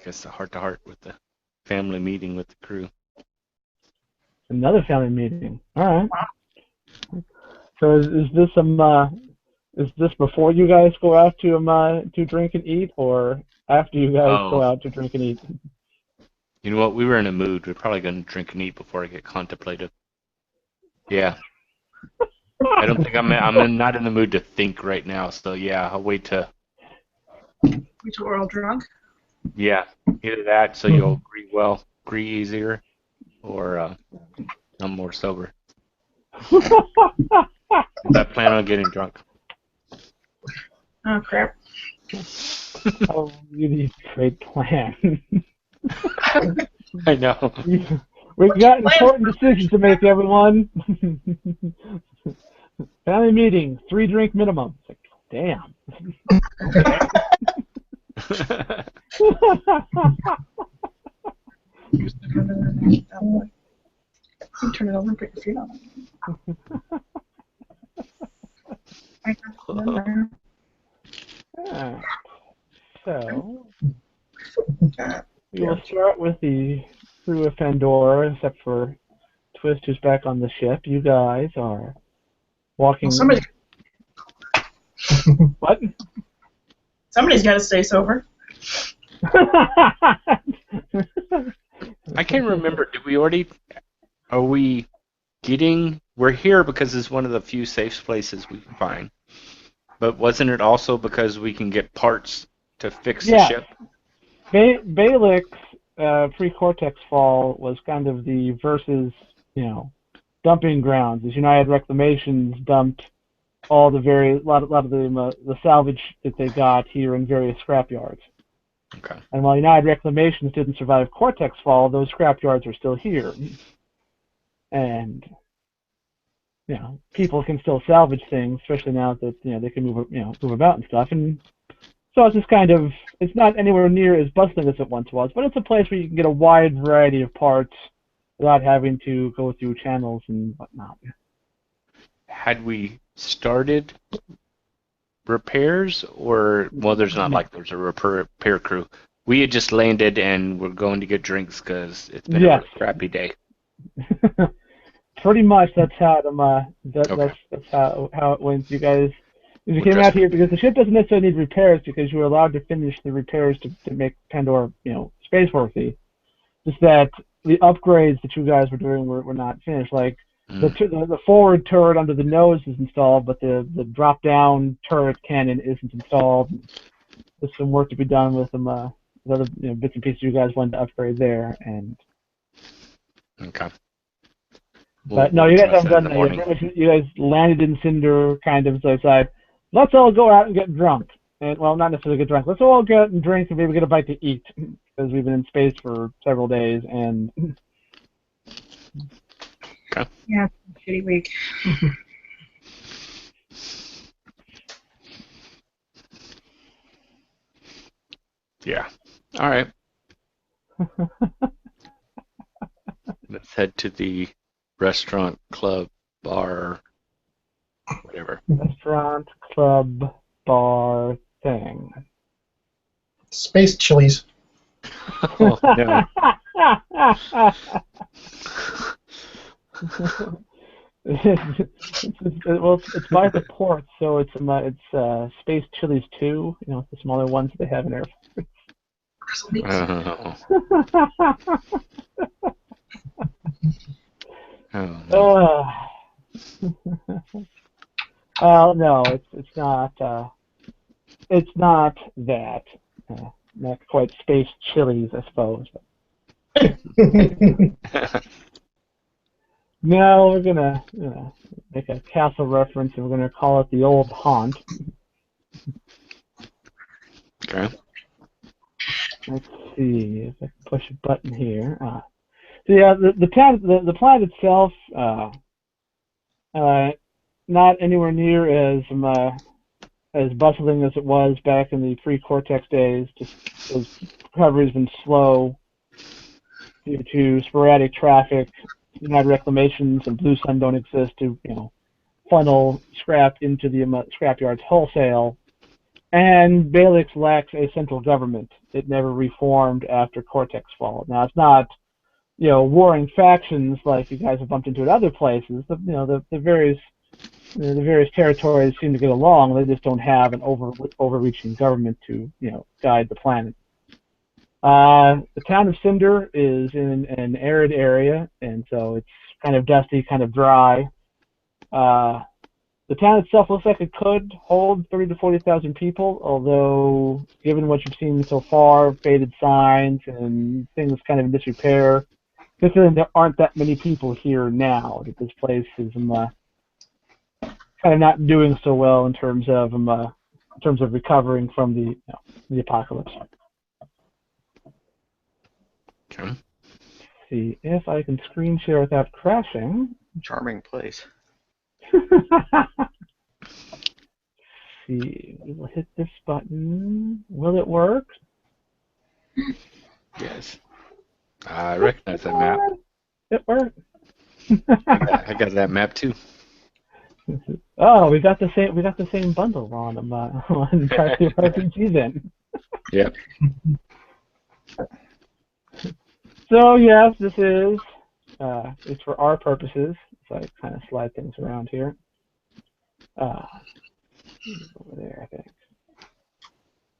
guess a heart-to-heart with the family meeting with the crew. Another family meeting. All right. So is this before you guys go out to drink and eat, or after you guys go out to drink and eat? You know what? We were in a mood. We're probably going to drink and eat before I get contemplative. Yeah. I don't think I'm not in the mood to think right now. So yeah, I'll wait till we're all drunk. Yeah, either that, so you'll agree easier, or I'm more sober. I plan on getting drunk. Oh crap! Oh, you need a great plan. I know. We've got important decisions to make, everyone. Family meeting, 3 drink minimum. It's like, damn. You turn it over and put your feet on it. So, we will start with the crew of Pandora, except for Twist, who's back on the ship. You guys are walking. Well, What? Somebody's got to stay sober. I can't remember. Are we getting? We're here because it's one of the few safe places we can find. But wasn't it also because we can get parts to fix the ship? Beylix pre-Cortex fall was kind of the versus, dumping grounds. As United Reclamations dumped all the lot of the salvage that they got here in various scrapyards. Okay. And while United Reclamations didn't survive Cortex fall, those scrapyards are still here. And people can still salvage things, especially now that they can move about and stuff. And so it's just kind of, it's not anywhere near as bustling as it once was, but it's a place where you can get a wide variety of parts without having to go through channels and whatnot. Had we started repairs, or there's not like there's a repair crew. We had just landed and we're going to get drinks because it's been a crappy day. Pretty much, that's how that's how it went. You guys, you came out here because the ship doesn't necessarily need repairs because you were allowed to finish the repairs to make Pandora, space-worthy. Just that the upgrades that you guys were doing were not finished. Like the forward turret under the nose is installed, but the drop-down turret cannon isn't installed. There's some work to be done with some other bits and pieces you guys wanted to upgrade there, and. Okay. But no, you guys haven't done that yet. You guys landed in Cinder, kind of, so it's like, let's all go out and get drunk. And, well, not necessarily get drunk. Let's all go out and drink and maybe get a bite to eat, because we've been in space for several days, and... Okay. Yeah, it's a shitty week. Yeah. All right. Let's head to the restaurant, club, bar, whatever. Restaurant, club, bar thing. Space Chili's. Oh, no. Well, it's by the port, so it's Space Chili's 2, the smaller ones they have in Air Force. No, it's not. It's not that. Not quite Space Chili's, I suppose. No, we're gonna make a castle reference, and we're gonna call it the Old Haunt. Okay. Let's see if I can push a button here. So yeah, the planet itself, not anywhere near as bustling as it was back in the pre-Cortex days. Just the recovery's been slow due to sporadic traffic. United Reclamations and Blue Sun don't exist to funnel scrap into the scrap yards wholesale. And Beylix lacks a central government. It never reformed after Cortex fall. Now, it's not, warring factions like you guys have bumped into at other places. The various territories seem to get along. They just don't have an overreaching government to, guide the planet. The town of Cinder is in an arid area, and so it's kind of dusty, kind of dry. The town itself looks like it could hold 30 to 40,000 people, although given what you've seen so far, faded signs and things kind of in disrepair, considering there aren't that many people here now, that this place is kind of not doing so well in terms of recovering from the apocalypse. Okay. See if I can screen share without crashing. Charming place. See, we will hit this button. Will it work? Yes. I recognize that map. It worked. I got that map too. Oh, we got the same bundle on them on Cartoon RPG then. Yep. So yes, this is it's for our purposes. So I kind of slide things around here. Over there, I think.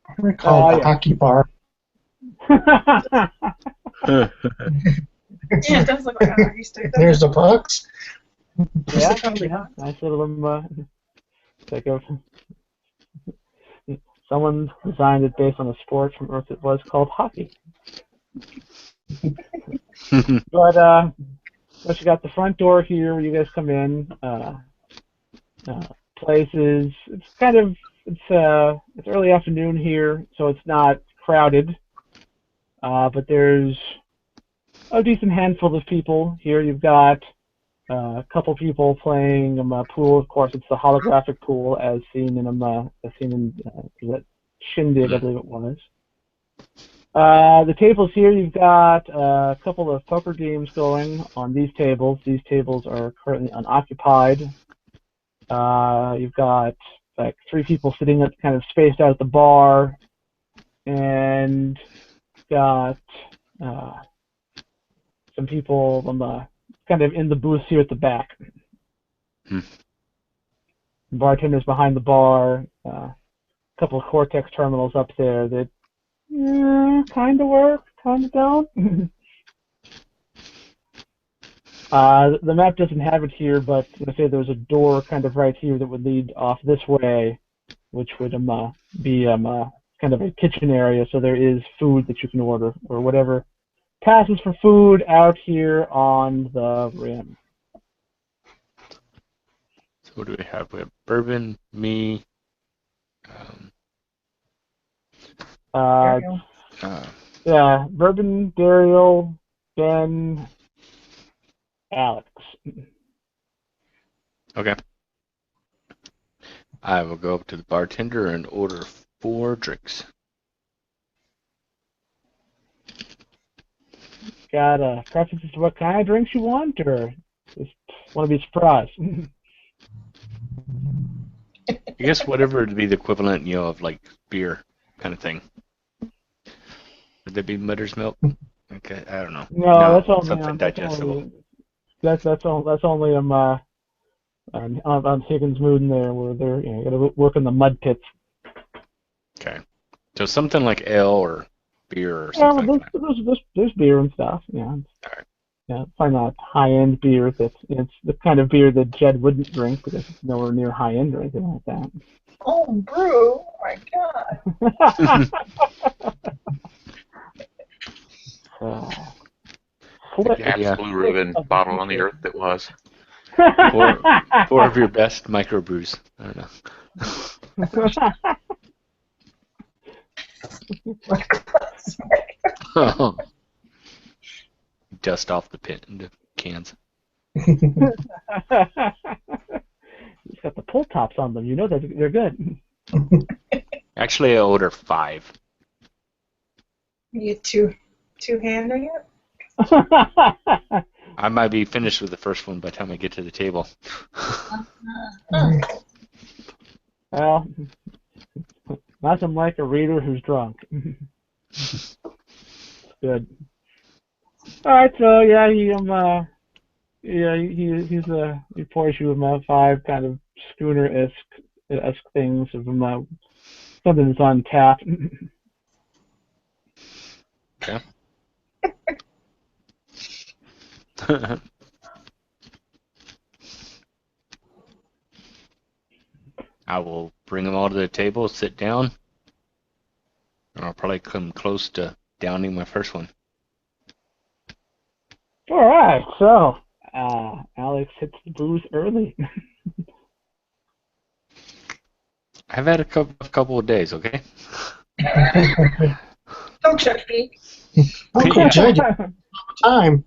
I recall the hockey bar. Yeah, it does look like a hockey stick. There's the pucks. Yeah, Probably not. nice little take of. Someone designed it based on a sport from Earth it was called hockey. But you got the front door here where you guys come in. Places. It's early afternoon here, so it's not crowded. But there's a decent handful of people here. You've got a couple people playing a pool. Of course, it's the holographic pool as seen in that Shindig, I believe it was. The tables here, you've got a couple of poker games going on these tables. These tables are currently unoccupied. You've got like 3 people sitting at kind of spaced out at the bar, and got some people kind of in the booth here at the back. Bartenders behind the bar. A couple of Cortex terminals up there that kind of work, kind of don't. The map doesn't have it here, but let's say there's a door kind of right here that would lead off this way, which would be kind of a kitchen area, so there is food that you can order, or whatever passes for food out here on the rim. So what do we have? We have bourbon, me, yeah, Bourbon, Daryl, Ben, Alex. Okay. I will go up to the bartender and order 4 drinks. Got preferences to what kind of drinks you want, or just want to be surprised? I guess whatever would be the equivalent, of like beer kind of thing. Would that be Mutter's Milk? Okay, I don't know. No, that's only something digestible. That's only on Higgins' mood in there, where they're got to work in the mud pits. Okay, so something like ale or beer or something. Yeah, like that. there's beer and stuff. Yeah. All right. Yeah, probably not high-end beer. It's the kind of beer that Jed wouldn't drink because it's nowhere near high-end or anything like that. Oh, brew! Oh my god! The gas blue ribbon bottle on the earth that was. 4 of your best microbrews. I don't know. Dust off the pit into cans. It's got the pull tops on them. They're good. Actually, I order 5. You two-handing it? I might be finished with the first one by the time I get to the table. Well, Nothing like a reader who's drunk. Good. All right, so yeah, he pours you 5 kind of schooner-esque things of something that's on tap. Okay. I will bring them all to the table, sit down, and I'll probably come close to downing my first one. All right, so Alex hits the booze early. I've had a couple of days, okay? Don't judge me. Don't Yeah. judge it all the time.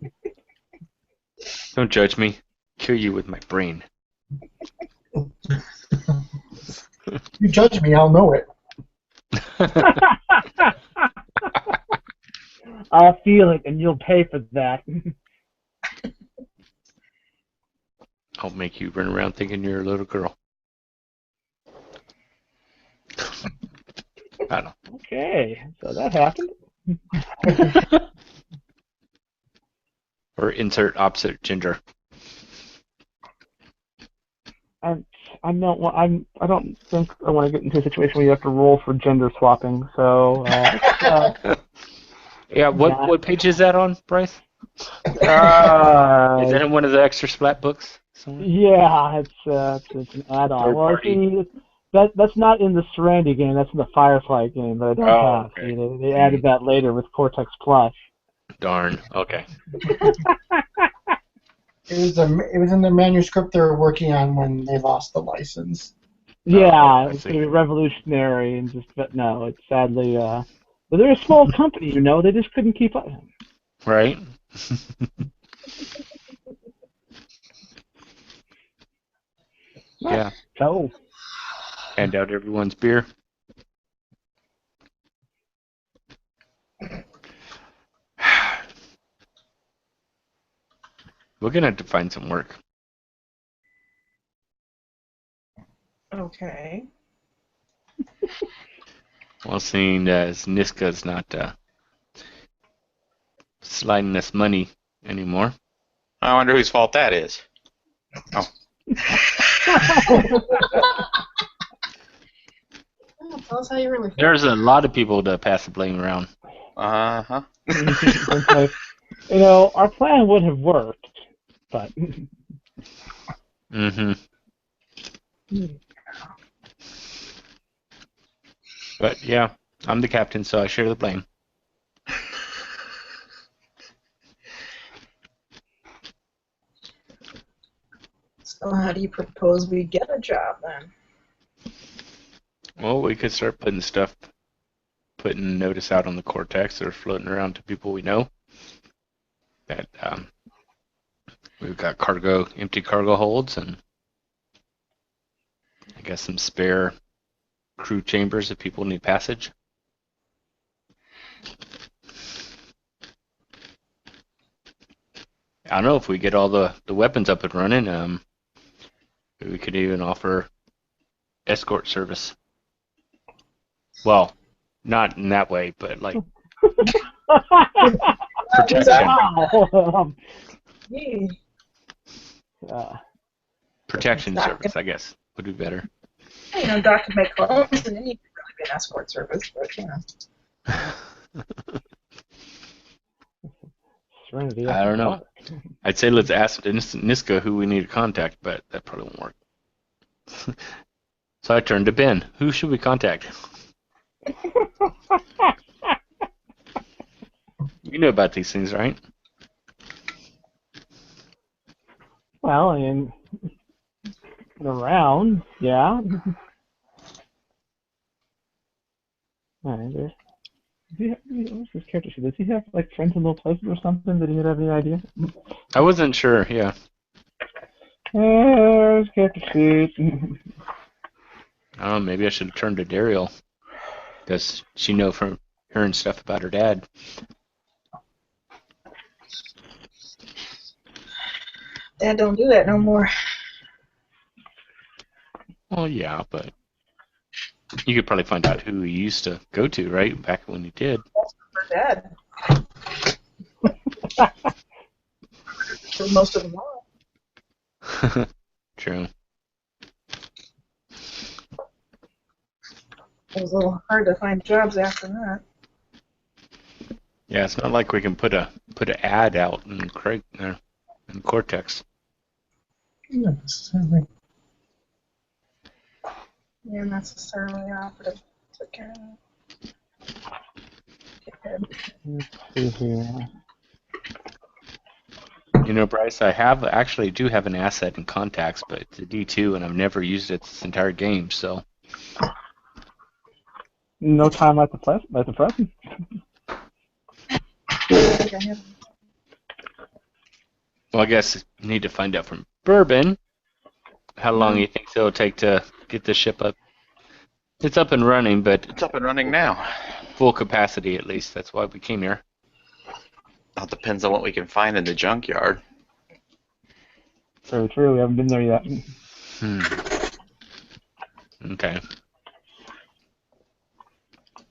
Don't judge me. Kill you with my brain. You judge me, I'll know it. I'll feel it, and you'll pay for that. I'll make you run around thinking you're a little girl. I don't know. Okay, so that happened. Or insert opposite gender. I don't think I want to get into a situation where you have to roll for gender swapping. So Yeah, what page is that on, Bryce? Is that in one of the extra splat books? Somewhere? Yeah, it's an add-on. Third Well, party. see, that's not in the Serenity game. That's in the Firefly game that I don't have. Okay. See, they added that later with Cortex Plus. Darn. Okay. It was in the manuscript they were working on when they lost the license. Yeah, I it's see. going to be revolutionary, but no, it's sadly. But they're a small company, they just couldn't keep up. Right? Yeah. So. Hand out everyone's beer. We're going to have to find some work. Okay. Well, seeing as Niska's not sliding us money anymore. I wonder whose fault that is. Oh. Tell us how you really feel. There's a lot of people to pass the blame around. Uh-huh. Our plan would have worked, but. Mm-hmm. But yeah, I'm the captain, so I share the blame. So how do you propose we get a job then? Well, we could start putting notice out on the Cortex or floating around to people we know that we've got empty cargo holds, and I guess some spare crew chambers if people need passage. I don't know if we get all the weapons up and running. We could even offer escort service. Well, not in that way, but like protection. Wow. Protection service, I guess, would be better. Doc could make clones, and then you could really be an escort service, but Serenity. I don't know. I'd say let's ask Niska who we need to contact, but that probably won't work. So I turned to Ben. Who should we contact? You know about these things, right? Well, around, yeah. Alright, what's his character sheet? Does he have like friends in low places or something? Did he have any idea? I wasn't sure. Yeah. His character sheet. I don't know. Maybe I should have turned to Daryl. Does she know from hearing stuff about her dad? Dad don't do that no more. Well, yeah, but You could probably find out who he used to go to, right? Back when he did. We're dead. Most of them are. True. It was a little hard to find jobs after that. Yeah, it's not like we can put an ad out in Cortex. Not necessarily. Yeah, necessarily operative. Okay. Let's see here. You know, Bryce, I actually do have an asset in contacts, but it's a D2, and I've never used it this entire game. So. No time like the present. Well, I guess you need to find out from Bourbon how long you think it'll take to get the ship up. It's up and running, but It's up and running now. full capacity at least. That's why we came here. It depends on what we can find in the junkyard. Very true. We haven't been there yet. Okay. I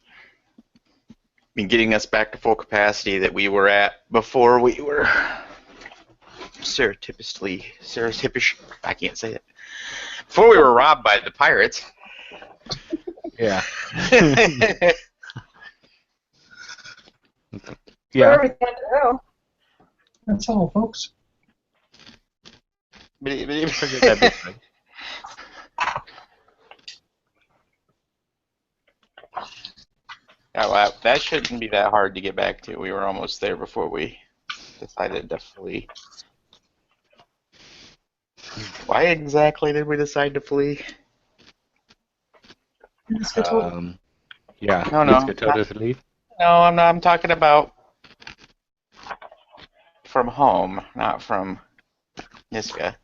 mean, getting us back to full capacity that we were at before we were stereotypish. I can't say it. Before we were robbed by the pirates. Yeah. Where Yeah. are we going to go? That's all, folks. Forget that bit, right? Yeah, well, that shouldn't be that hard to get back to. We were almost there before we decided to flee. Why exactly did we decide to flee? Niska told Yeah. No, no. Niska told us to leave. No, I'm not. I'm talking about from home, not from Niska.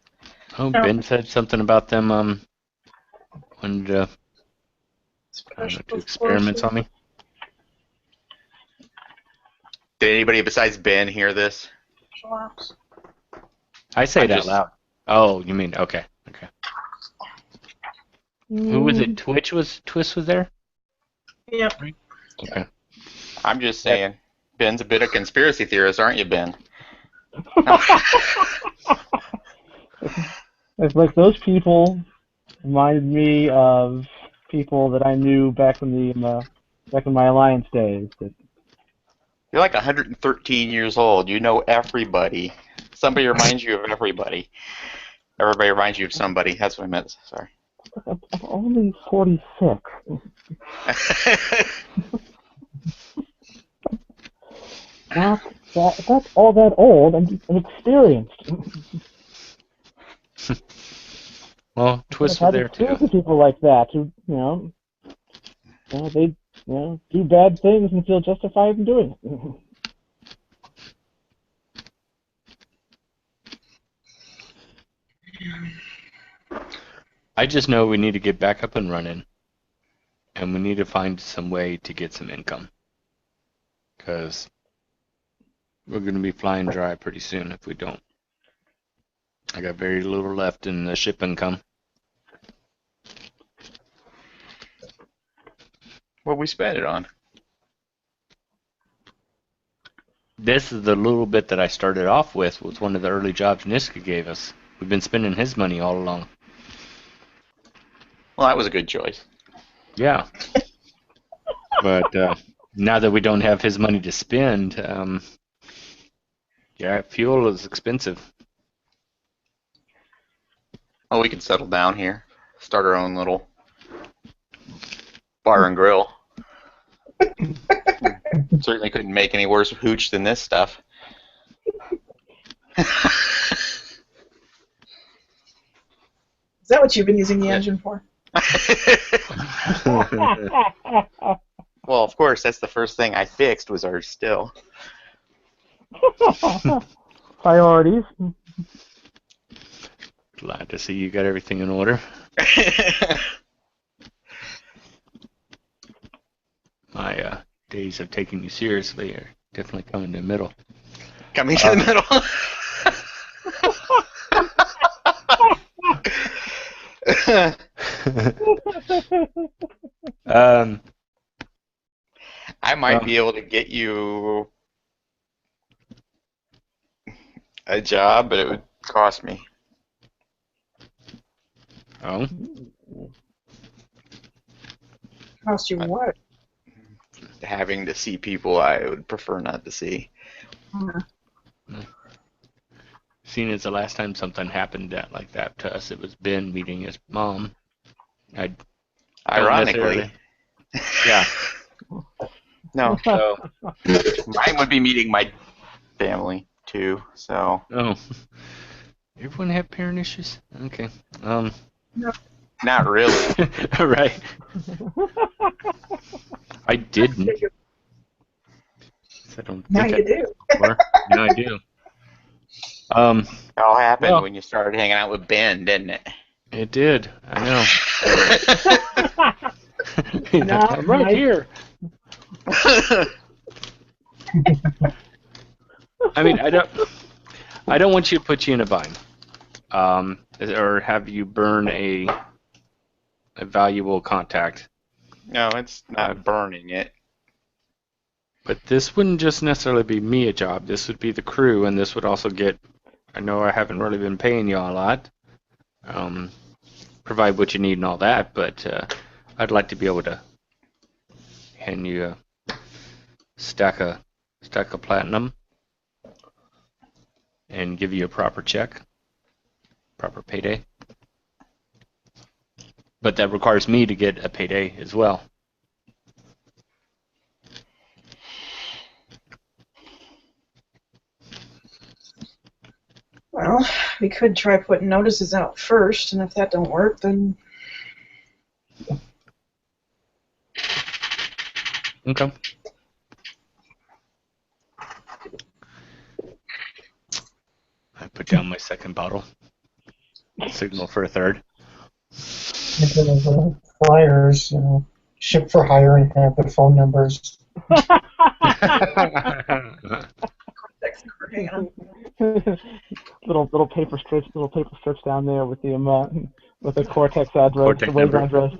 Oh, Ben said something about them wanted to do experiments on me. Did anybody besides Ben hear this? I say I'm it out just- loud. Oh, you mean okay. Who was it? Twitch was there? Yep. Okay. I'm just saying. Ben's a bit of conspiracy theorist, aren't you, Ben? It's like those people reminded me of people that I knew back in my Alliance days. You're like 113 years old. You know everybody. Somebody reminds you of everybody. Everybody reminds you of somebody. That's what I meant. Sorry. I'm only 46. That's all that old. I'm experienced. Well, Twist was I've had there experience too. with people like that who, they do bad things and feel justified in doing it. I just know we need to get back up and running, and we need to find some way to get some income, because we're going to be flying dry pretty soon if we don't. I got very little left in the ship income. What we spent it on? This is the little bit that I started off with was one of the early jobs Niska gave us. We've been spending his money all along. Well, that was a good choice. Yeah. But now that we don't have his money to spend, yeah, fuel is expensive. Oh, we can settle down here. Start our own little bar and grill. Certainly couldn't make any worse hooch than this stuff. Is that what you've been using the engine for? Well, of course, that's the first thing I fixed was our still. Priorities. Glad to see you got everything in order. My days of taking you seriously are definitely coming to the middle. Coming to the middle. um, I might well, be able to get you a job, but it would cost me. oh, Cost you what? Having to see people I would prefer not to see. seeing as the last time something happened like that to us, it was Ben meeting his mom. I don't Ironically. necessarily. Yeah. No, So. mine would be meeting my family too. So. Oh. Everyone have parent issues? Okay. Not really. Right. I didn't. I don't Now think I you did do. before. Now I do. It all happened Well, when you started hanging out with Ben, didn't it? it did. I know. Not I'm right nice. here. I mean, I don't want you to put you in a bind, or have you burn a valuable contact. No, it's not burning it. But this wouldn't just necessarily be me a job. This would be the crew, and this would also get. I know I haven't really been paying you a lot. Provide what you need and all that, but I'd like to be able to hand you a stack of platinum and give you a proper check, proper payday. But that requires me to get a payday as well. Well, we could try putting notices out first, and if that don't work, then Okay. I put down my second bottle. Signal for a third. The flyers, ship for hire and have their phone numbers. context number, hang on. little paper strips down there with the with the Cortex address, Cortex the number. address.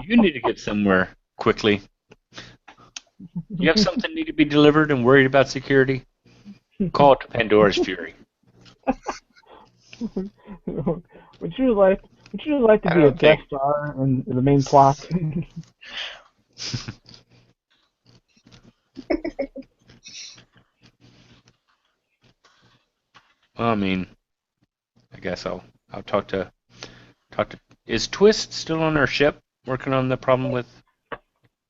You need to get somewhere quickly. You have something need to be delivered and worried about security? Call it to Pandora's Fury. Would you like to I be a don't think- guest star in the main plot? Well, I mean, I guess I'll talk to. Is Twist still on our ship working on the problem with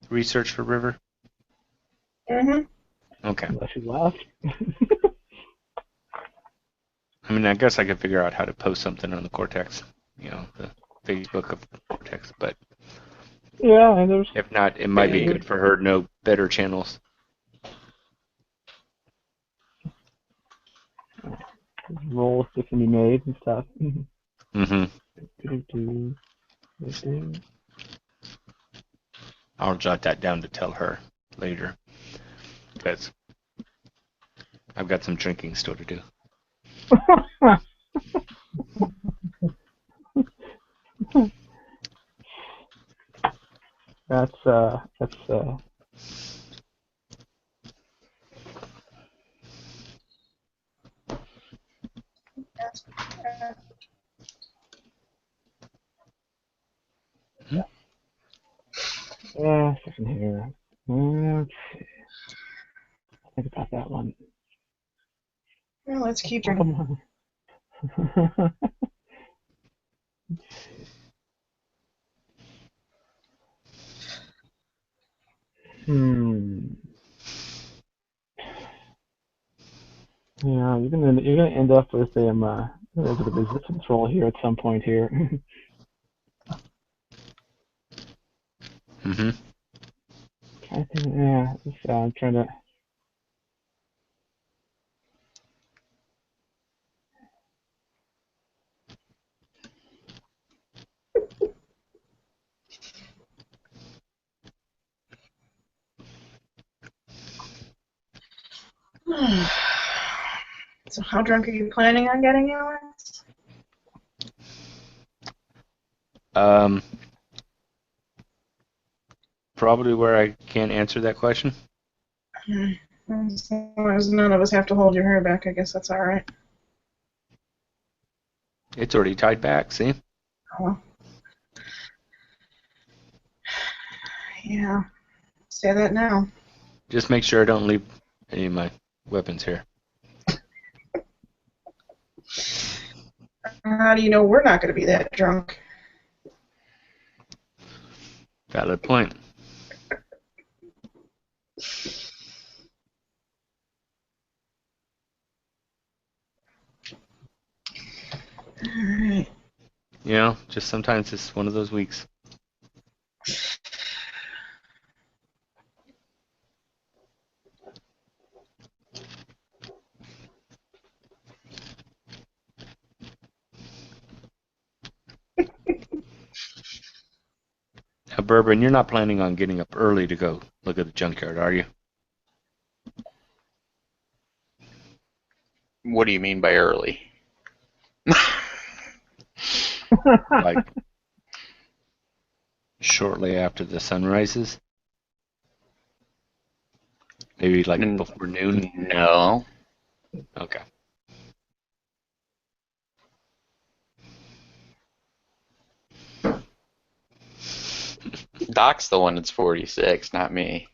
research for River? Mm-hmm. Okay. Unless she left. I mean, I guess I could figure out how to post something on the Cortex, the Facebook of Cortex, but Yeah, and there's if not, it might be good for her to know better channels. roles that can be made and stuff. Mm-hmm. I'll jot that down to tell her later, because I've got some drinking still to do. That's yeah, second here. Let's see. Think about that one. Well, let's keep drinking. Come on. Yeah, you're gonna end up with a resistance roll here at some point here. Mm-hmm. I think, yeah, I'm trying to. So how drunk are you planning on getting, Alex? Probably where I can't answer that question. As long as none of us have to hold your hair back, I guess that's all right. It's already tied back, see? Oh. Yeah. Say that now. Just make sure I don't leave any of my weapons here. How do you know we're not going to be that drunk? Valid point. Alright. You know, just sometimes it's one of those weeks. Now, Bourbon, you're not planning on getting up early to go look at the junkyard, are you? What do you mean by early? Like shortly after the sun rises? Maybe like before noon? No. Okay. Doc's the one that's 46, not me.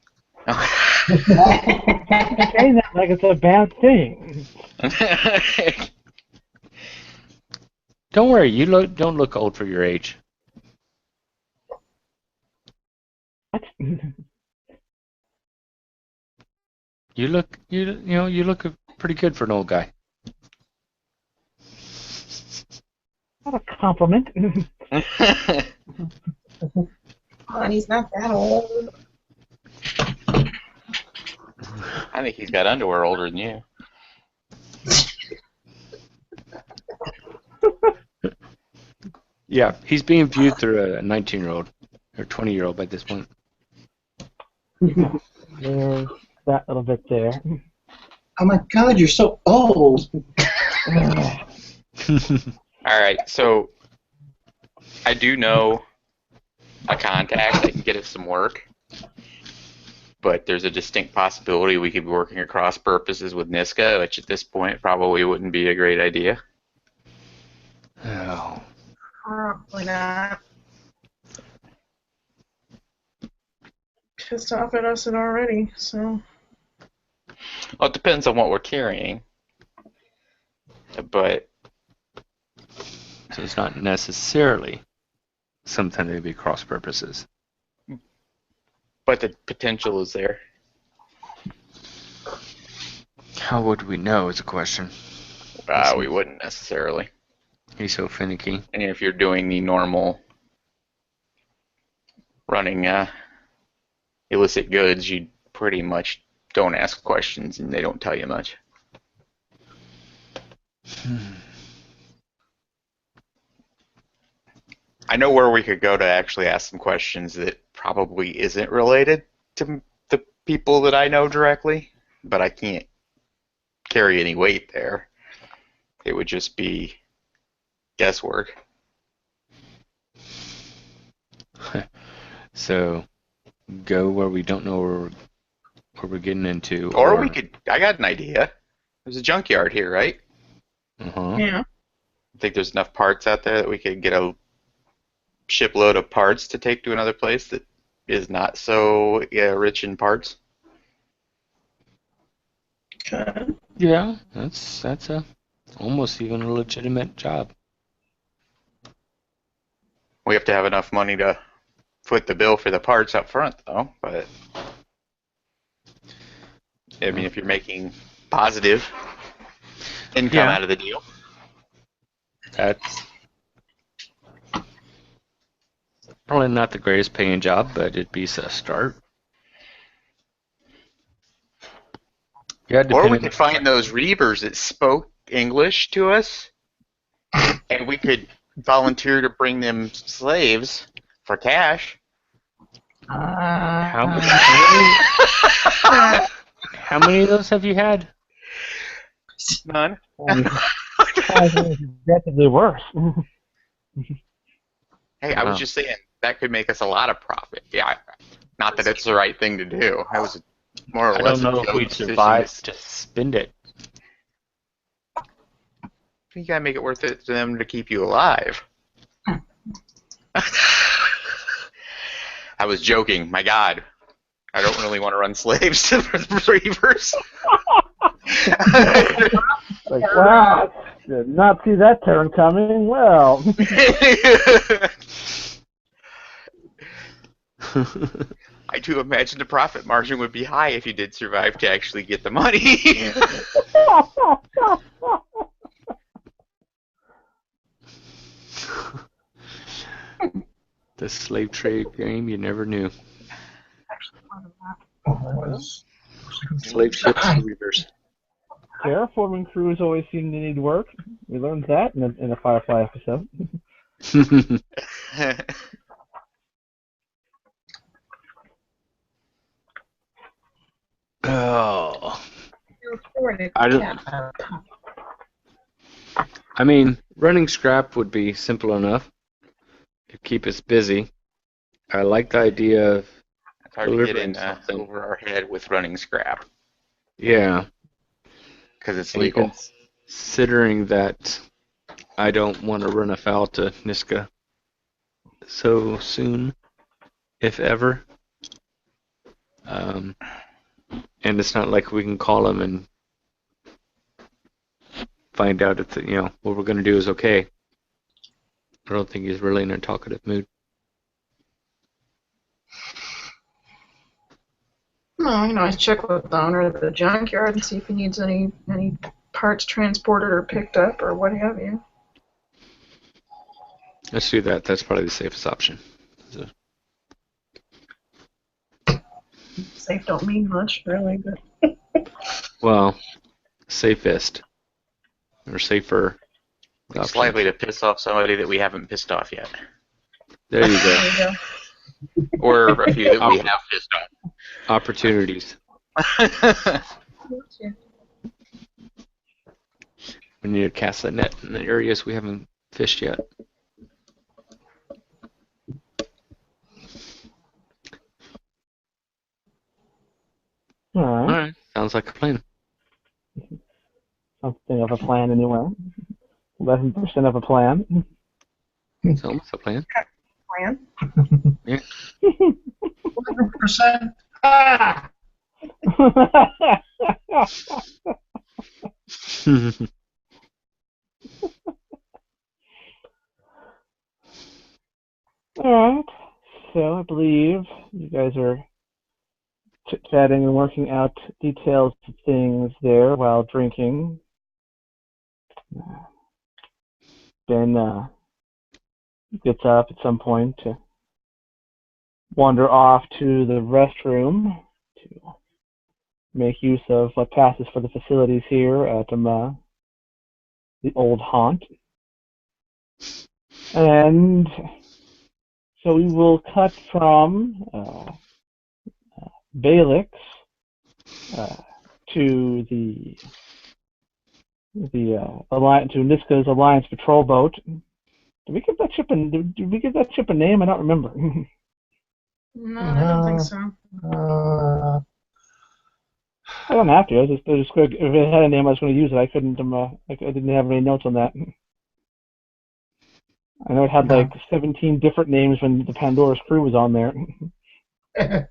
Saying that like it's a bad thing. Don't worry, you don't look old for your age. What? You look pretty good for an old guy. Not a compliment. And he's not that old. I think he's got underwear older than you. Yeah, he's being viewed through a 19-year-old or 20-year-old by this point. There's that little bit there. Oh my God, you're so old. Alright, so I do know a contact that can get us some work, but there's a distinct possibility we could be working at cross purposes with Niska, which at this point probably wouldn't be a great idea. Oh. Probably not. Pissed off at us already, so. Well, it depends on what we're carrying, but So it's not necessarily something to be cross purposes. the potential is there. How would we know is a question. We wouldn't necessarily. He's so finicky. And if you're doing the normal running illicit goods, you pretty much don't ask questions and they don't tell you much. I know where we could go to actually ask some questions that probably isn't related to the people that I know directly, but I can't carry any weight there. It would just be guesswork. So go where we don't know where we're getting into. Or we could, I got an idea. There's a junkyard here, right? Uh-huh. Yeah. I think there's enough parts out there that we could get a shipload of parts to take to another place that is not so rich in parts. Good. Yeah, that's a almost even a legitimate job. We have to have enough money to foot the bill for the parts up front, though. But I mean, if you're making positive income out of the deal, That's probably not the greatest paying job, but it'd be a start. Yeah, or we could find those reavers that spoke English to us, and we could volunteer to bring them slaves for cash. How many of those have you had? None. Progressively worse. Hey, I was just saying that could make us a lot of profit. Yeah, not that it's the right thing to do. That was more or I less don't know a if joke we'd decision. survive to spend it. You gotta make it worth it to them to keep you alive. I was joking. My God, I don't really want to run slaves to the Reavers. Like, wow, did not see that turn coming. Well, I do imagine the profit margin would be high if you did survive to actually get the money. The slave trade game, you never knew. Slave ships and reavers. terraforming crews always seem to need work. We learned that in a Firefly episode. Oh. I I mean, running scrap would be simple enough to keep us busy. I like the idea of It's hard to get delivering in something. over our head with running scrap Yeah, because it's and legal. considering that I don't want to run afoul to Niska so soon, if ever. And it's not like we can call him and find out if what we're going to do is okay. I don't think he's really in a talkative mood. No, you know, I check with the owner of the junkyard and see if he needs any parts transported or picked up or what have you. Let's do that. That's probably the safest option. So, Safe don't mean much, really, but well, safest or safer. It's likely to piss off somebody that we haven't pissed off yet. There you there go. you go. Or a few that we have pissed Opportunities. off. We need to cast a net in the areas we haven't fished yet. All All right, right. Sounds like a plan. something of a plan anyway. 11% of a plan. It's almost a plan. Plan. 100%. Ah! All right, so I believe you guys are chit-chatting and working out details of things there while drinking. Ben gets up at some point to wander off to the restroom to make use of what passes for the facilities here at the old haunt. And so we will cut from Beylix to the alliance, to Niska's Alliance patrol boat. Did we give that ship a name? I don't remember. No, I don't think so. I don't have to. I just if it had a name, I was going to use it. I couldn't. I didn't have any notes on that. I know it had like 17 different names when the Pandora's crew was on there. Written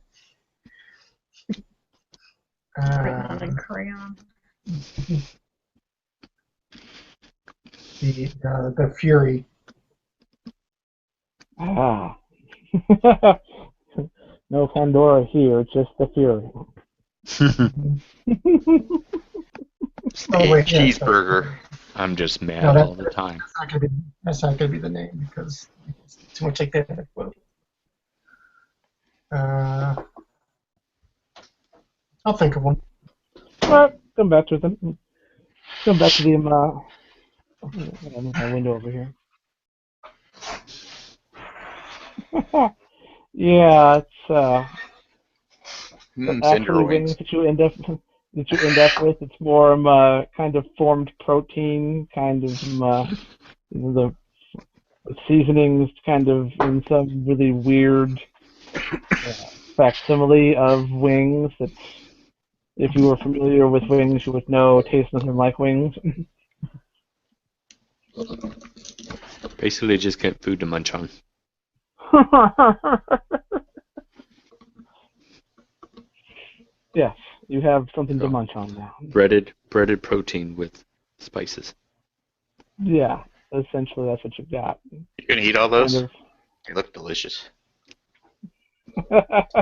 on in crayon. The Fury. Ah. No Pandora here, just the Fury. Oh, wait, yeah, Cheeseburger. I'm just mad No, all the time. That's not going to be the name because someone take that as a quote. I'll think of one. Alright, come back to them. Come back to the I move my window over here. Yeah, it's Cinder actually wings. wings that you end up with. It's more kind of formed protein, kind of the seasonings kind of in some really weird facsimile of wings that, if you were familiar with wings, you would know taste nothing like wings. Basically, just get food to munch on. Yes, you have something to munch on now. Breaded protein with spices. Yeah, essentially that's what you've got. You gonna eat all those? Kind of. They look delicious.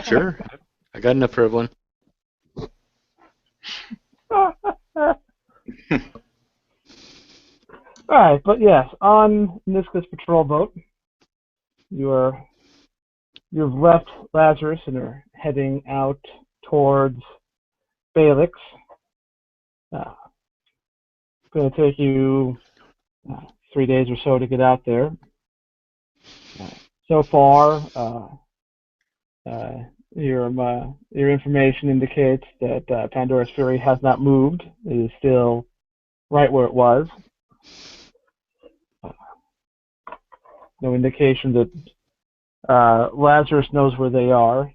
Sure, I got enough for everyone. Alright, but yes, on Niska's patrol boat, you've left Lazarus and are heading out towards Beylix. It's going to take you 3 days or so to get out there. So far, your information indicates that Pandora's Fury has not moved. It is still right where it was. No indication that Lazarus knows where they are.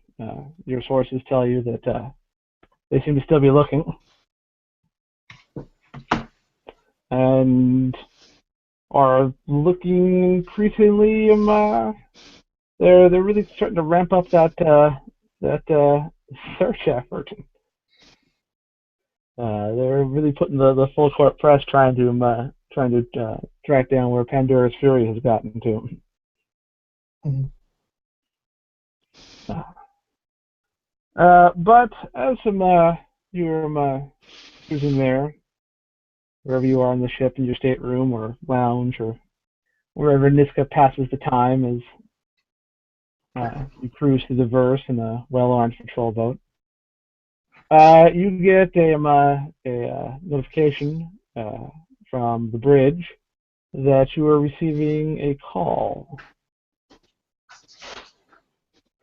Your sources tell you that they seem to still be looking. And are looking increasingly, they're really starting to ramp up that search effort. They're really putting the full court press trying to track down where Pandora's Fury has gotten to. But as you're cruising there, wherever you are on the ship, in your stateroom or lounge or wherever Niska passes the time as you cruise through the verse in a well-armed patrol boat, you get a notification from the bridge that you are receiving a call.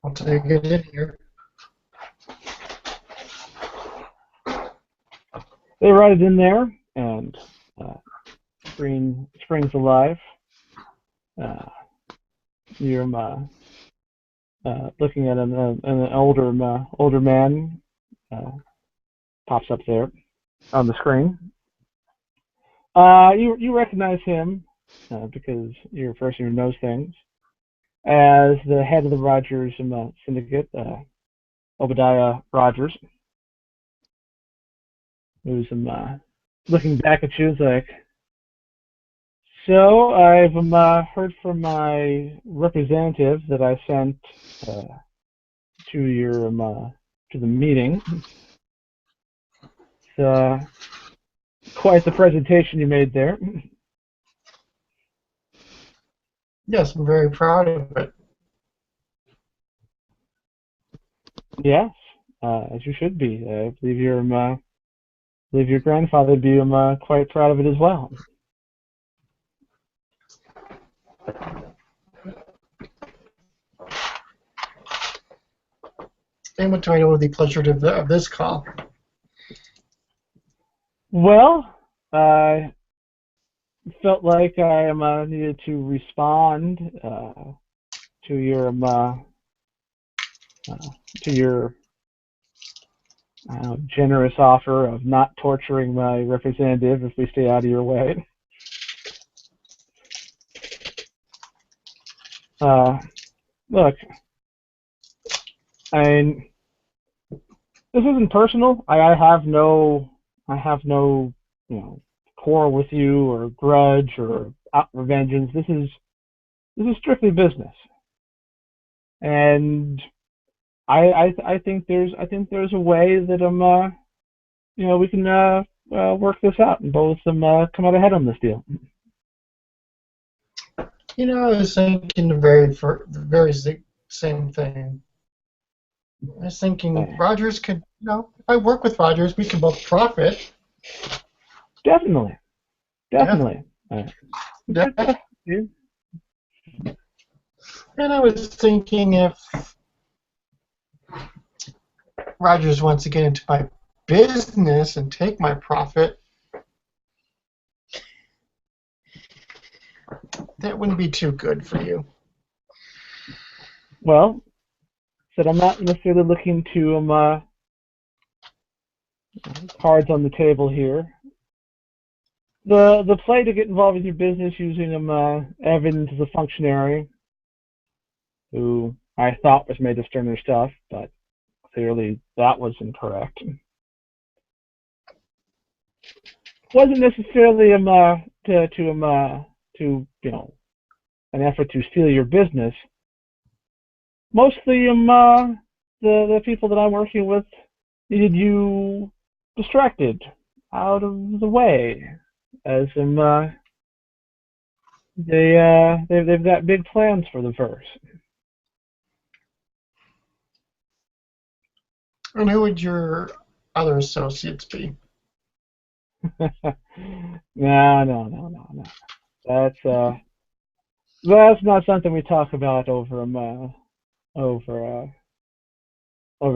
I'll take it in here. They write it in there, and screen springs alive. You're looking at an older man pops up there on the screen. You recognize him because you're a person who knows things as the head of the Rogers syndicate, Obadiah Rogers, who's looking back at you, is like, so I've heard from my representative that I sent to your to the meeting. It's quite the presentation you made there. Yes, I'm very proud of it. Yes, as you should be. I believe your grandfather would be quite proud of it as well. And what do I know of the pleasure of this call? Well, I felt like I needed to respond to your generous offer of not torturing my representative if we stay out of your way. Look, this isn't personal. I have no quarrel with you or grudge or vengeance. This is strictly business, and I think there's a way that we can work this out and both come out ahead on this deal. You know, I was thinking the very same thing. I was thinking Rogers could, if I work with Rogers, we can both profit. Definitely. Yeah. And I was thinking if Rogers wants to get into my business and take my profit, That wouldn't be too good for you. Well, said I'm not necessarily looking to cards on the table here. The play to get involved in your business using Evans as a functionary, who I thought was made of sterner stuff, but clearly that was incorrect. Wasn't necessarily to an effort to steal your business. Mostly the people that I'm working with needed you distracted, out of the way, as they've got big plans for the verse. And who would your other associates be? No. That's not something we talk about over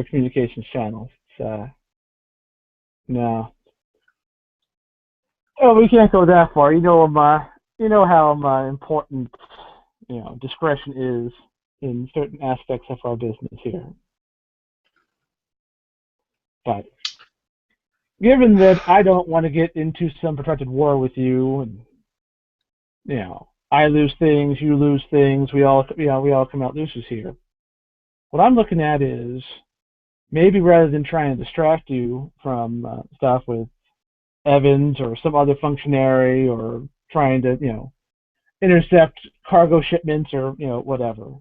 communications channels. No. Oh, we can't go that far. You know how important discretion is in certain aspects of our business here. But given that I don't want to get into some protracted war with you, and I lose things, you lose things, we all come out losers here. What I'm looking at is maybe rather than trying to distract you from stuff with Evans or some other functionary, or trying to intercept cargo shipments or whatever,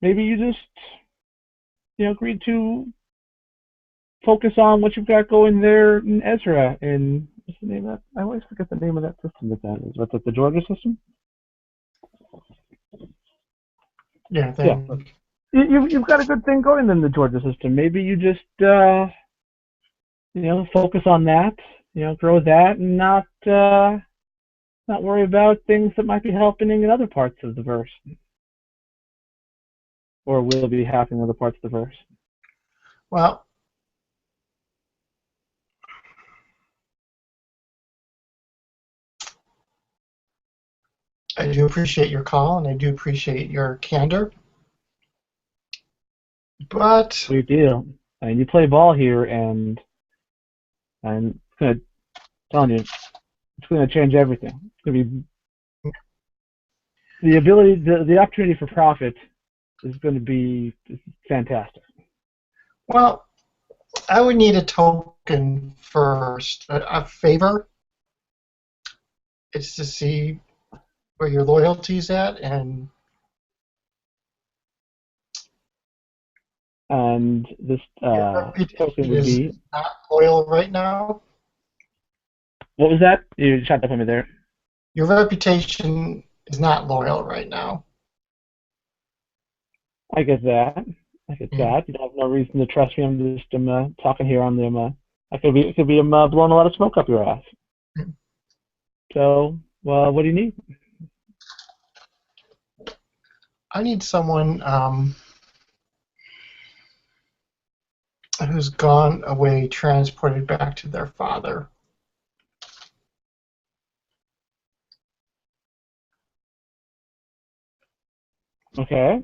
maybe you just agreed to focus on what you've got going there in Ezra. And what's the name of that? I always forget the name of that system that is. What's it, the Georgia system? Yeah, You've got a good thing going in the Georgia system. Maybe you just focus on that, grow that, and not worry about things that might be happening in other parts of the verse, or will be happening in other parts of the verse. Well, I do appreciate your call, and I do appreciate your candor. But We do. I mean, you play ball here, and I'm telling you, it's going to change everything. It's going to be the ability, the opportunity for profit is going to be fantastic. well, I would need a token first, a favor. It's to see where your loyalty's at, and this your token would is be. not loyal right now. What was that? You shot that on me there. Your reputation is not loyal right now. I get that. You have no reason to trust me. I'm just talking here on the. I could be blowing a lot of smoke up your ass. So, well, what do you need? I need someone who's gone away, transported back to their father. Okay.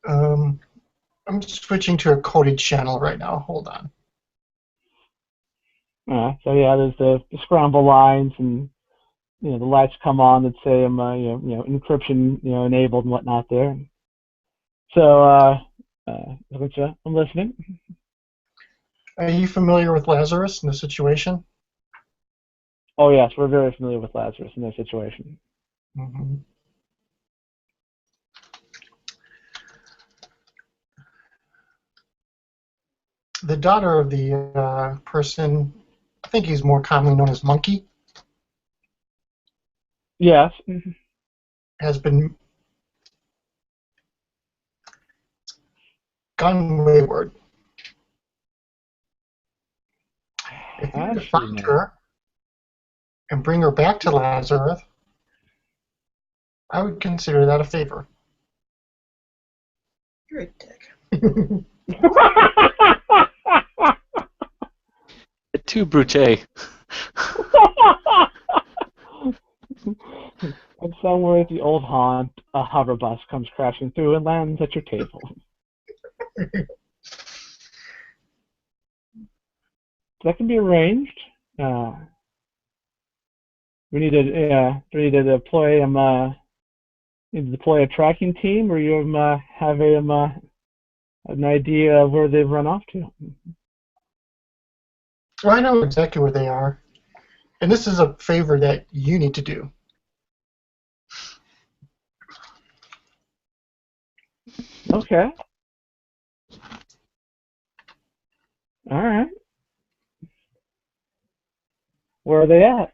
I'm switching to a coded channel right now. Hold on. So yeah, there's the scramble lines, and the lights come on that say encryption enabled and whatnot there. So I'm listening. Are you familiar with Lazarus and the situation? Oh yes, we're very familiar with Lazarus and their situation. Mm-hmm. The daughter of the person, I think he's more commonly known as Monkey, Yes. has been gone wayward. If you could find her and bring her back to Lazarus, I would consider that a favor. You're a dick. Too brute. And somewhere at the old haunt, a hover bus comes crashing through and lands at your table. That can be arranged. We need to deploy a tracking team, or you have an idea of where they've run off to. Well, I know exactly where they are. And this is a favor that you need to do. Okay. All right. Where are they at?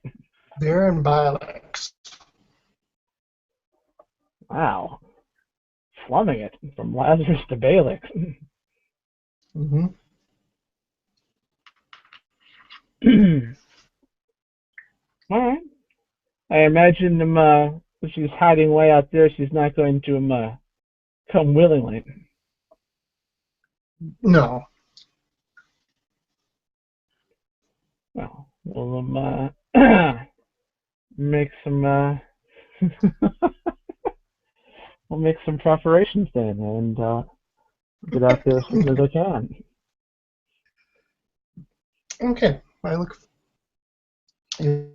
They're in Beylix. Wow. Slumming it from Lazarus to Beylix. Mm-hmm. All right. I imagine if she's hiding way out there, she's not going to come willingly. No. Well, we'll make some we'll make some preparations then, and get out there as soon as I can. Okay. I look. Did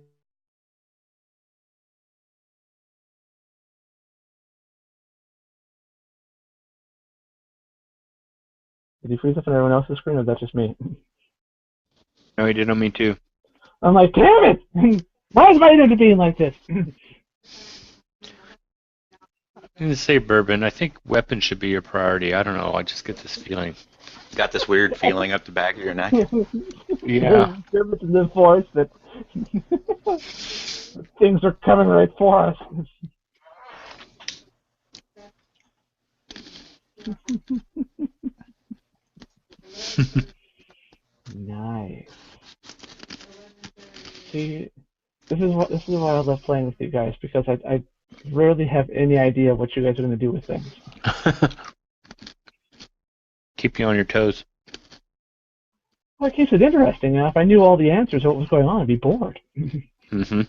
he freeze up on everyone else's screen, or is that just me? No, he did on me too. I'm like, damn it! Why is my internet being like this? I'm going to say bourbon. I think weapons should be your priority. I don't know. I just get this feeling. Got this weird feeling up the back of your neck. Yeah. There's the force that things are coming right for us. Nice. See, this is why I love playing with you guys, because I rarely have any idea what you guys are going to do with things. Keep you on your toes. Well, it keeps it interesting. If I knew all the answers to what was going on, I'd be bored. Mm-hmm.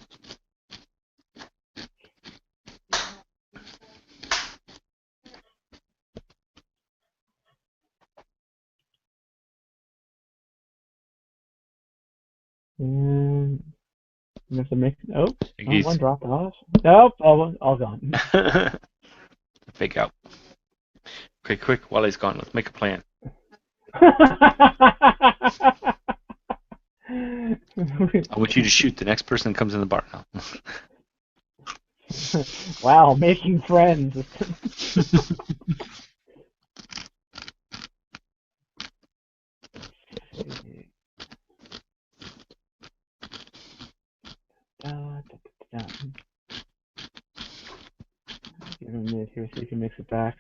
And you have to make. Oh, He's... one dropped off. Nope, all gone. Fake out. Okay, quick, while he's gone, let's make a plan. I want you to shoot the next person that comes in the bar now. Wow, making friends. Give him a minute here so he can mix it back.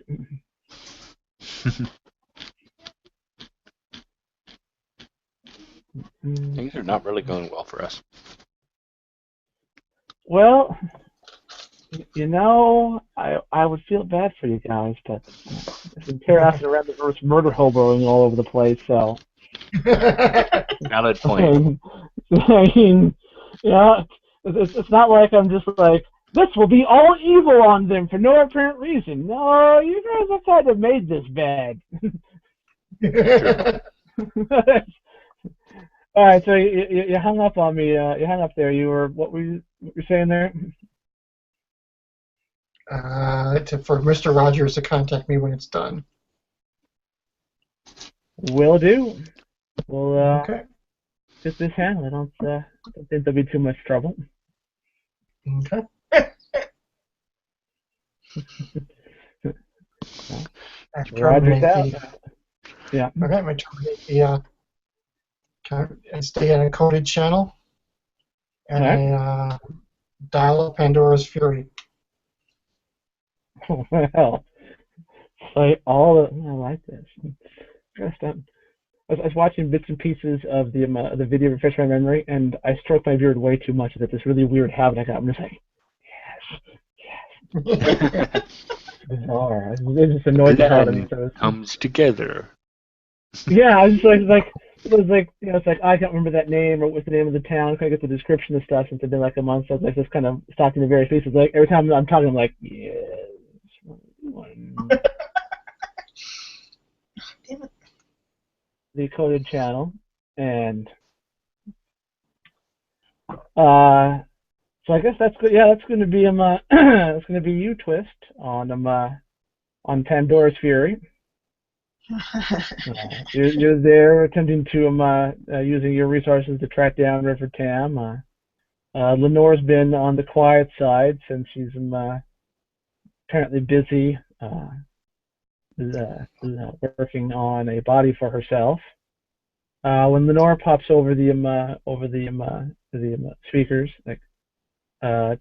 Things are not really going well for us. Well, you know, I would feel bad for you guys, but there's been terrorist around the earth murder hoboing all over the place, so. Valid point. I mean, yeah, it's not like I'm just like, this will be all evil on them for no apparent reason. No, you guys have kind of made this bad. All right, so you hung up on me. You hung up there. What were you saying there? For Mr. Rogers to contact me when it's done. Will do. We'll Okay. get this handled. I don't think there'll be too much trouble. Okay. Roger's out. Yeah. Okay, I'm going to terminate the and stay on a coded channel, and I dial up Pandora's Fury. Well, play all the. I like this. I was watching bits and pieces of the video refresh my memory, and I stroked my beard way too much that this really weird habit I got. I'm just like, yes. Bizarre. It just annoyed the hell out of me. Comes together. Yeah, I was just like It was like, it's like I can't remember that name or what's the name of the town. Can I get the description of stuff since it's been like a month? So it's like just kind of stalking the various faces. Like every time I'm talking, I'm like, yes, one. Damn it. The coded channel, and so I guess that's good. Yeah, that's going to be that's going to be you, Twist, on Pandora's Fury. You're there attempting to using your resources to track down River Tam. Lenore's been on the quiet side since she's apparently busy working on a body for herself. When Lenore pops over the speakers, like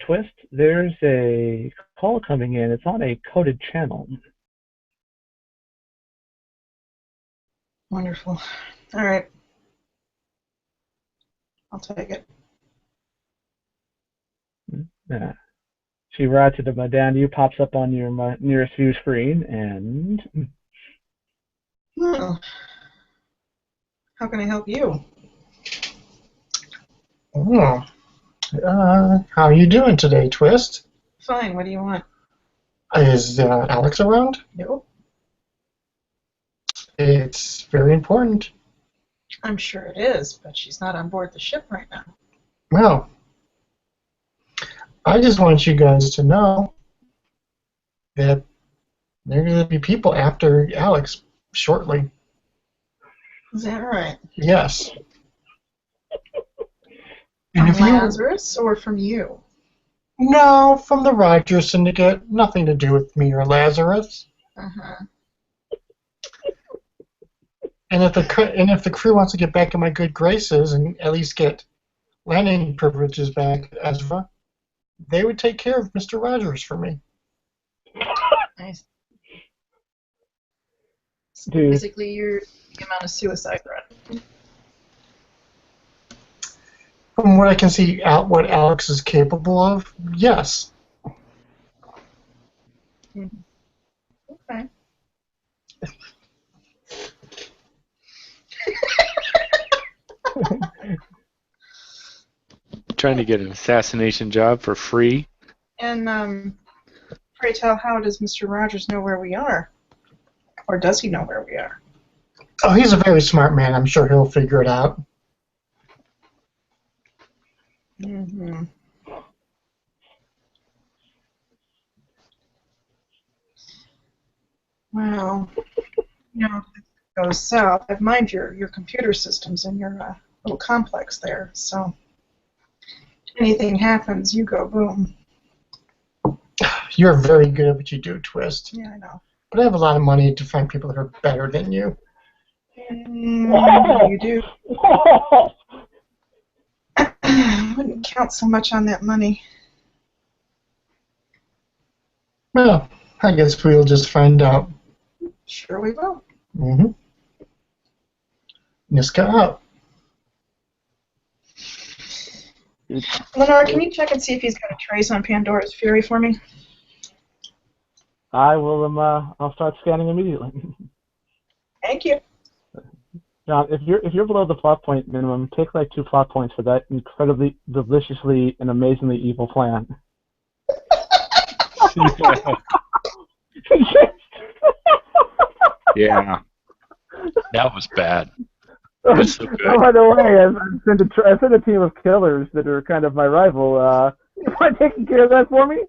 Twist, there's a call coming in. It's on a coded channel. Wonderful. All right. I'll take it. She writes it down to you, pops up on your nearest view screen, and Well, how can I help you? Oh. How are you doing today, Twist? Fine. What do you want? Is Alex around? No. It's very important. I'm sure it is, but she's not on board the ship right now. Well, I just want you guys to know that there are going to be people after Alex shortly. Is that right? Yes. From And if Lazarus or from you? No, from the Rogers Syndicate. Nothing to do with me or Lazarus. Uh-huh. And if the crew wants to get back in my good graces and at least get landing privileges back, Ezra, they would take care of Mr. Rogers for me. Nice. So Dude. basically, you're the amount of suicide run. From what I can see, what Alex is capable of, yes. Okay. Trying to get an assassination job for free. And pray tell, how does Mr. Rogers know where we are? Or does he know where we are? Oh, he's a very smart man. I'm sure he'll figure it out. Mm-hmm. Well, if it goes south, I've mined your computer systems in your little complex there, so if anything happens, you go boom. You're very good at what you do, Twist. Yeah, I know. But I have a lot of money to find people that are better than you. You do. I wouldn't count so much on that money. Well, I guess we'll just find out. Sure we will. Mm-hmm. Niska out. Lenore, can you check and see if he's got a trace on Pandora's Fury for me? I will. I'll start scanning immediately. Thank you. John, if you're below the plot point minimum, take like 2 plot points for that incredibly, deliciously, and amazingly evil plan. Yeah. That was bad. But so good. Oh, by the way, I sent a team of killers that are kind of my rival. You mind taking care of that for me?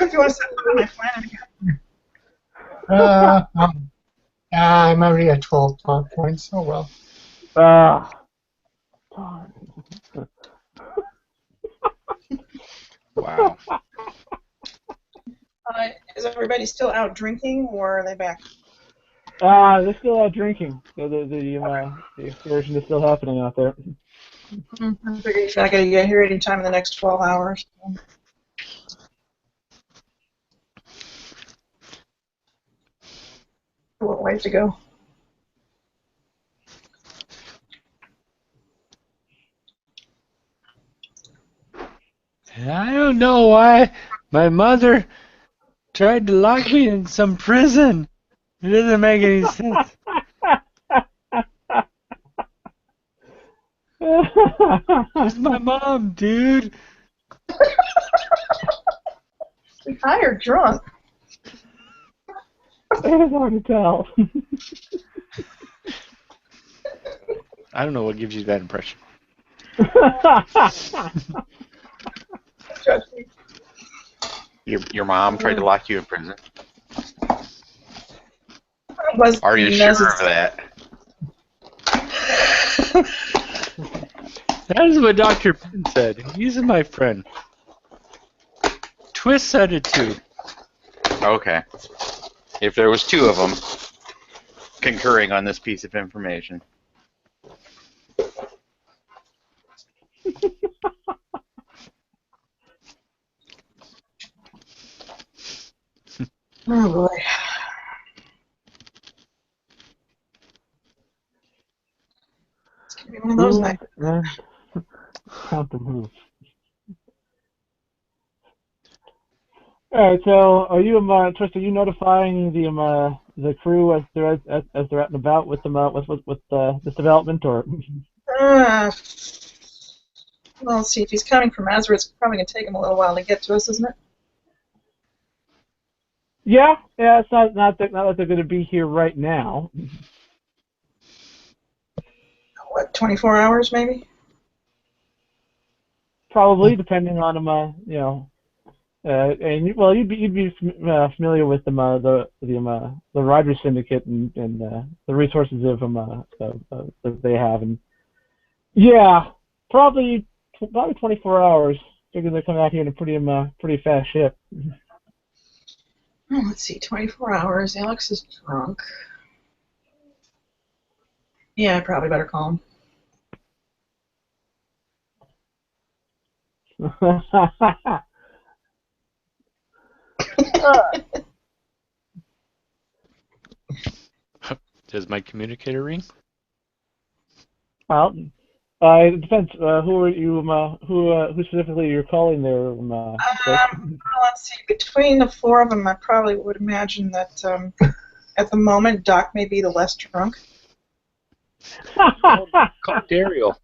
If you want to set my plan again. I'm already at 12 plot points. Oh well. Darn. Wow. Is everybody still out drinking, or are they back? They're still out drinking. The excursion is still happening out there. I figure you're not going to get here anytime in the next 12 hours. A little ways to go. I don't know why my mother tried to lock me in some prison. It doesn't make any sense. Where's my mom, dude? High or drunk? It's hard to tell. I don't know what gives you that impression. Judge me. Your mom tried to lock you in prison. Was Are you sure of that? That is what Dr. Penn said. He's my friend. Twist said it too. Okay. If there was two of them concurring on this piece of information. Oh boy. It's gonna be one of those nights. Count the moves. All right, so are you, Twist? Are you notifying the crew as they're as they're out and about with them with this development, or? Well, let's see. If he's coming from Azra, it's probably gonna take him a little while to get to us, isn't it? Yeah. It's not that they're going to be here right now. What, 24 hours maybe? Probably, depending on them. And well, you'd be familiar with the Rider Syndicate and the resources of that they have, and yeah, probably 24 hours. Figure they're coming out here in a pretty fast ship. Oh, let's see. 24 hours. Alex is drunk. Yeah, I probably better call him. Does my communicator ring? Well, it depends. Who are you? Who specifically you're calling there? Let's see. Between the four of them, I probably would imagine that at the moment, Doc may be the less drunk. Call Daryl.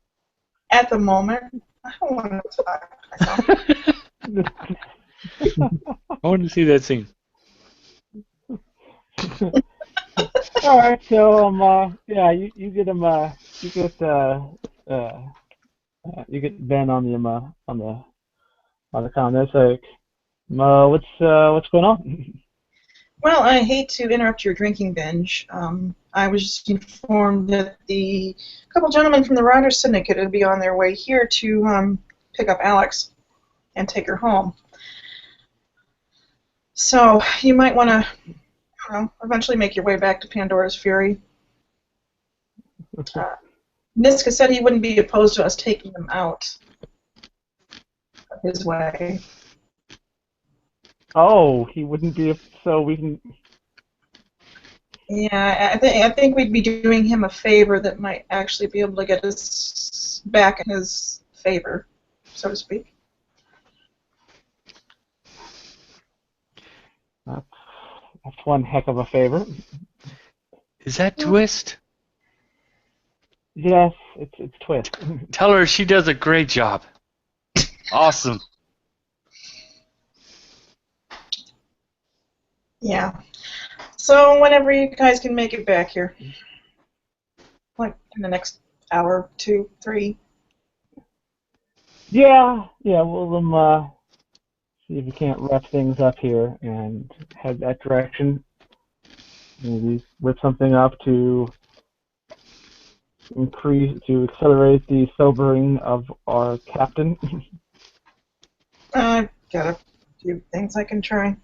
At the moment, I don't want to talk myself. I want to see that scene. All right, so yeah, you get him. You get Ben on the comm. That's like, what's going on? Well, I hate to interrupt your drinking binge. I was just informed that the couple gentlemen from the Rider Syndicate would be on their way here to pick up Alex and take her home. So you might want to, eventually make your way back to Pandora's Fury. Niska said he wouldn't be opposed to us taking them out of his way. Oh, he wouldn't be, so we can. Yeah, I think we'd be doing him a favor that might actually be able to get us back in his favor, so to speak. That's one heck of a favor. Is that Twist? Yes, it's Twist. Tell her she does a great job. Awesome. Yeah. So whenever you guys can make it back here, like in the next hour, 2, 3. Yeah. We'll see if we can't wrap things up here and head that direction. Maybe whip something up to accelerate the sobering of our captain. I've got a few things I can try.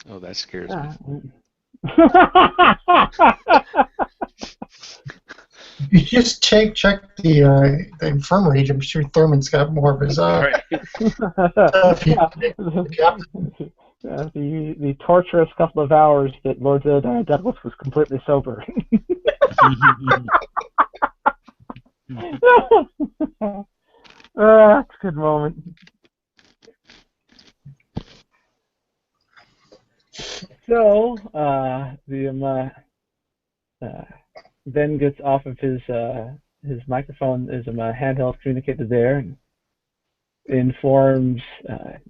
Oh, that scares me. You just check the infirmary. I'm sure Thurman's got more of his stuff. The torturous couple of hours that Lord Douglas was completely sober. That's a good moment. So, Ben gets off of his his microphone is a handheld communicator there, and informs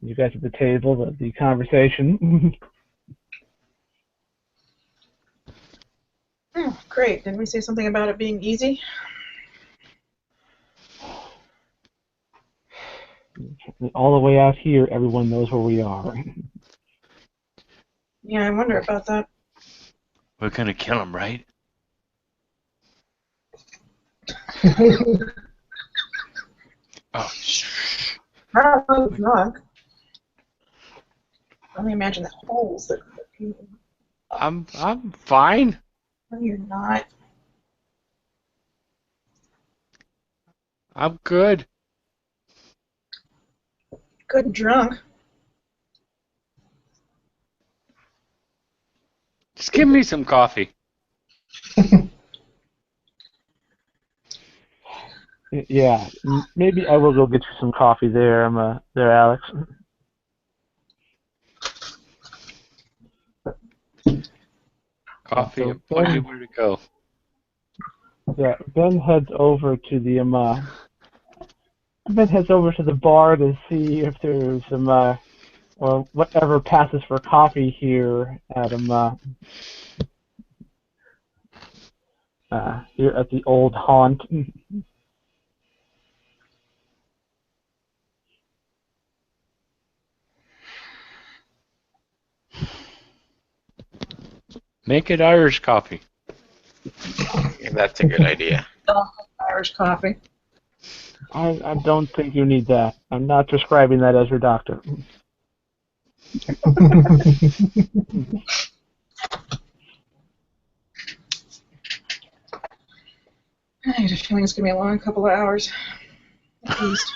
you guys at the table of the conversation. Oh, great. Didn't we say something about it being easy? All the way out here, everyone knows where we are. Yeah, I wonder about that. We're gonna kill him, right? Oh, shh. I don't know if it's not. I only imagine the holes that people. I'm fine. No, you're not. I'm good. Good and drunk. Just give me some coffee. Yeah, maybe I will go get you some coffee there, Alex. Coffee So and point you where to go. Yeah, Ben heads over to the bar to see if there's some or whatever passes for coffee here at here at the old haunt. Make it Irish coffee. Yeah, that's a good idea. Irish coffee. I don't think you need that. I'm not prescribing that as your doctor. I have a feeling it's going to be a long couple of hours, at least.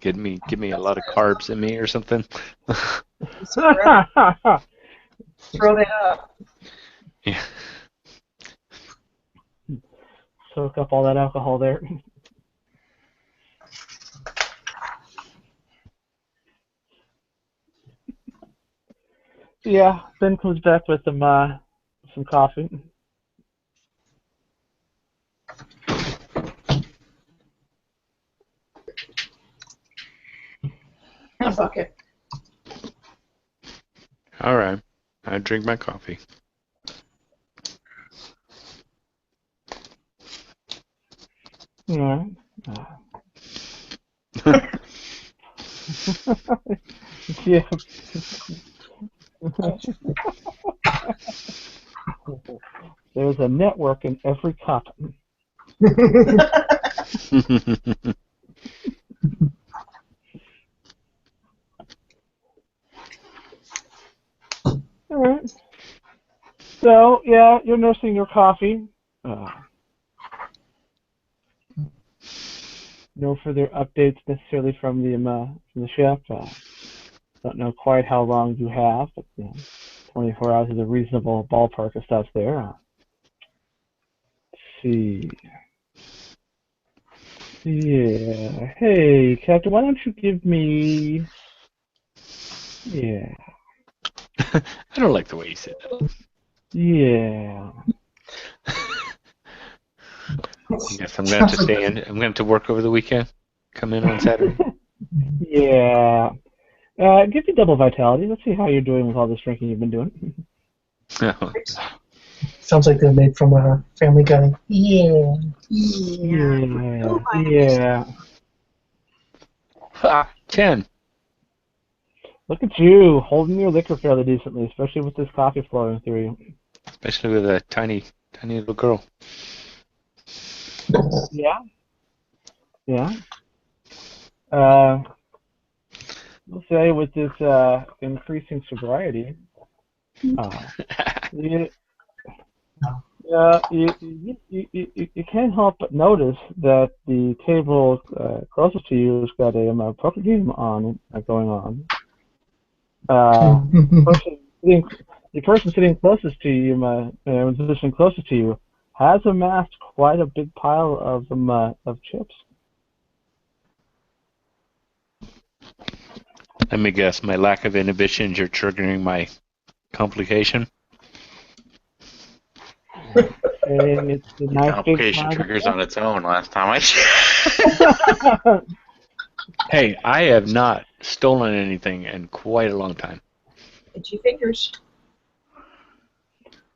Give me a lot of carbs in me or something. Throw that up. Yeah. Soak up all that alcohol there. Yeah, Ben comes back with some coffee. A bucket. All right. I drink my coffee. Yeah. Yeah. There's a network in every cup. All right. So yeah, you're nursing your coffee. No further updates necessarily from the ship. Don't know quite how long you have, but 24 hours is a reasonable ballpark of stuff there. Let's see. Yeah. Hey, Captain, why don't you give me? Yeah. I don't like the way you said that. Yeah. I guess I'm gonna have to stay in. I'm gonna have to work over the weekend. Come in on Saturday. Yeah. Give me double vitality. Let's see how you're doing with all this drinking you've been doing. Oh. Sounds like they're made from a Family Guy. Yeah. Yeah. Yeah. Ah, 10. Look at you, holding your liquor fairly decently, especially with this coffee flowing through you. Especially with a tiny little girl. Yeah. Yeah. We'll say with this increasing sobriety, you can't help but notice that the table closest to you has got a poker game on going on. The person sitting closest to you, the position closest to you, has amassed quite a big pile of chips. Let me guess. My lack of inhibitions are triggering my complication. And it's a The nice big complication pile. triggers on its own last time I checked. Hey, I have not stolen anything in quite a long time. Itchy fingers.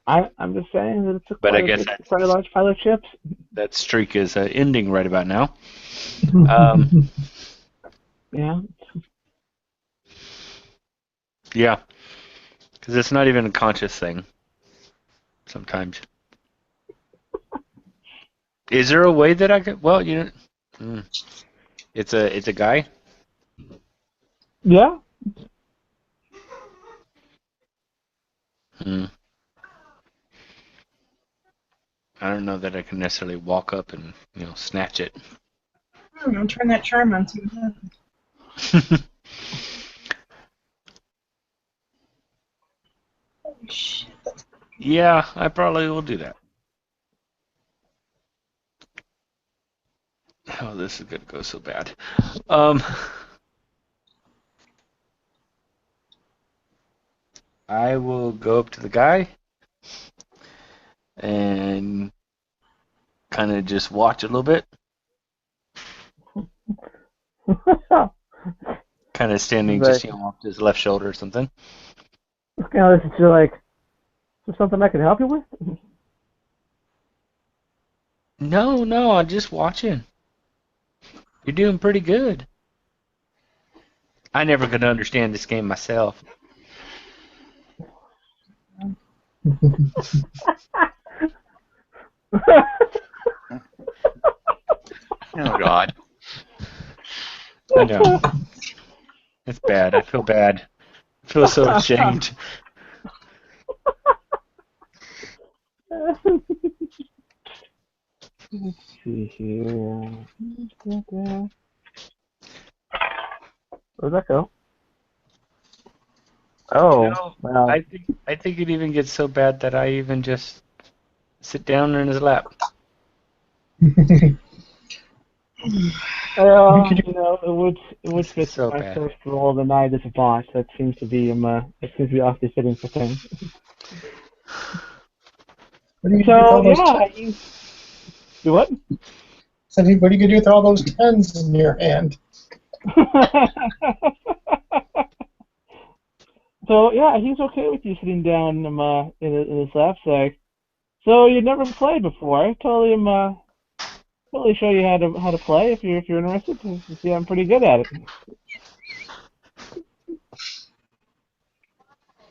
I'm just saying that it's But I quite guess a large pile of chips. that streak is ending right about now. Yeah. Yeah, because it's not even a conscious thing sometimes. Is there a way that I could? Well, it's a guy. Yeah. Hmm. I don't know that I can necessarily walk up and snatch it. Turn that charm on. See what happens. Holy shit. Yeah, I probably will do that. Oh, this is gonna go so bad. I will go up to the guy and kind of just watch a little bit, kind of standing just off his left shoulder or something. Kind of listen to like, is there something I can help you with? No, I'm just watching. You're doing pretty good. I never could understand this game myself. Oh God. I know. It's bad. I feel bad. I feel so ashamed. Let's see here. Where'd that go? Oh, wow. I think it even gets so bad that I even just sit down in his lap. It would fit So my bad. first role of the night as a boss. That seems to be awfully fitting for things. What are you gonna do with all those you do what? what are you gonna do with all those tens in your hand? So yeah, he's okay with you sitting down in his lap. Like, so you never played before? I totally show you how to play if you're interested. You see, I'm pretty good at it.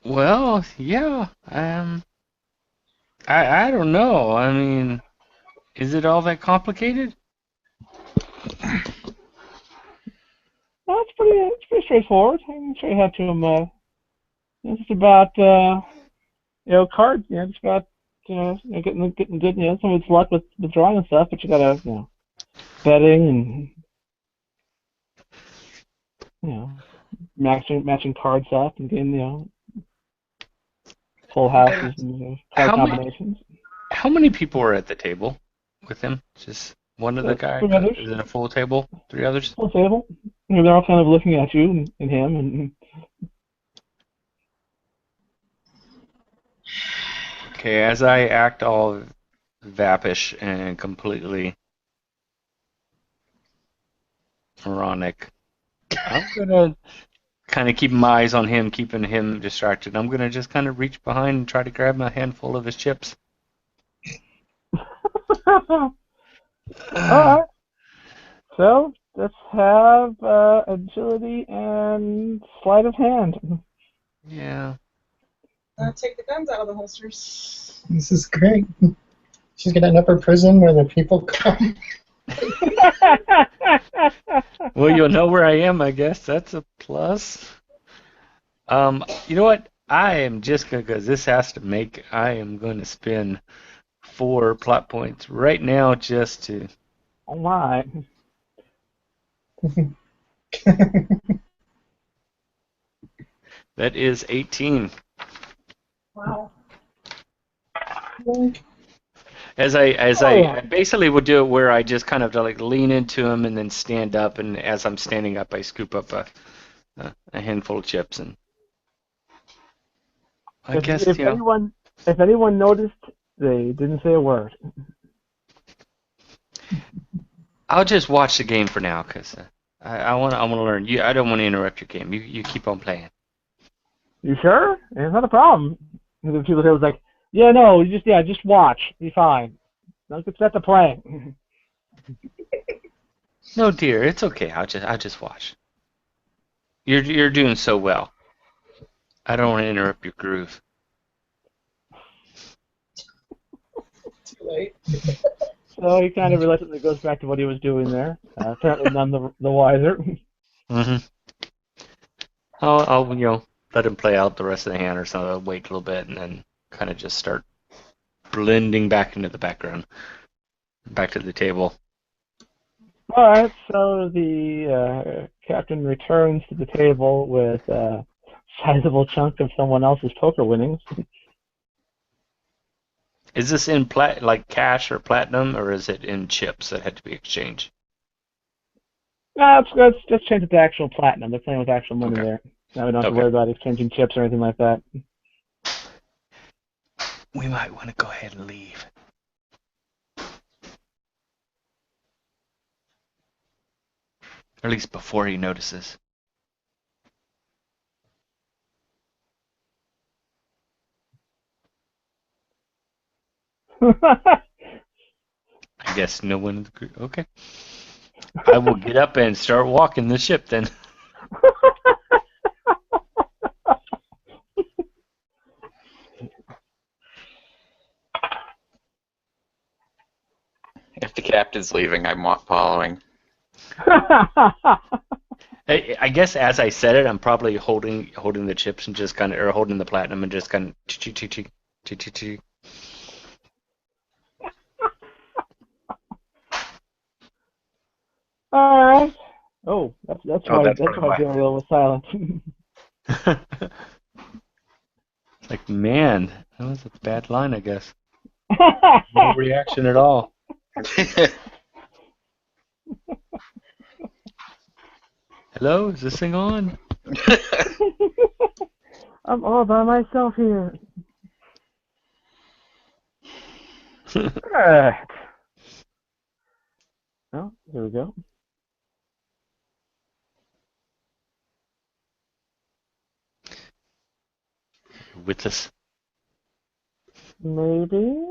Well, yeah. I don't know. I mean, is it all that complicated? Well, it's pretty straightforward. I can show you how to it's just about cards. It's about getting good some of it's luck with drawing and stuff, but you gotta betting and matching cards up and getting full houses and card combinations. How many people were at the table with him? Just one of the guys? 3 others. Is it a full table? 3 others? Full table. They're all kind of looking at you and him and. Okay, as I act all vapish and completely moronic, I'm gonna kind of keep my eyes on him, keeping him distracted. I'm gonna just kind of reach behind and try to grab a handful of his chips. Alright. So let's have agility and sleight of hand. Yeah. Take the guns out of the holsters. This is great. She's gonna end up in prison where the people come. Well, you'll know where I am, I guess. That's a plus. You know what? I am just gonna, because this has to make. I am going to spend 4 plot points right now just to. All right. That is 18. Wow. As I basically would do it where I just kind of like lean into him and then stand up, and as I'm standing up, I scoop up a handful of chips and I guess, if anyone noticed, they didn't say a word. I'll just watch the game for now, because I want to learn. I don't want to interrupt your game. You keep on playing. You sure? It's not a problem. And the people there was like, yeah, no, just watch. Be fine. Don't get set to playing. No, dear, it's okay. I'll just watch. You're doing so well. I don't want to interrupt your groove. Too late. So he kind of reluctantly goes back to what he was doing there. Apparently none the wiser. Mm-hmm. I'll let him play out the rest of the hand or something. I'll wait a little bit and then kind of just start blending back into the background, back to the table. All right, so the captain returns to the table with a sizable chunk of someone else's poker winnings. Is this in like cash or platinum, or is it in chips that had to be exchanged? No, let's change it to actual platinum. They're playing with actual money Okay. there. Now we don't have to worry about exchanging chips or anything like that. We might want to go ahead and leave. Or at least before he notices. I guess no one in the group. Okay. I will get up and start walking the ship then. If the captain's leaving, I'm following. I guess as I said it, I'm probably holding the chips and just kind of, or holding the platinum and just kind of. All right. Oh, that's why why. Daniel was silent. It's like, man, that was a bad line, I guess. No reaction at all. Hello, is this thing on? I'm all by myself here. Alright. Well, here we go. With us? Maybe.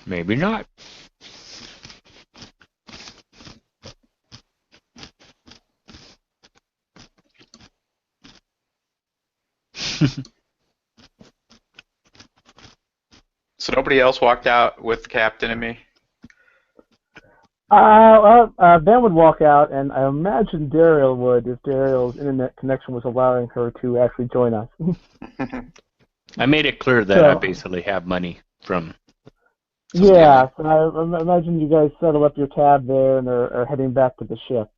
Maybe not. So nobody else walked out with the captain and me? Ben would walk out, and I imagine Daryl would if Daryl's internet connection was allowing her to actually join us. I made it clear that I basically have money from. Yeah, so I imagine you guys settle up your tab there and are heading back to the ship.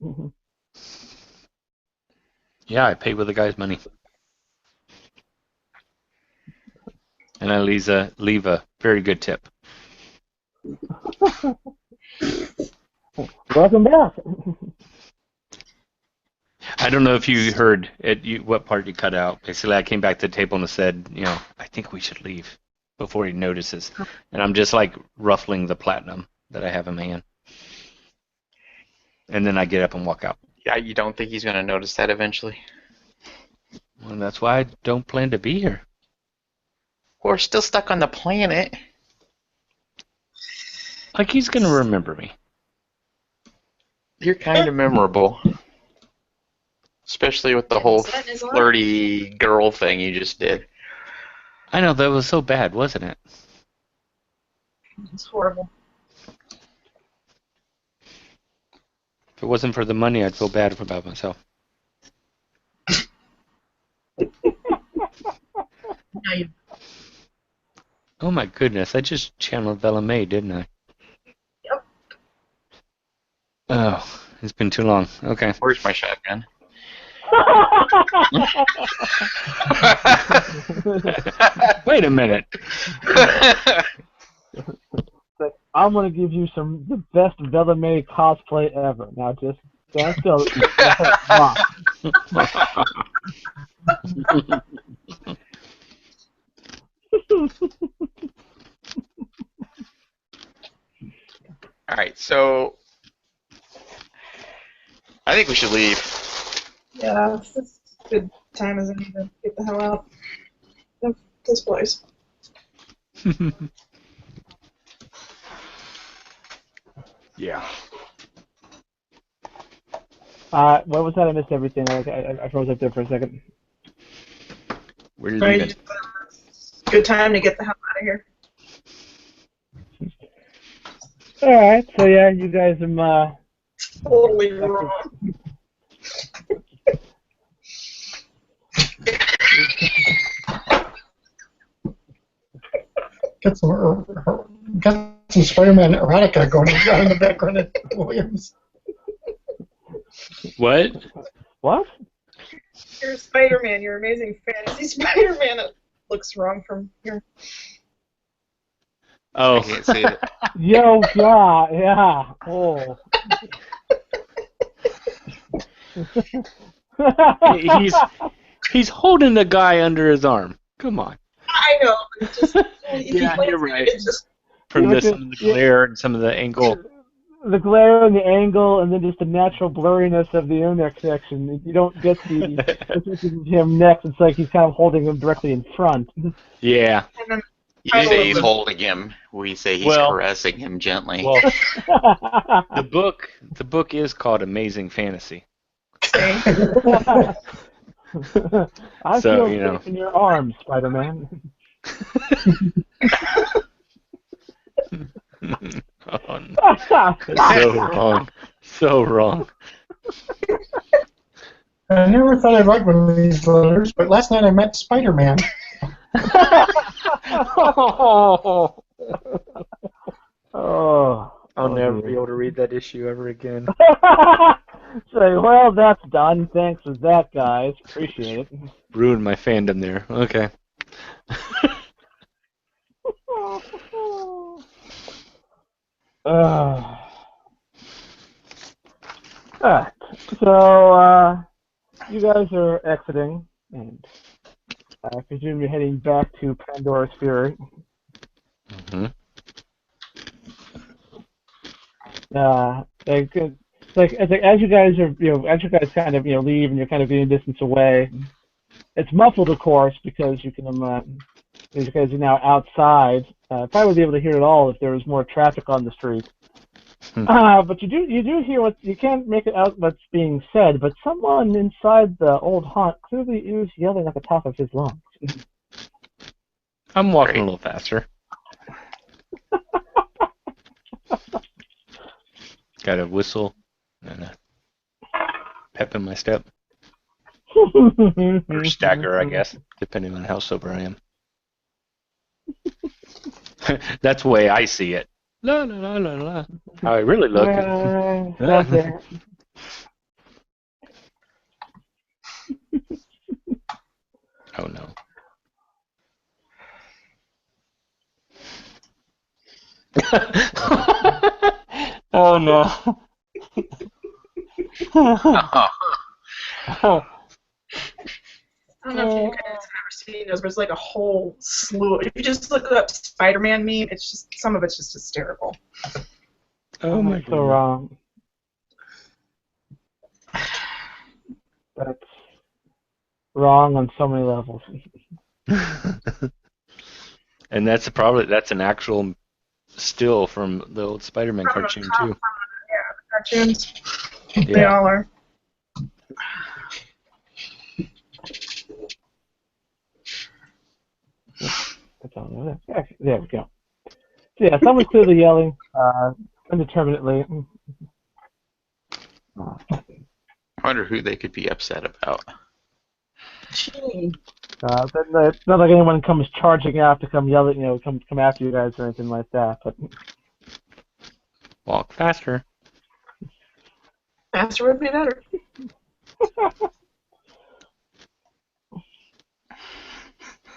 Yeah, I pay with the guy's money. And I leave a very good tip. Welcome back. I don't know if you heard what part you cut out. Basically, I came back to the table and said, I think we should leave before he notices. And I'm just like ruffling the platinum that I have in my hand. And then I get up and walk out. Yeah, you don't think he's going to notice that eventually? Well, that's why I don't plan to be here. We're still stuck on the planet. Like he's going to remember me. You're kind of memorable. Especially with the whole flirty girl thing you just did. I know, that was so bad, wasn't it? It's horrible. If it wasn't for the money, I'd feel bad about myself. Oh my goodness, I just channeled Bella May, didn't I? Yep. Oh, it's been too long. Okay. Where's my shotgun? Wait a minute. I'm going to give you the best Bella May cosplay ever. Now just Stand still. Wow. All right, so I think we should leave. Yeah, it's as good time as any to get the hell out of this place. Yeah. What was that? I missed everything. I froze up there for a second. We're Right, leaving. good time to get the hell out of here. All right, so yeah, you guys Totally wrong. Got some Spider-Man erotica going on in the background at Williams. What? What? You're Spider-Man. You're amazing fantasy Spider-Man. It looks wrong from here. I Oh. can't say it. Yo, yeah. Oh. He's holding the guy under his arm. Come on. I know. It's just, Yeah, you're right. It's just, From Yeah, some of the glare and some of the angle. The glare and the angle, and then just the natural blurriness of the internet connection. You don't get the him next. It's like he's kind of holding him directly in front. Yeah. and then You say he's them. holding him. We say he's Well- caressing him gently. Well, the book is called Amazing Fantasy. say, I So, feel you know. safe in your arms, Spider-Man. Oh, no. So wrong. So wrong. I never thought I'd write one of these letters, but last night I met Spider-Man. Oh. I'll never be able to read that issue ever again. Say, well, that's done. Thanks for that, guys. Appreciate it. Ruined my fandom there. Okay. Alright, so you guys are exiting, and I presume you're heading back to Pandora's Fury. Mm-hmm. As you guys are, as you guys kind of, leave and you're kind of getting distance away, it's muffled, of course, because you guys are now outside. Probably would be able to hear it all if there was more traffic on the street. But you do hear what you can't make it out what's being said. But someone inside the old haunt clearly is yelling at the top of his lungs. I'm walking a little faster. Got a whistle and a pep in my step. Or stagger, I guess, depending on how sober I am. That's the way I see it. La la la la la. How I really look. Okay. Oh no. Oh no. I don't know if you guys have ever seen those, but it's like a whole slew. If you just look up Spider-Man meme, it's just some of it's just hysterical. Oh my So god. wrong. That's wrong on so many levels. And that's an actual still from the old Spider-Man cartoon too. Yeah, the cartoons. They Yeah. all are. That's all. There we go. So yeah, someone's clearly yelling indeterminately. I wonder who they could be upset about. Gee. It's not like anyone comes charging out to come yell at come after you guys or anything like that. But Walk faster. Faster would be better.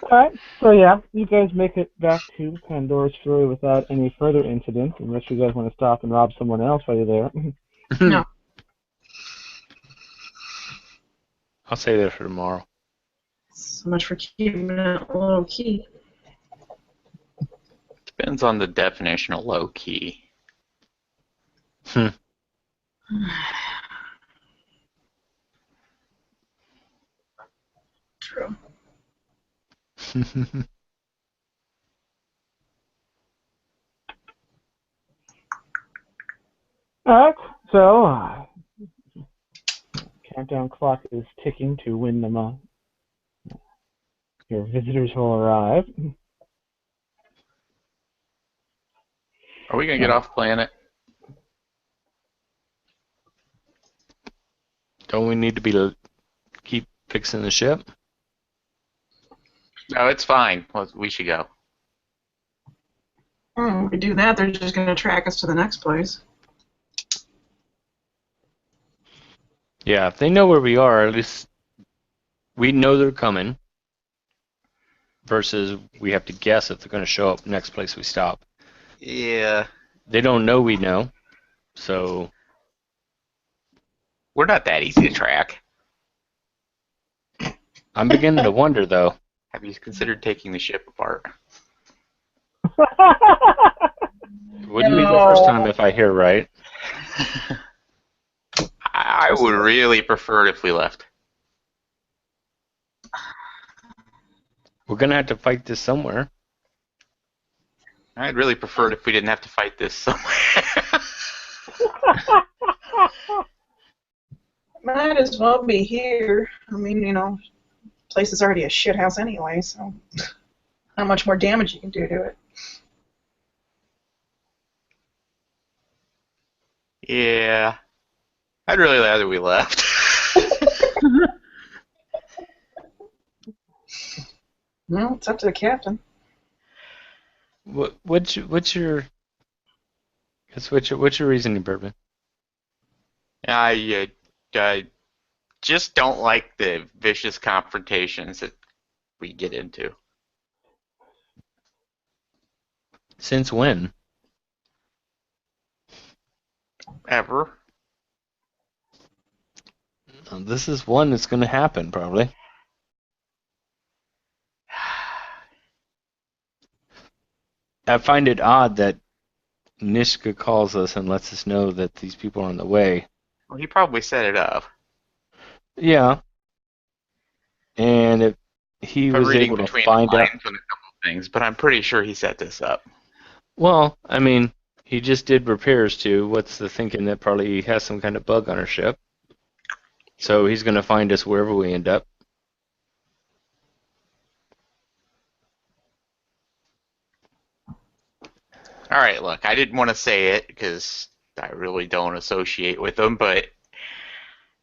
Alright, so yeah, you guys make it back to Pandora's Fury without any further incident, unless you guys want to stop and rob someone else while you're there. No. I'll save that for tomorrow. So much for keeping it low key. Depends on the definition of low key. True. Alright, so countdown clock is ticking to when your visitors will arrive. Are we gonna get off planet? Don't we need to keep fixing the ship? No, it's fine. Well, we should go. If we do that, they're just going to track us to the next place. Yeah, if they know where we are, at least we know they're coming. Versus we have to guess if they're going to show up next place we stop. Yeah. They don't know we know, so... We're not that easy to track. I'm beginning to wonder, though. Have you considered taking the ship apart? Wouldn't be the first time if I hear right. I would really prefer it if we left. We're going to have to fight this somewhere. I'd really prefer it if we didn't have to fight this somewhere. Might as well be here. I mean, you know, place is already a shit house anyway, so not much more damage you can do to it. Yeah. I'd really rather we left. Well, it's up to the captain. What's your reasoning, Bourbon? I just don't like the vicious confrontations that we get into. Since when? Ever. This is one that's going to happen, probably. I find it odd that Niska calls us and lets us know that these people are on the way. Well, he probably set it up. Yeah. And if he was able to find out... on a couple of things, but I'm pretty sure he set this up. Well, I mean, he just did repairs too. What's the thinking that probably he has some kind of bug on our ship? So he's going to find us wherever we end up. All right, look, I didn't want to say it because I really don't associate with him, but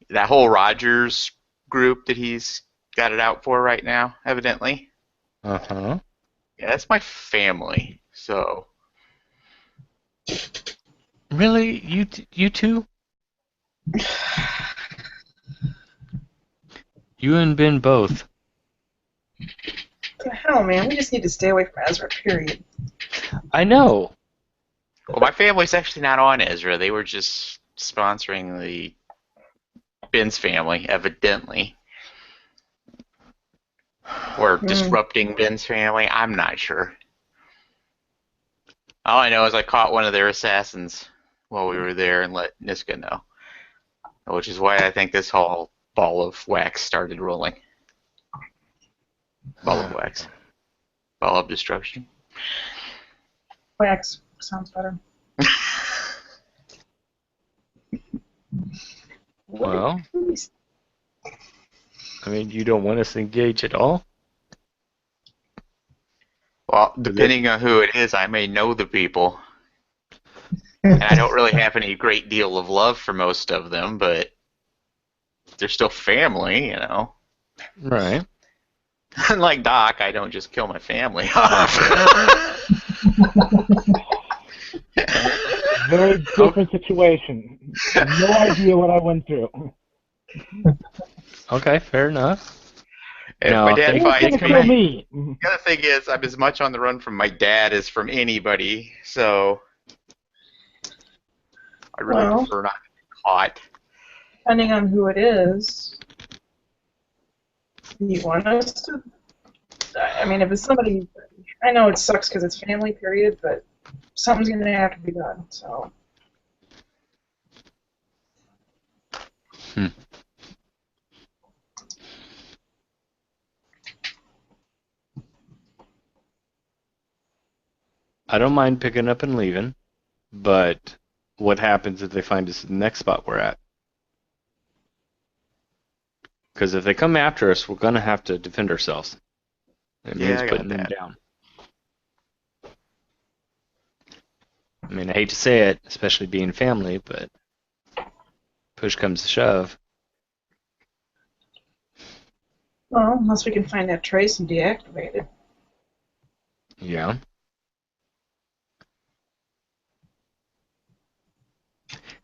that whole Rogers group that he's got it out for right now, evidently. Uh-huh. Yeah, that's my family, so... Really? You two? You and Ben both. What the hell, man? We just need to stay away from Ezra, period. I know. Well, my family's actually not on Ezra. They were just sponsoring the Ben's family, evidently. Or disrupting Ben's family. I'm not sure. All I know is I caught one of their assassins while we were there and let Niska know. Which is why I think this whole ball of wax started rolling. Ball of wax. Ball of destruction. Wax sounds better. Well, I mean, you don't want us to engage at all? Well, depending on who it is, I may know the people. And I don't really have any great deal of love for most of them, but they're still family, you know. Right. Unlike Doc, I don't just kill my family off. Very different situation. No idea what I went through. Okay, fair enough. If No, my dad thank- finds It's gonna kill me, me. the other thing is I'm as much on the run from my dad as from anybody, so I really Well. prefer not to be caught. Depending on who it is, You want us to? I mean, if it's somebody, I know it sucks because it's family, period, but something's going to have to be done, so. I don't mind picking up and leaving, but what happens if they find us in the next spot we're at? Because if they come after us, we're going to have to defend ourselves. It Yeah, means I got putting them that. down. I mean, I hate to say it, especially being family, but push comes to shove. Well, unless we can find that trace and deactivate it. Yeah.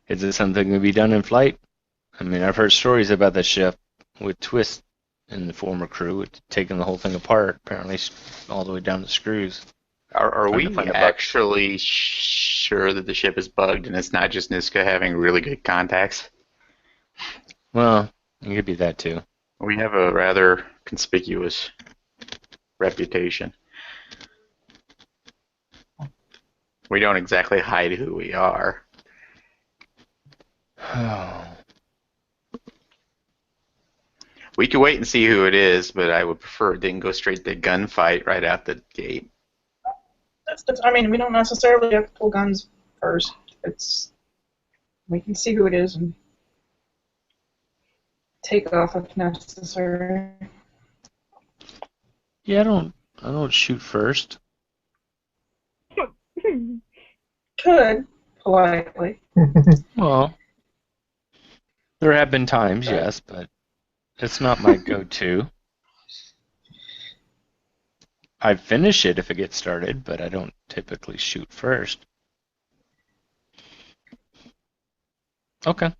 Is it something that can be done in flight? I mean, I've heard stories about that ship with Twist and the former crew taking the whole thing apart, apparently all the way down to screws. Are Trying to we find a bug. actually sure that the ship is bugged and it's not just Niska having really good contacts? Well, it could be that too. We have a rather conspicuous reputation. We don't exactly hide who we are. We could wait and see who it is, but I would prefer it didn't go straight to gunfight right out the gate. I mean, we don't necessarily have to pull guns first. We can see who it is and take off if necessary. Yeah, I don't shoot first. Could, politely. Well, there have been times, yes, but it's not my go-to. I finish it if it gets started, but I don't typically shoot first. Okay.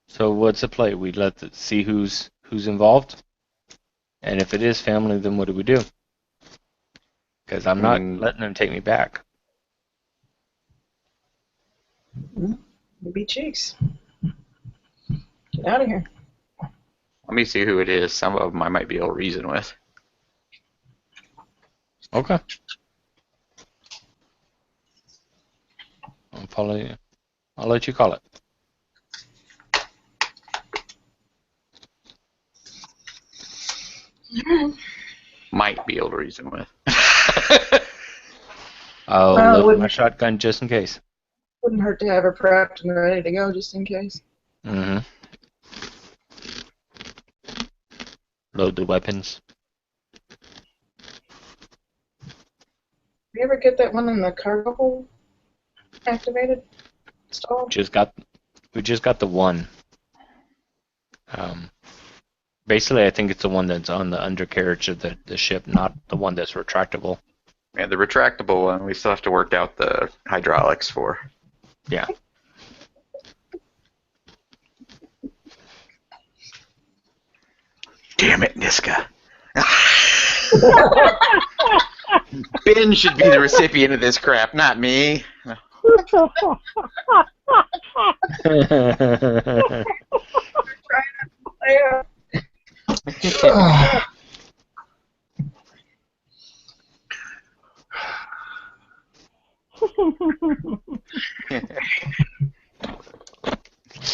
So what's the play? We see who's involved, and if it is family, then what do we do? Because I'm not letting them take me back. Maybe cheeks. Get out of here. Let me see who it is. Some of them I might be able to reason with. Okay. I'll follow you. I'll let you call it. Might be able to reason with. I'll Well, load my shotgun just in case. Wouldn't hurt to have her prepped and ready to go just in case. Mm-hmm. Load the weapons. You ever get that one in the cargo hold activated? Installed? We just got the one. Basically, I think it's the one that's on the undercarriage of the ship, not the one that's retractable. Yeah, the retractable one, we still have to work out the hydraulics for. Yeah. Damn it, Niska. Ben should be the recipient of this crap, not me. Like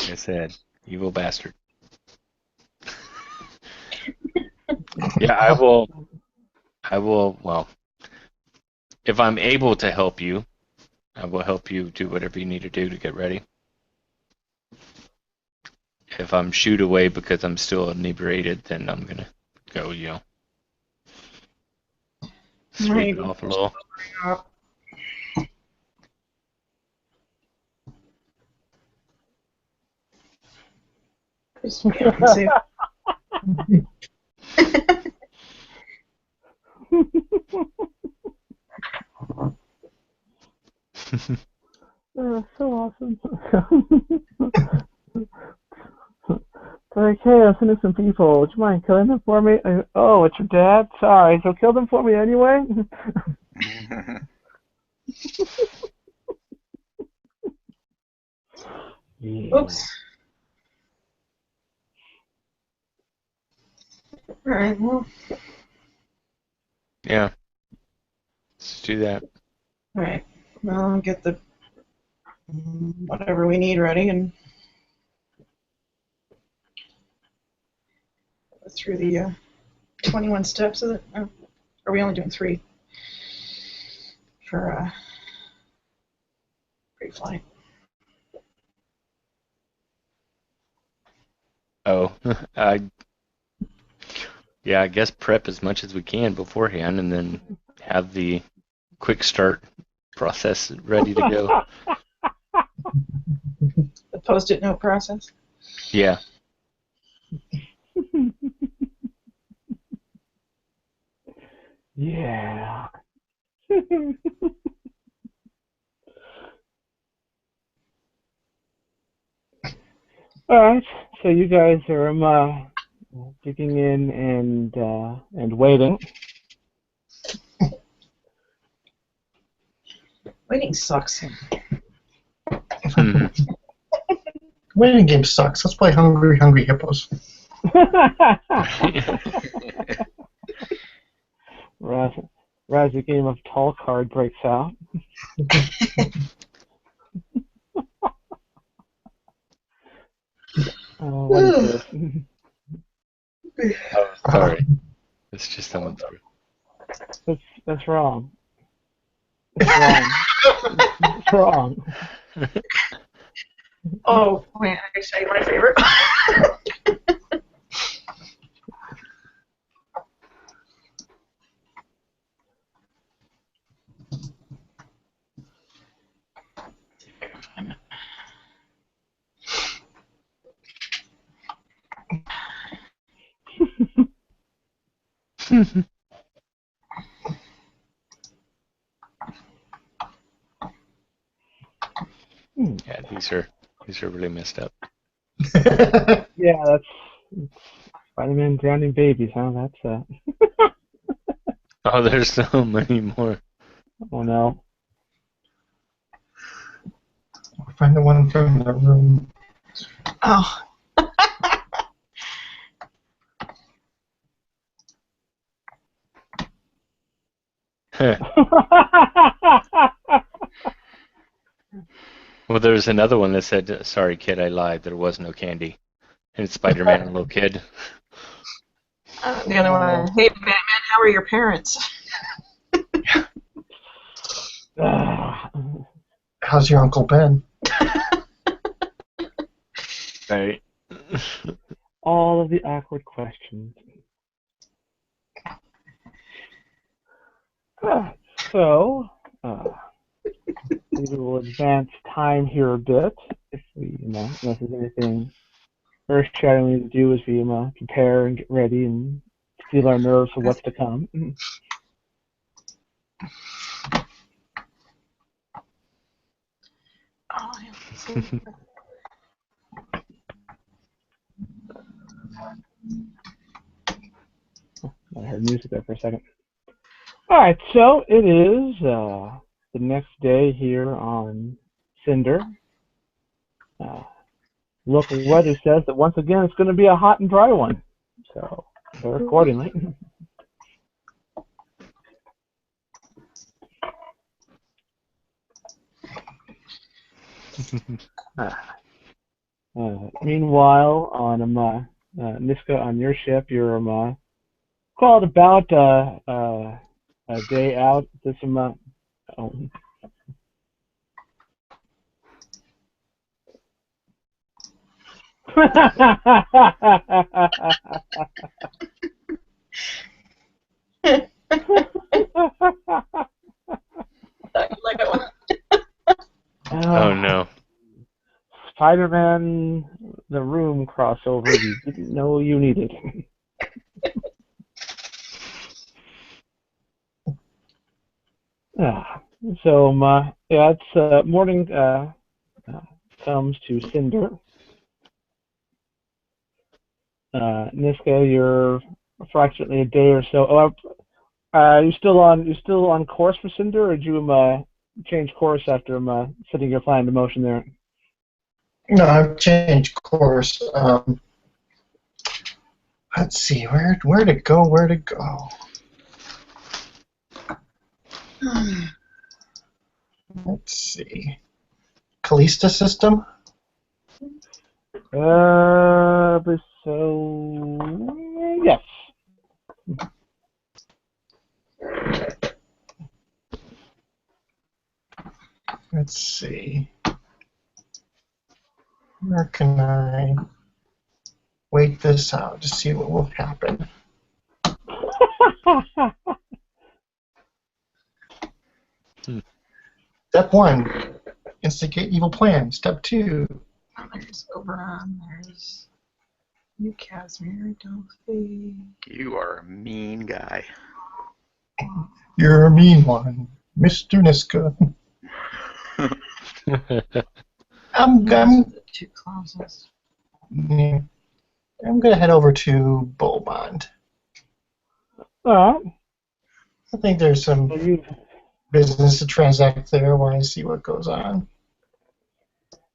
I said, evil bastard. Yeah, I will, well, if I'm able to help you, I will help you do whatever you need to do to get ready. If I'm shooed away because I'm still inebriated, then I'm going to go, sweep it off a little. So awesome. Like, hey, I'm sending some people. Would you mind killing them for me? Oh, it's your dad? Sorry. So kill them for me anyway? Oops. All right. Well. Yeah. Let's do that. All right. Well, I'll get the whatever we need ready and go through the 21 steps of it. Are we only doing 3 for pre-flight? Oh, yeah, I guess prep as much as we can beforehand and then have the quick start process ready to go. The post-it note process? Yeah. Yeah. All right. So you guys are digging in and waiting. Waiting sucks. Waiting game sucks. Let's play Hungry Hungry Hippos. Raz, a game of tall card breaks out. What is this? Oh, sorry. It's just someone through. That's wrong. That's wrong. That's wrong. Oh, wait, I can show you my favorite. Yeah, these are really messed up. Yeah, that's Spider-Man drowning babies, huh? That's Oh, there's so many more. oh no. Find the one from the room. Oh. Well, there's another one that said, "Sorry, kid, I lied. There was no candy." And it's Spider-Man and a little kid. The other one, hey, Batman, how are your parents? How's your Uncle Ben? Right. All of the awkward questions. So, we will advance time here a bit. If we, unless there's anything earth-shattering we need to do as we prepare and get ready and steel our nerves for what's to come. Oh, yeah. I heard music there for a second. All right, so it is the next day here on Cinder. Local weather says that once again it's going to be a hot and dry one, so prepare accordingly. Meanwhile, on Niska, on your ship, you're called about a day out to some. Oh. Like that one. Oh no. Spider-Man, the Room crossover you didn't know you needed. So, yeah, it's morning comes to Cinder. Niska, you're approximately a day or so. You still on course for Cinder, or did you change course after setting your plan into motion there? No, I've changed course. Let's see, where to go, where to go. Let's see. Callista system? So yes. Let's see. Where can I wait this out to see what will happen? Step 1, instigate evil plan. Step 2. There's Oberon, there's New Casimir, Delphi. You are a mean guy. You're a mean one, Mr. Niska. I'm Two closets. yeah, I'm gonna head over to Beaumont. Alright. I think there's some business to transact there while I see what goes on.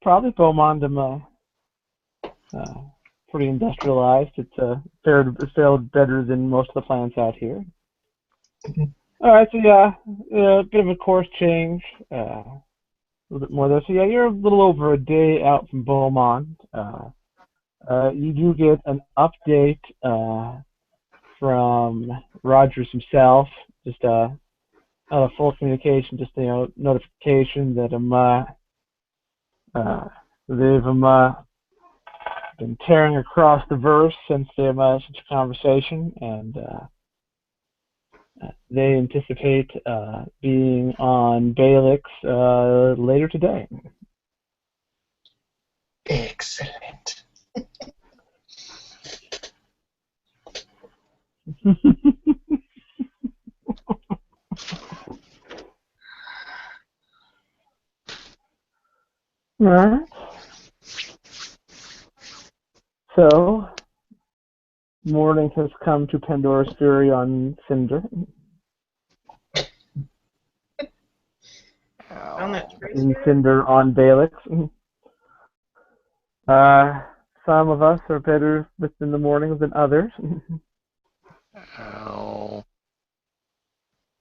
Probably Beaumont, pretty industrialized. It's fared better than most of the plants out here. Alright, so yeah, a bit of a course change. A little bit more there. So yeah, you're a little over a day out from Beaumont. You do get an update from Rogers himself. Just not a full communication, just notification that they've been tearing across the verse since they had such a conversation, and they anticipate being on Beylix later today. Excellent. Alright. So, morning has come to Pandora's Fury on Cinder. Found that In Cinder on Beylix. Some of us are better within the mornings than others. Ow.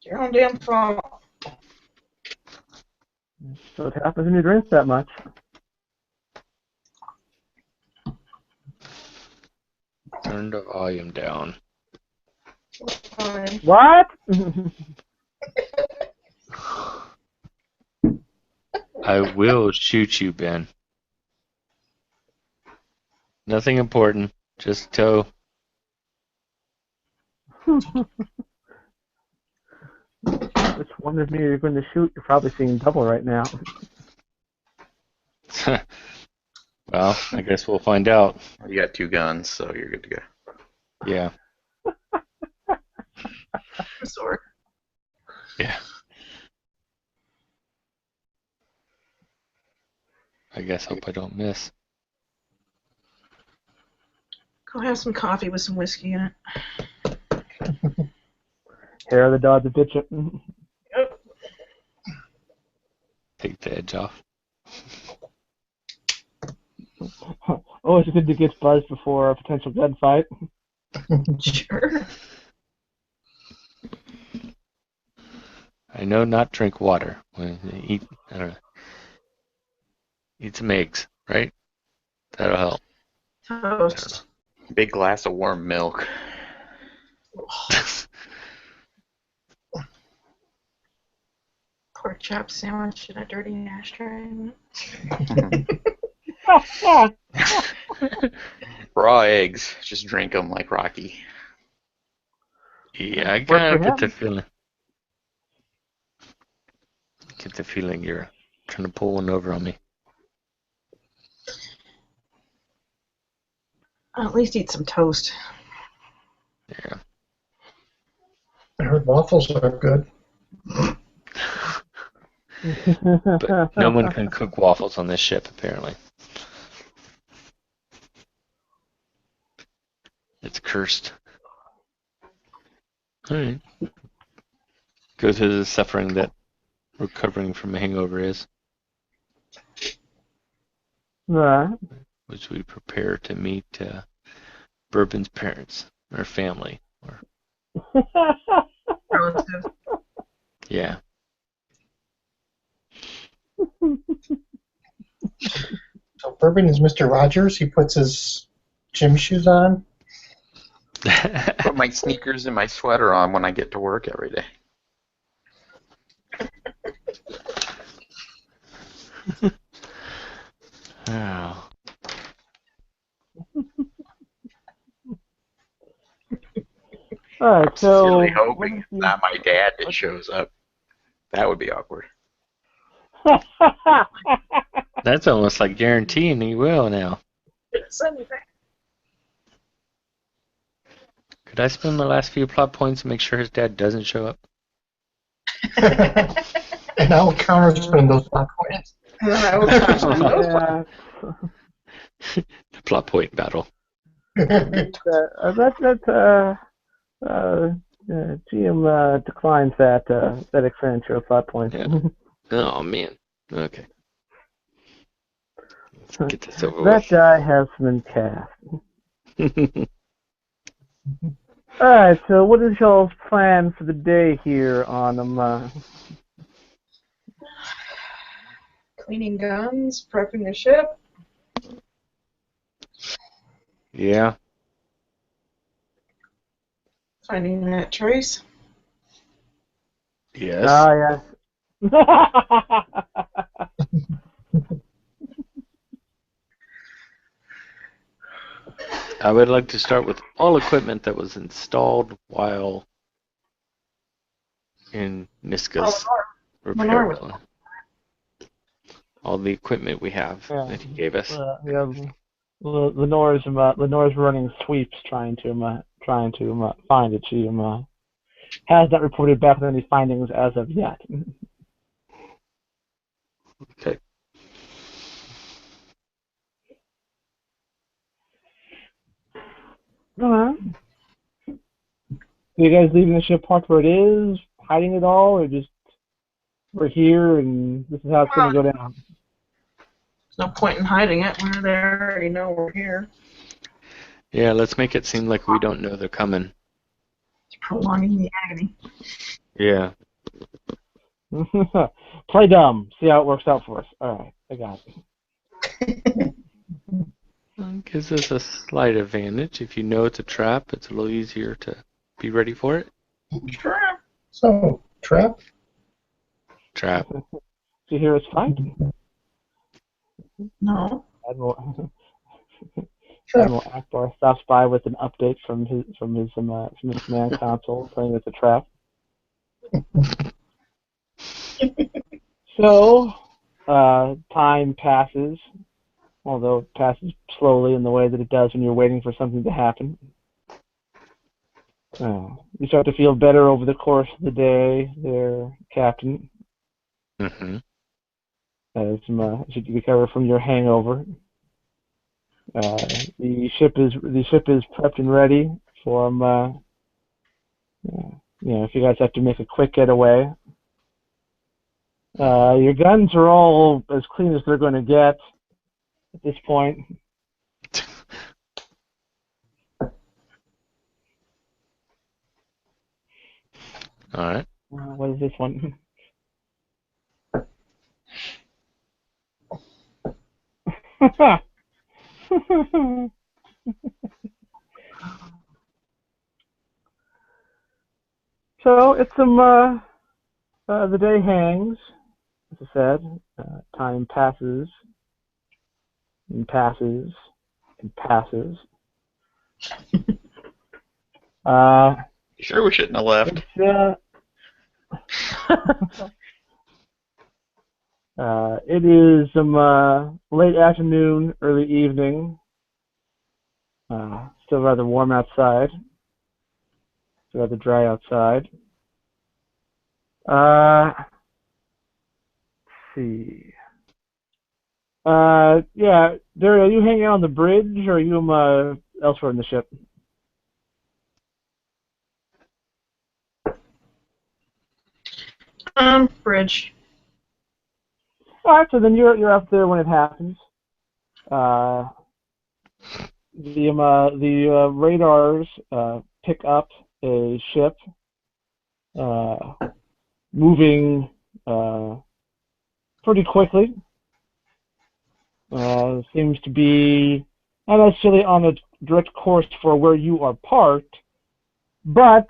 Your own damn fault. So it happens when you drink that much. Turn the volume down. Fine. What? I will shoot you, Ben. Nothing important. Just toe. Which one of me are you going to shoot? You're probably seeing double right now. Well, I guess we'll find out. You got 2 guns, so you're good to go. Yeah. Sword. Yeah. I guess hope I don't miss. Go have some coffee with some whiskey in it. Hair of the dog, the bitch. Yep. Take the edge off. Oh, it's good to get buzzed before a potential gunfight. Sure. I know not drink water. Eat, I don't know. Eat some eggs, right? That'll help. Toast. Big glass of warm milk. Pork chop sandwich in a dirty ashtray. Raw eggs. Just drink them like Rocky. Yeah, I Work kind for of get the him. feeling. Get the feeling you're trying to pull one over on me. I'll at least eat some toast. Yeah. I heard waffles are good. But no one can cook waffles on this ship, apparently. It's cursed. Alright. Go through the suffering that recovering from a hangover is, Right. which we prepare to meet Bourbon's parents or family. Or Relative. yeah. So Bourbon is Mr. Rogers. He puts his gym shoes on. Put my sneakers and my sweater on when I get to work every day. Oh. All right, so Sincerely hoping it's not my dad that shows up. That would be awkward. That's almost like guaranteeing he will now. Could I spend my last few plot points to make sure his dad doesn't show up? And I'll counterspin those plot points. Yeah. The plot point battle. GM declines that experiential plot point. Yeah. Oh man. Okay. Let's get this over That die has been cast. All right, so what is y'all's plan for the day here on Cleaning guns, prepping the ship. Yeah. Finding that trace. Yes. yes. I would like to start with all equipment that was installed while in Niska's repair Lenore. plan. All the equipment we have that he gave us. Lenore's running sweeps trying to find it. She has not reported back with any findings as of yet. Okay. Alright. You guys leaving the ship parked where it is, hiding it all, or just we're here and this is how it's going to go down? There's no point in hiding it. We're there. You know we're here. Yeah, let's make it seem like we don't know they're coming. It's prolonging the agony. Yeah. Play dumb. See how it works out for us. Alright, I got it. Gives us a slight advantage. If you know it's a trap, it's a little easier to be ready for it. Trap. So, trap? Trap. Do you hear us fight? No. Admiral Akbar stops by with an update from his command console saying it's a trap. So, time passes, although it passes slowly in the way that it does when you're waiting for something to happen. You start to feel better over the course of the day, there, Captain. Mm-hmm. As you recover from your hangover. The ship is prepped and ready for if you guys have to make a quick getaway. Your guns are all as clean as they're going to get at this point. All right. What is this one? So it's the day hangs, as I said. Time passes and passes and passes. You sure we shouldn't have left? It is late afternoon, early evening. Still rather warm outside. Still rather dry outside. Let's see. Yeah, Dario, are you hanging out on the bridge, or are you elsewhere in the ship? Bridge. All right, so then you're up there when it happens. the radars pick up a ship moving pretty quickly. Seems to be not necessarily on a direct course for where you are parked, but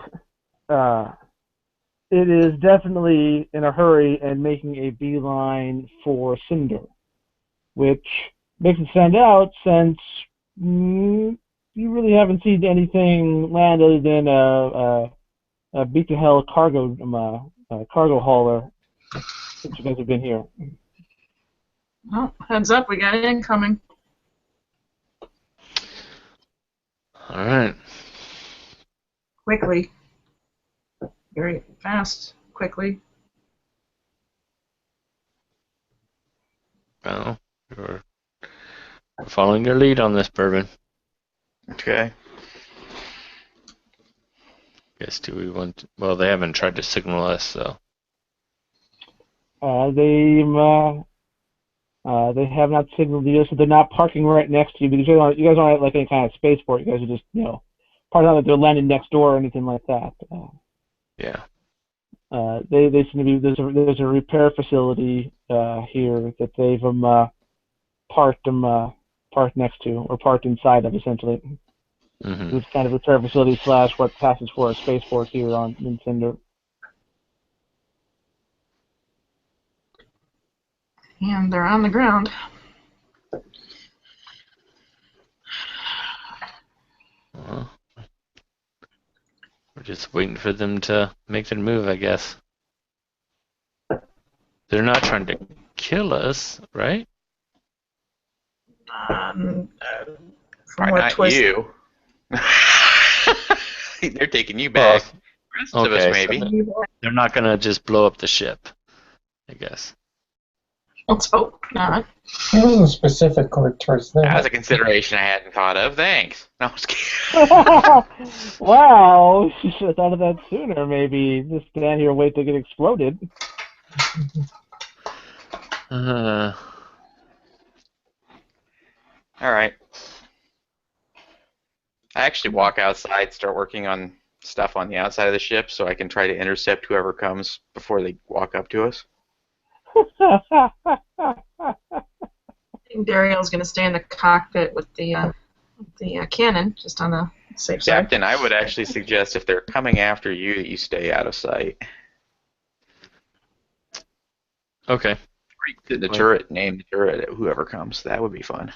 it is definitely in a hurry and making a beeline for Cinder, which makes it stand out since you really haven't seen anything land other than a beat to hell cargo hauler since you guys have been here. Well, heads up, we got it incoming. All right. Quickly. Very fast, quickly. Well, we're following your lead on this, Bourbon. Okay. Guess do we want to, well, they haven't tried to signal us, so. They have not signaled you, so they're not parking right next to you because you guys aren't at like any kind of spaceport. You guys are just part of that they're landing next door or anything like that. Yeah. They seem to be there's a repair facility here that they've parked next to or parked inside of essentially. Mm-hmm. It's kind of repair facility / what passes for a spaceport here in Cinder. And they're on the ground. Well, we're just waiting for them to make their move, I guess. They're not trying to kill us, right? From Why what not twist? you? They're taking you back. Rest of us, Okay, maybe. so they're not gonna just blow up the ship, I guess. Let's hope not. He wasn't specific towards That was a that. consideration I hadn't thought of. Thanks. No, I'm just kidding. Wow, you should have thought of that sooner. Maybe just stand here and wait to get exploded. All right. I actually walk outside, start working on stuff on the outside of the ship so I can try to intercept whoever comes before they walk up to us. I think Dariel's going to stay in the cockpit with the cannon, just on the safe side. Captain, I would actually suggest if they're coming after you that you stay out of sight. Okay. The turret, name the turret, whoever comes. That would be fun.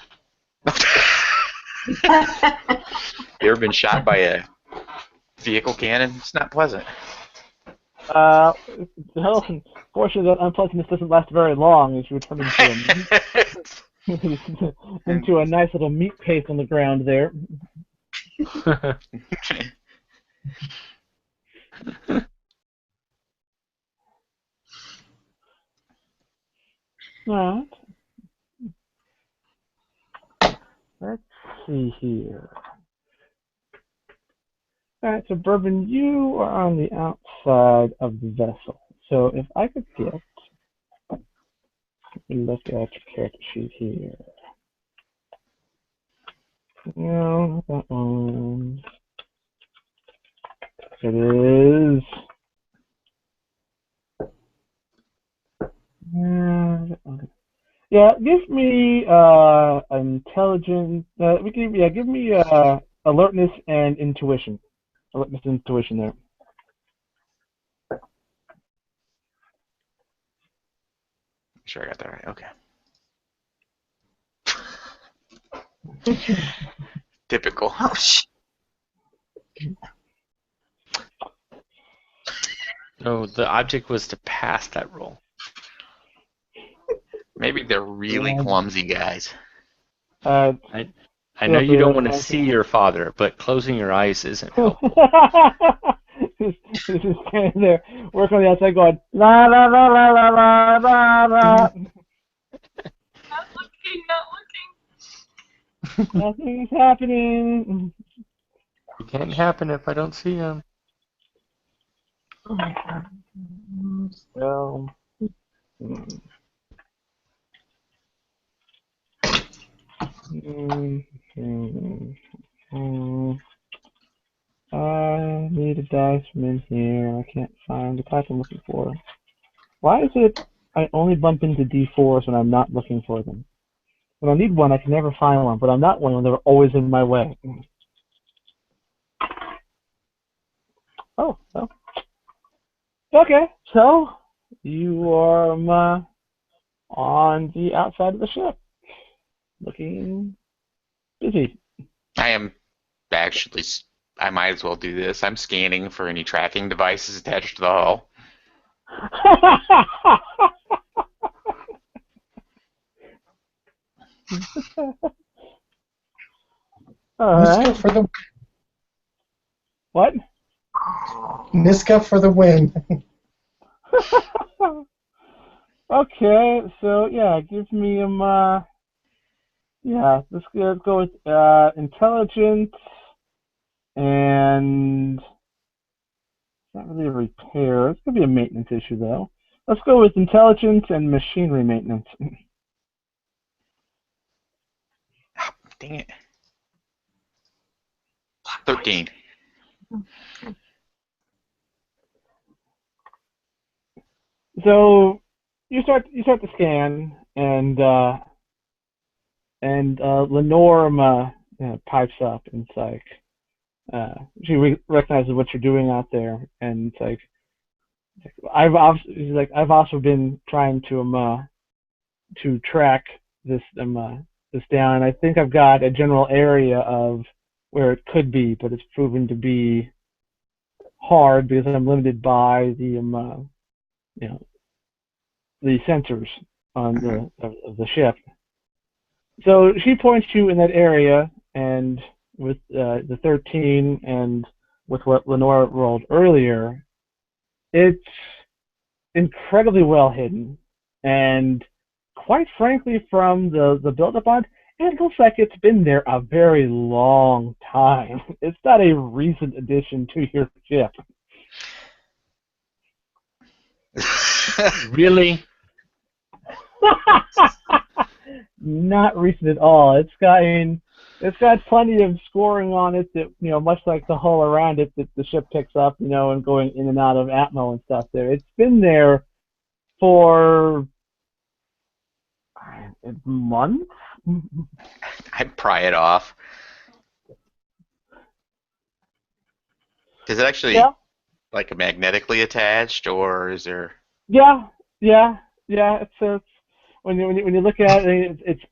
You ever been shot by a vehicle cannon? It's not pleasant. Well, fortunately, that unpleasantness doesn't last very long as you turn into a nice little meat paste on the ground there. Alright. Let's see here. Alright, so Bourbon, you are on the outside of the vessel. So if I could get, let me look at your character sheet here. No, that one. It is. Yeah, give me intelligence. Give me alertness and intuition. Alertness and intuition there. Sure, I got that right. Okay. Typical. Oh, shit. No, the object was to pass that roll. Maybe they're really clumsy guys. I know you don't want to see your father, but closing your eyes isn't helpful. He's just standing there, working on the outside, going la la la la la la la la. Not looking. Nothing's happening. It can't happen if I don't see him. Oh my god. Well. dice from in here. I can't find the class I'm looking for. Why is it I only bump into D4s when I'm not looking for them? When I need one, I can never find one, but I'm not one when they're always in my way. Oh, well. Okay, so you are on the outside of the ship, looking busy. I am actually. I might as well do this. I'm scanning for any tracking devices attached to the hull. All Niska right. for the What? Niska for the win. Okay, so yeah, give me yeah, let's go with intelligence and it's not really a repair. It's gonna be a maintenance issue though. Let's go with intelligence and machinery maintenance. Dang it. 13. So you start to scan and Lenore pipes up and it's like she recognizes what you're doing out there and it's like I've also been trying to track this this down. I think I've got a general area of where it could be, but it's proven to be hard because I'm limited by the the sensors on the ship. So she points you in that area, and with the 13 and with what Lenore rolled earlier, it's incredibly well hidden, and quite frankly, from the build-up on, it looks like it's been there a very long time. It's not a recent addition to your ship. Really? Not recent at all. It's got plenty of scoring on it that, much like the hull around it that the ship picks up, and going in and out of atmo and stuff there. It's been there for months. I'd pry it off. Is it actually like magnetically attached, or is there? Yeah. It's when you look at it, it's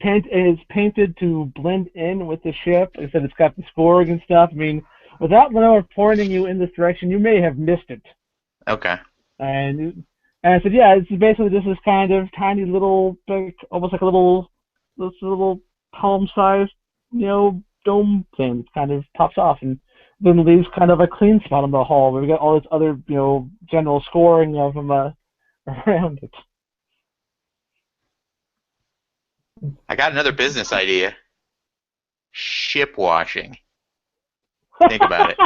painted to blend in with the ship. Like I said, it's got the scoring and stuff. I mean, without Lenore pointing you in this direction, you may have missed it. Okay. And I said, yeah, it's basically just this kind of tiny little, almost like this little palm-sized, dome thing that kind of pops off and then leaves kind of a clean spot on the hull where we got all this other, general scoring of them around it. I got another business idea. Ship washing. Think about it.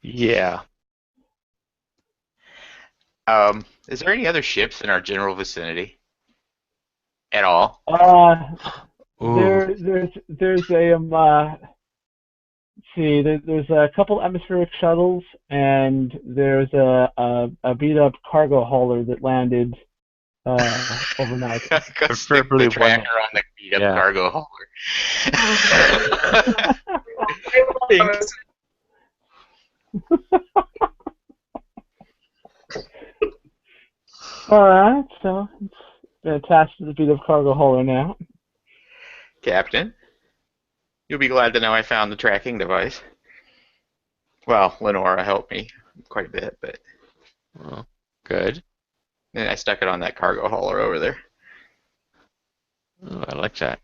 Yeah. Is there any other ships in our general vicinity at all? There's a there's a couple atmospheric shuttles and there's a beat up cargo hauler that landed overnight. Preferably the tracker on the beat up cargo hauler. All right, so it's been attached to the beat up cargo hauler now. Captain, you'll be glad to know I found the tracking device. Well, Lenora helped me quite a bit, but well, good. And I stuck it on that cargo hauler over there. Oh, I like that.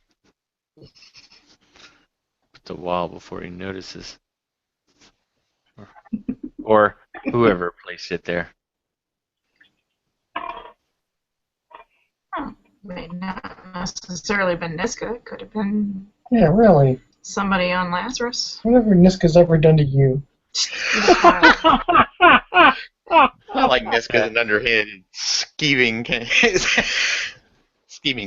Puts a while before he notices. Or whoever placed it there. May not necessarily been Niska. It could have been Yeah, really. somebody on Lazarus. Whatever Niska's ever done to you. Not like Niska's an underhanded scheming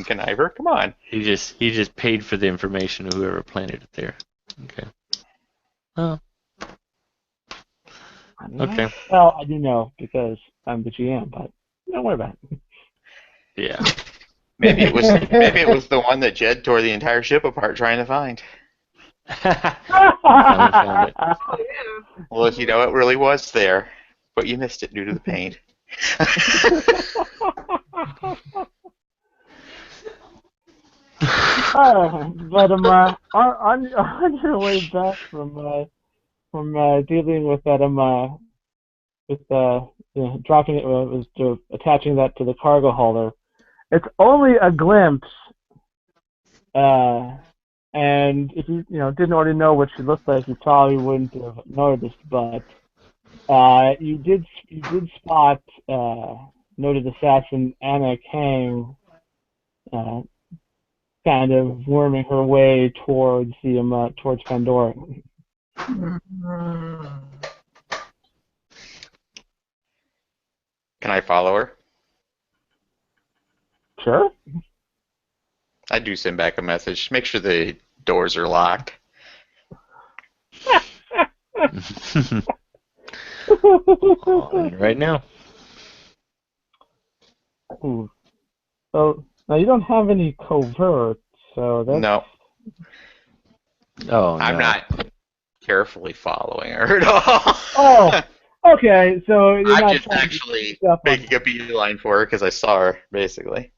conniver. Come on. He just paid for the information of whoever planted it there. Okay. Oh. Okay. Well, I do know because I'm the GM, but don't worry about it. Yeah. Maybe it was the one that Jed tore the entire ship apart trying to find. Finally found it. Oh, yeah. Well, if you know it really was there, but you missed it due to the paint. But on your way back from dealing with that with dropping it was attaching that to the cargo holder. It's only a glimpse, and if you didn't already know what she looked like, you probably wouldn't have noticed. But you did spot noted assassin Anna Kang kind of worming her way towards towards Pandora. Can I follow her? Sure. I do send back a message. Make sure the doors are locked. Right now. Ooh. So now you don't have any covert, so that's No, Oh, I'm no. not carefully following her at all. Oh, okay. So you're I'm not just trying to actually stuff on making a beeline for her because I saw her, basically.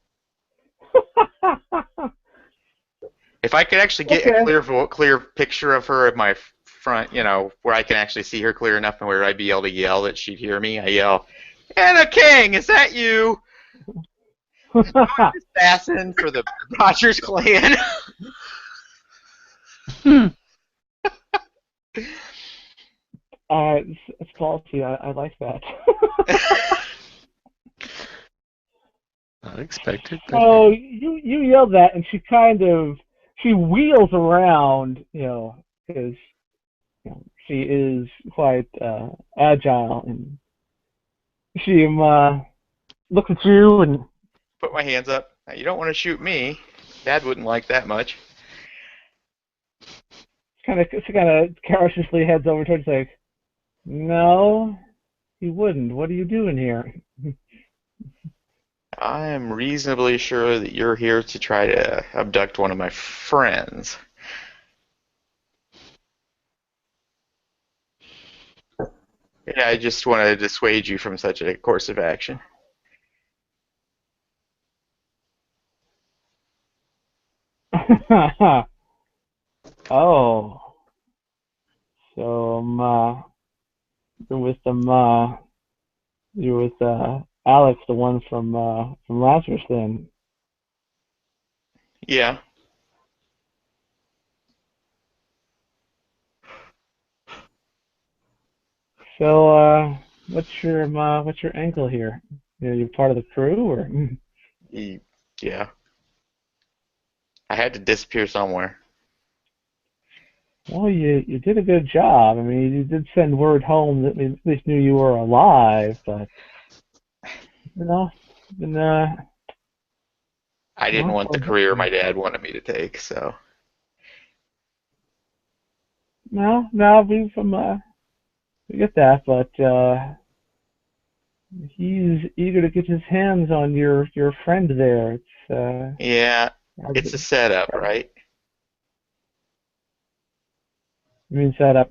If I could actually get Okay. a clear picture of her at my front, where I can actually see her clear enough and where I'd be able to yell that she'd hear me, I yell, "Anna King, is that you? Assassin for the Rogers clan." It's faulty. I like that. Unexpected. So you yell that, and she wheels around, because she is quite agile, and she looks at you and Put my hands up. Now, you don't want to shoot me. Dad wouldn't like that much. kind of carelessly heads over towards like, no, he wouldn't. What are you doing here? I am reasonably sure that you're here to try to abduct one of my friends. Yeah, I just want to dissuade you from such a course of action. Oh, so you're with you're with Alex, the one from Lazarus, then. Yeah. So what's your angle here? You're part of the crew, or? Yeah. I had to disappear somewhere. Well, you did a good job. I mean, you did send word home that we at least knew you were alive, but been I didn't want the career my dad wanted me to take, so. no, we get that, but he's eager to get his hands on your friend there. Yeah, it's a setup, right? Means that up.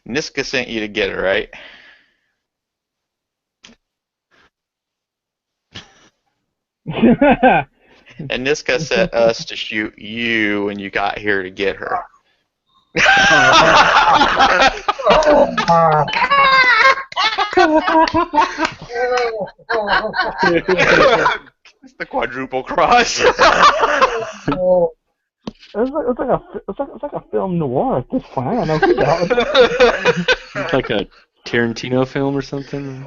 Niska sent you to get her, right? And Niska sent us to shoot you when you got here to get her. It's the quadruple cross. It's like a film noir at this point. I don't know who that It's like a Tarantino film or something.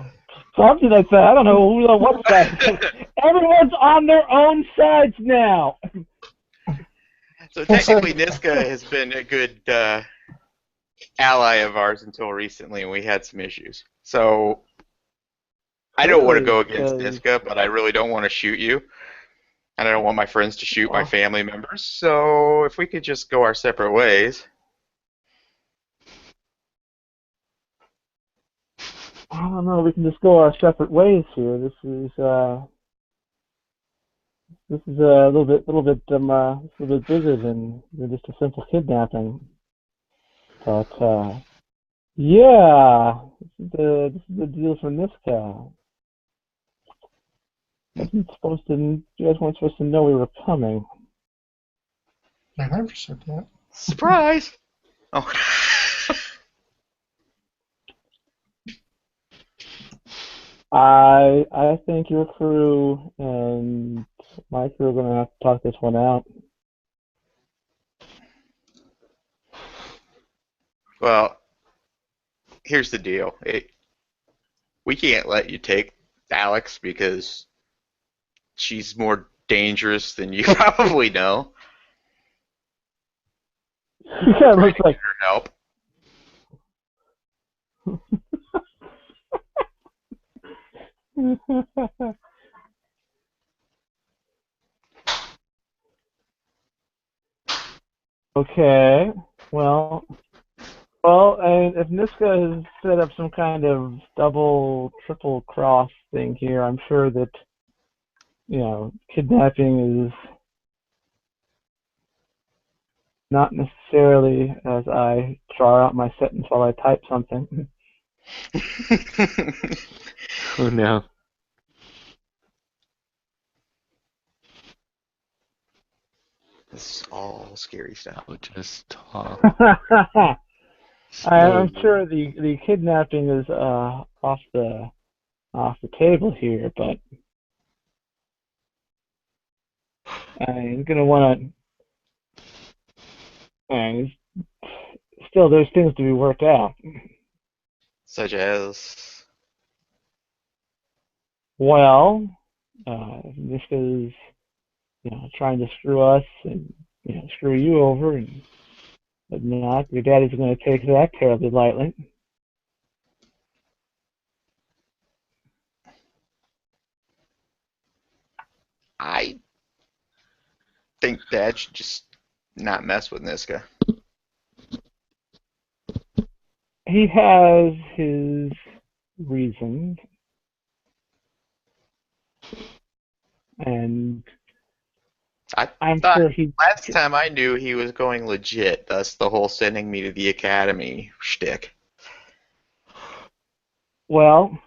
Something like that. I don't know what's that. Everyone's on their own sides now. So technically, Niska has been a good ally of ours until recently, and we had some issues. So I don't want to go against Niska, but I really don't want to shoot you. And I don't want my friends to shoot my family members. So if we could just go our separate ways. don't know. We can just go our separate ways here. This is a little bit bigger than just a simple kidnapping. But yeah, this is the deal for Niska. You guys weren't supposed to know we were coming. I never said that. Surprise! Oh. I think your crew and my crew are gonna have to talk this one out. Well, here's the deal. We can't let you take Alex because she's more dangerous than you probably know. Yeah, it looks like Her help. Okay. Well, and if Niska has set up some kind of double, triple cross thing here, I'm sure that, kidnapping is not necessarily as I draw out my sentence while I type something. Oh no. This is all scary stuff. I'll just talk. I'm sure the kidnapping is off the table here, but I'm gonna want to. Still, there's things to be worked out. Such as. Well, this is trying to screw us and screw you over, and but not your daddy's going to take that terribly lightly. I think Dad should just not mess with Niska. He has his reasons, and I'm sure he. Last time I knew he was going legit, thus the whole sending me to the academy shtick. Well,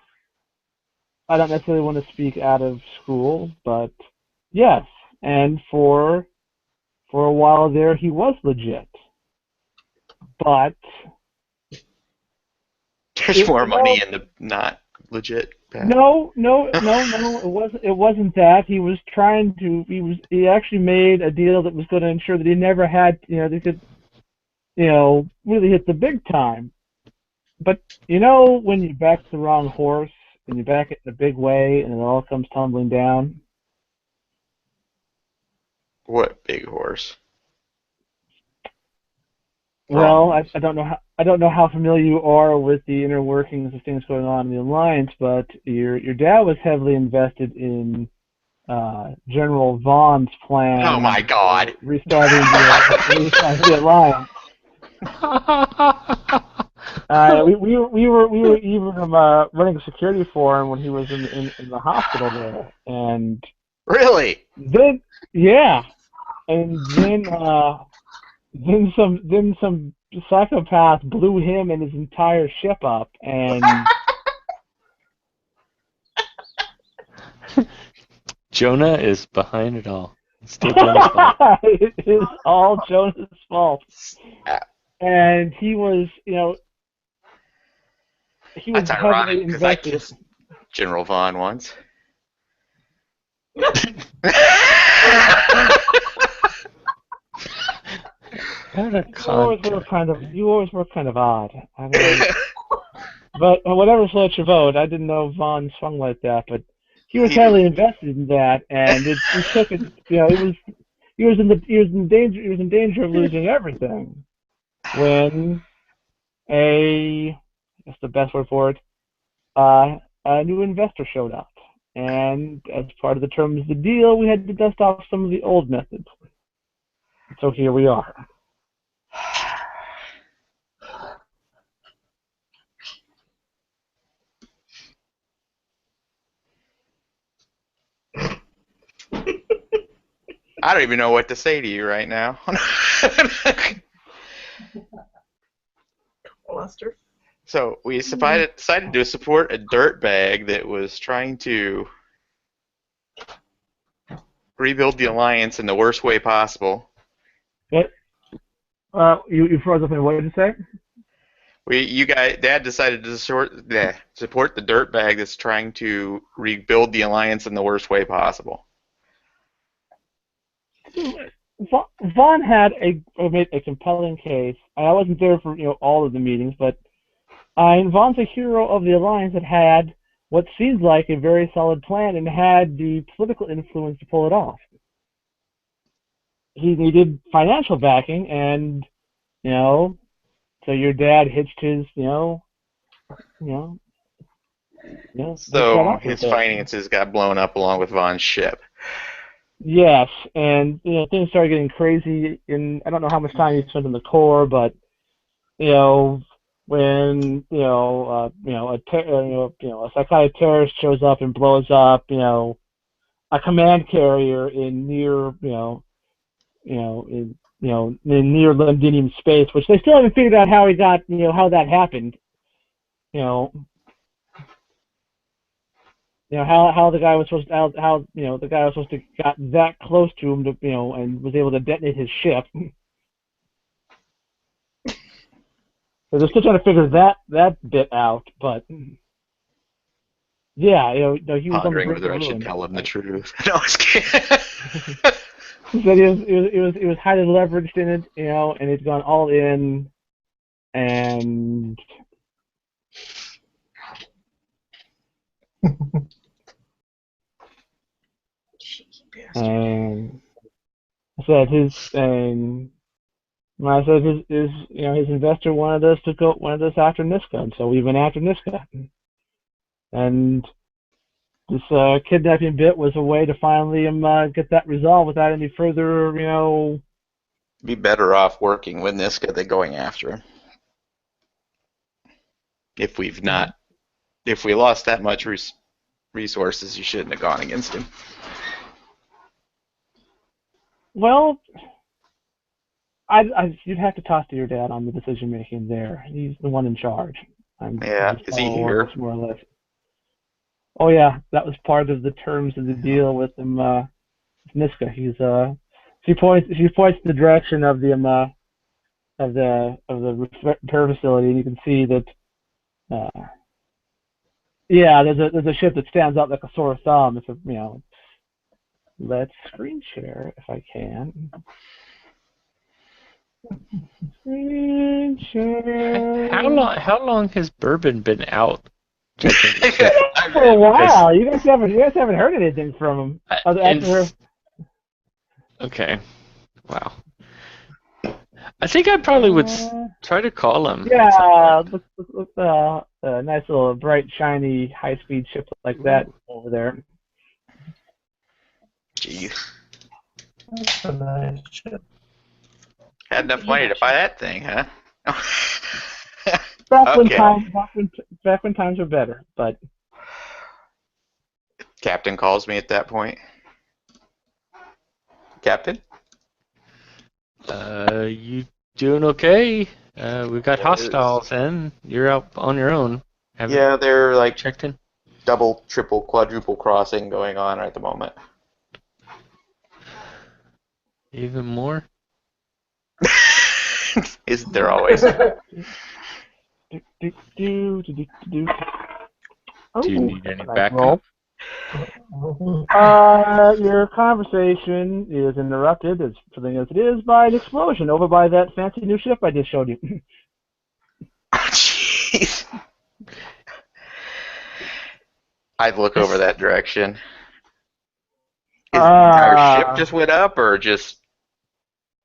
I don't necessarily want to speak out of school, but yes, and for a while there he was legit, but There's more money in the not legit path. No, it wasn't that. He actually made a deal that was going to ensure that he never had, they could, really hit the big time. But, when you back the wrong horse and you back it in a big way and it all comes tumbling down? What big horse? Well, I don't know how familiar you are with the inner workings of things going on in the Alliance, but your dad was heavily invested in General Vaughn's plan. Oh my God! Restarting the Alliance. We were even running security for him when he was in the hospital there, and really. Then and then some psychopath blew him and his entire ship up, and Jonah is behind it all. It's still Jonah's fault. It is all Jonah's fault. And he was, That's ironic because I kissed General Vaughn once. You always were kind of odd. I mean, but whatever floats your boat, I didn't know Vaughn swung like that, but he was heavily invested in that, and it took it. He was in danger of losing everything when I guess the best word for it, a new investor showed up, and as part of the terms of the deal, we had to dust off some of the old methods. So here we are. I don't even know what to say to you right now. Lester. So we decided to support a dirtbag that was trying to rebuild the alliance in the worst way possible. What? You froze up. And what did you say? Dad decided to support the dirtbag that's trying to rebuild the alliance in the worst way possible. Vaughn had made a compelling case. I wasn't there for all of the meetings, but Vaughn's a hero of the alliance that had what seems like a very solid plan and had the political influence to pull it off. He needed financial backing, and so your dad hitched his So his finances got blown up along with Vaughn's ship. Yes, and things started getting crazy. I don't know how much time he spent in the Corps, but when a psychotic terrorist shows up and blows up a command carrier in near near Londinium space, which they still haven't figured out how he got how that happened. How the guy was supposed to the guy was supposed to got that close to him to and was able to detonate his ship. So they're still trying to figure that bit out, but yeah, he was pondering whether I should tell him the truth. No, I was kidding. He said he was highly leveraged in it, and he'd gone all in, and said his investor wanted us after Niska, and so we went after Niska, and this kidnapping bit was a way to finally get that resolved without any further Be better off working with Niska than going after him. If we lost that much resources, you shouldn't have gone against him. Well, you'd have to talk to your dad on the decision making there. He's the one in charge. Is he here? More or less. Oh yeah, that was part of the terms of the deal with him. Niska. She points the direction of the repair facility, and you can see that. There's a ship that stands out like a sore thumb. It's let's screen share if I can. Screen share. How long has Bourbon been out? For a while. You guys haven't heard anything from him. Okay. Wow. I think I probably would try to call him. Yeah, look a nice little bright, shiny, high-speed ship like that over there. Jeez. That's a nice ship. Had enough money to buy that thing, huh? Back when times were better, but Captain calls me at that point. Captain? You doing okay? We've got hostiles in. You're out on your own. Yeah, they're like checked in. Double, triple, quadruple crossing going on at the moment. Even more? Isn't there always? Do you need any backup? Your conversation is interrupted, as something as it is, by an explosion over by that fancy new ship I just showed you. Oh, jeez. I'd look over that direction. Is our ship just went up, or just?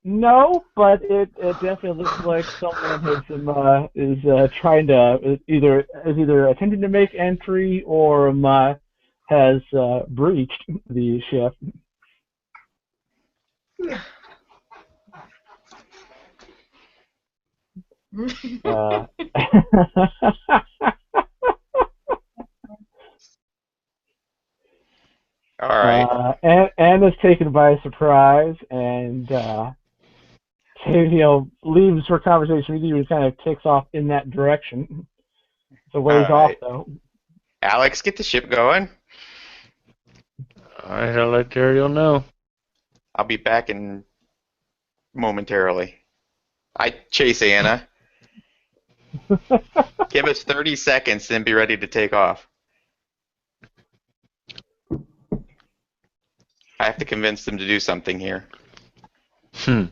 No, but it definitely looks like someone is trying to either attempting to make entry or has breached the ship. All right. Anna's taken by surprise and leaves her conversation with you and kind of takes off in that direction. It's a ways All off right. though. Alex, get the ship going. All right, I'll let Daryl know. I'll be back in momentarily. I chase Anna. Give us 30 seconds, then be ready to take off. I have to convince them to do something here. Hmm.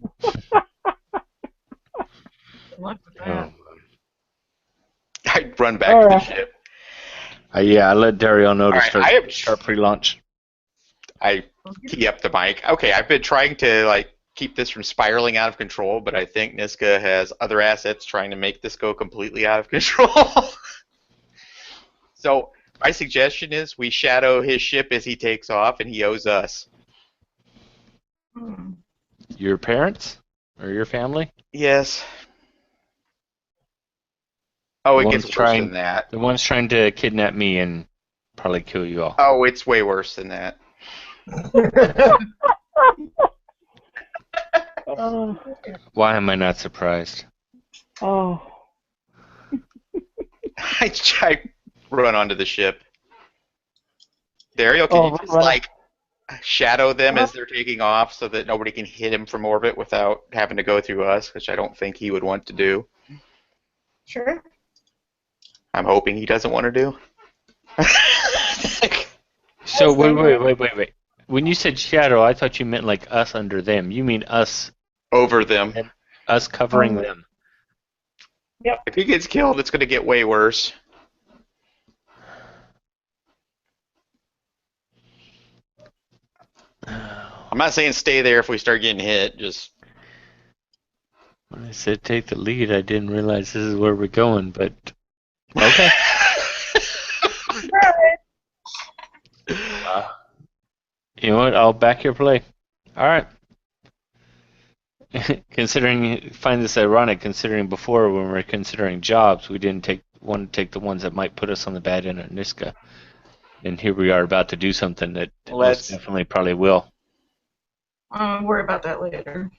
Luck with that. Oh. I run back to the ship. Yeah, I let Daryl know to All right, start pre-launch. I key up the mic. Okay, I've been trying to keep this from spiraling out of control, but I think Niska has other assets trying to make this go completely out of control. So my suggestion is we shadow his ship as he takes off, and he owes us. Your parents or your family? Yes. Oh, it gets worse than that. The one's trying to kidnap me and probably kill you all. Oh, it's way worse than that. Why am I not surprised? Oh. I run onto the ship. Daryl, can you just shadow them as they're taking off so that nobody can hit him from orbit without having to go through us, which I don't think he would want to do. Sure. I'm hoping he doesn't want to do. So wait. When you said shadow, I thought you meant like us under them. You mean us over them. Us covering them. Yep. If he gets killed, it's going to get way worse. I'm not saying stay there if we start getting hit, just... When I said take the lead, I didn't realize this is where we're going, but... Okay. You know what? I'll back your play. Alright. Find this ironic, considering before when we were considering jobs, we didn't want to take the ones that might put us on the bad end of Niska. And here we are about to do something that most definitely probably will. I'll worry about that later.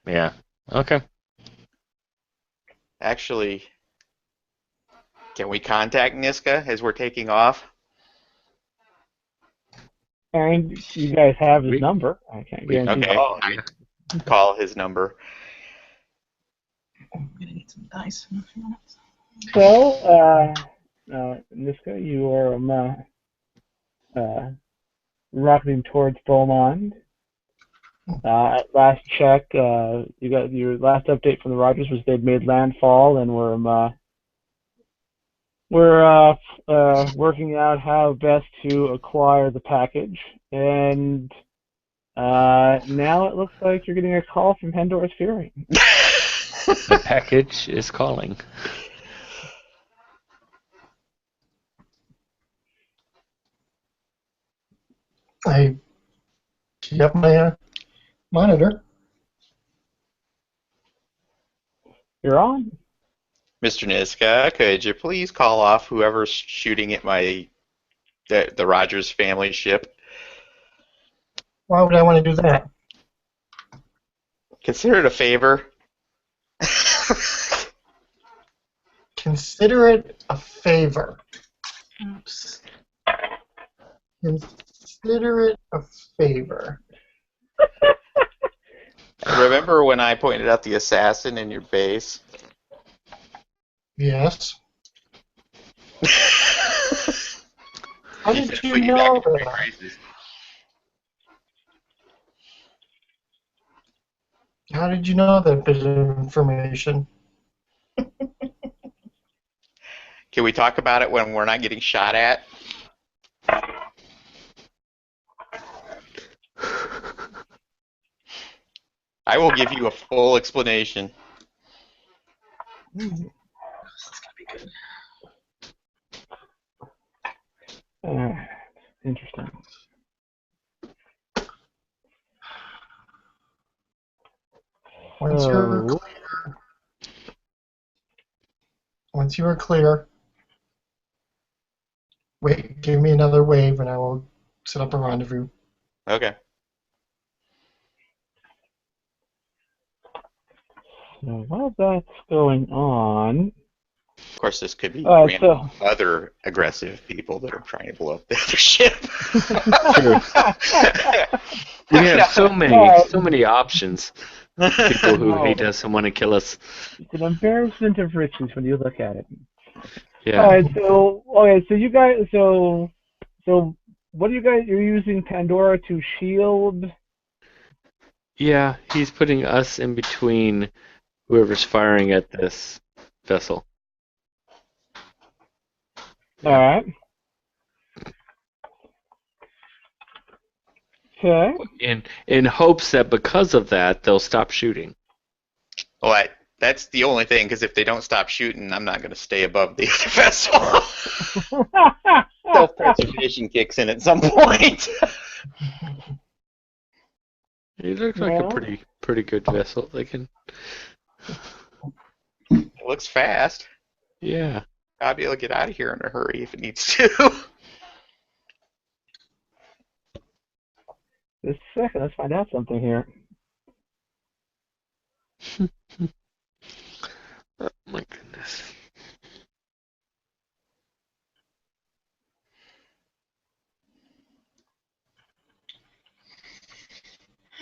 Yeah. Okay. Actually, can we contact Niska as we're taking off? And you guys have his number. I can't guarantee that. Okay. I call his number. I'm gonna need some dice in a few minutes. So, Niska, you are rocketing towards Beaumont. At last check, you got your last update from the Rogers was they'd made landfall and we're working out how best to acquire the package. And now it looks like you're getting a call from Pandora's Fury. The package is calling. I key up my monitor. You're on. Mr. Niska, could you please call off whoever's shooting at the Rogers family ship? Why would I want to do that? Consider it a favor. Consider it a favor. Oops. Consider it a favor. Remember when I pointed out the assassin in your base? Yes. How He did said you put know back in that? crisis. How did you know that bit of information? Can we talk about it when we're not getting shot at? I will give you a full explanation. This is gonna be good. Interesting. Once you are clear, wait, give me another wave and I will set up a rendezvous. Okay. So while that's going on, Of course, this could be Alright, random other aggressive people that are trying to blow up the other ship. We have so many options. People who No. hate us and want to kill us. It's an embarrassment of riches when you look at it. Yeah. Alright, so you guys, so what are you guys? You're using Pandora to shield. Yeah, he's putting us in between whoever's firing at this vessel. All right. Okay. In hopes that because of that they'll stop shooting. Well, that's the only thing, because if they don't stop shooting, I'm not going to stay above the other vessel. Self-preservation kicks in at some point. He looks like a pretty good vessel. They can. It looks fast. Yeah. I'll be able to get out of here in a hurry if it needs to. Just a second, let's find out something here. Oh my goodness.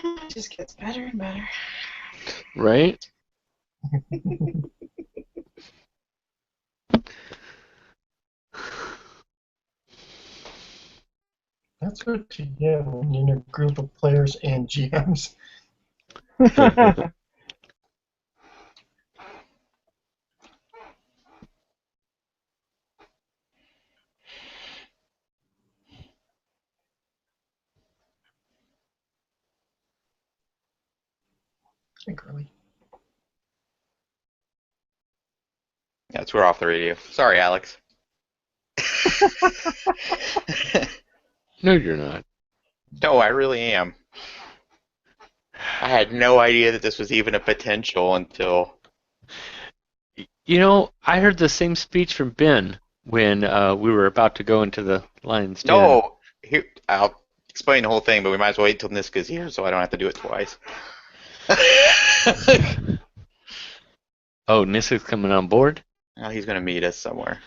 It just gets better and better. Right? That's what you get when you're in a group of players and GMs. Hey, Curly. That's we're off the radio. Sorry, Alex. No, you're not. No, I really am. I had no idea that this was even a potential until... You know, I heard the same speech from Ben when we were about to go into the lion's den. No! Here, I'll explain the whole thing, but we might as well wait till Niska's here so I don't have to do it twice. Oh, Niska's coming on board? Oh, he's going to meet us somewhere.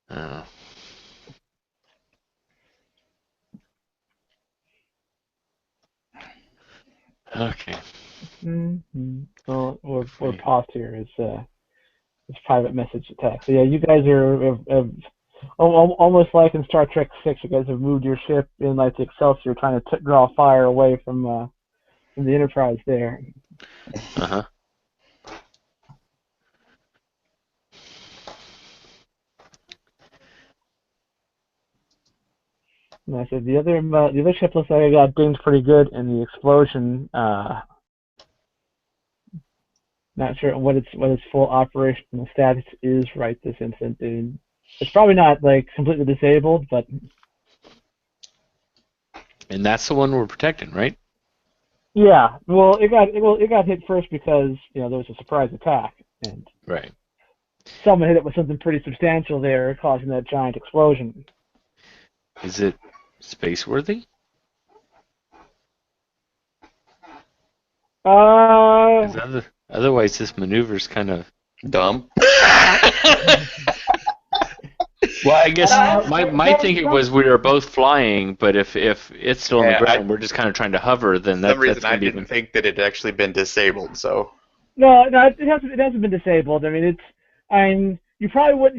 Oh. Okay. Mm-hmm. Well, we're paused here. It's private message attack. So yeah, you guys are almost like in Star Trek 6. You guys have moved your ship in like the Excelsior, trying to draw fire away from the Enterprise there. Uh-huh. And I said the other ship looks like it got dinged pretty good in the explosion. Not sure what its full operational status is right this instant. It's probably not like completely disabled, but. And that's the one we're protecting, right? Yeah. Well, it got hit first because there was a surprise attack, and right. Someone hit it with something pretty substantial there, causing that giant explosion. Is it space-worthy? Otherwise, this maneuver's kind of dumb. Well, I guess my thinking was we were both flying, but if it's still on the ground, we're just kind of trying to hover. Then that's for some reason I didn't think that it had actually been disabled. So no, it hasn't been disabled. I mean, you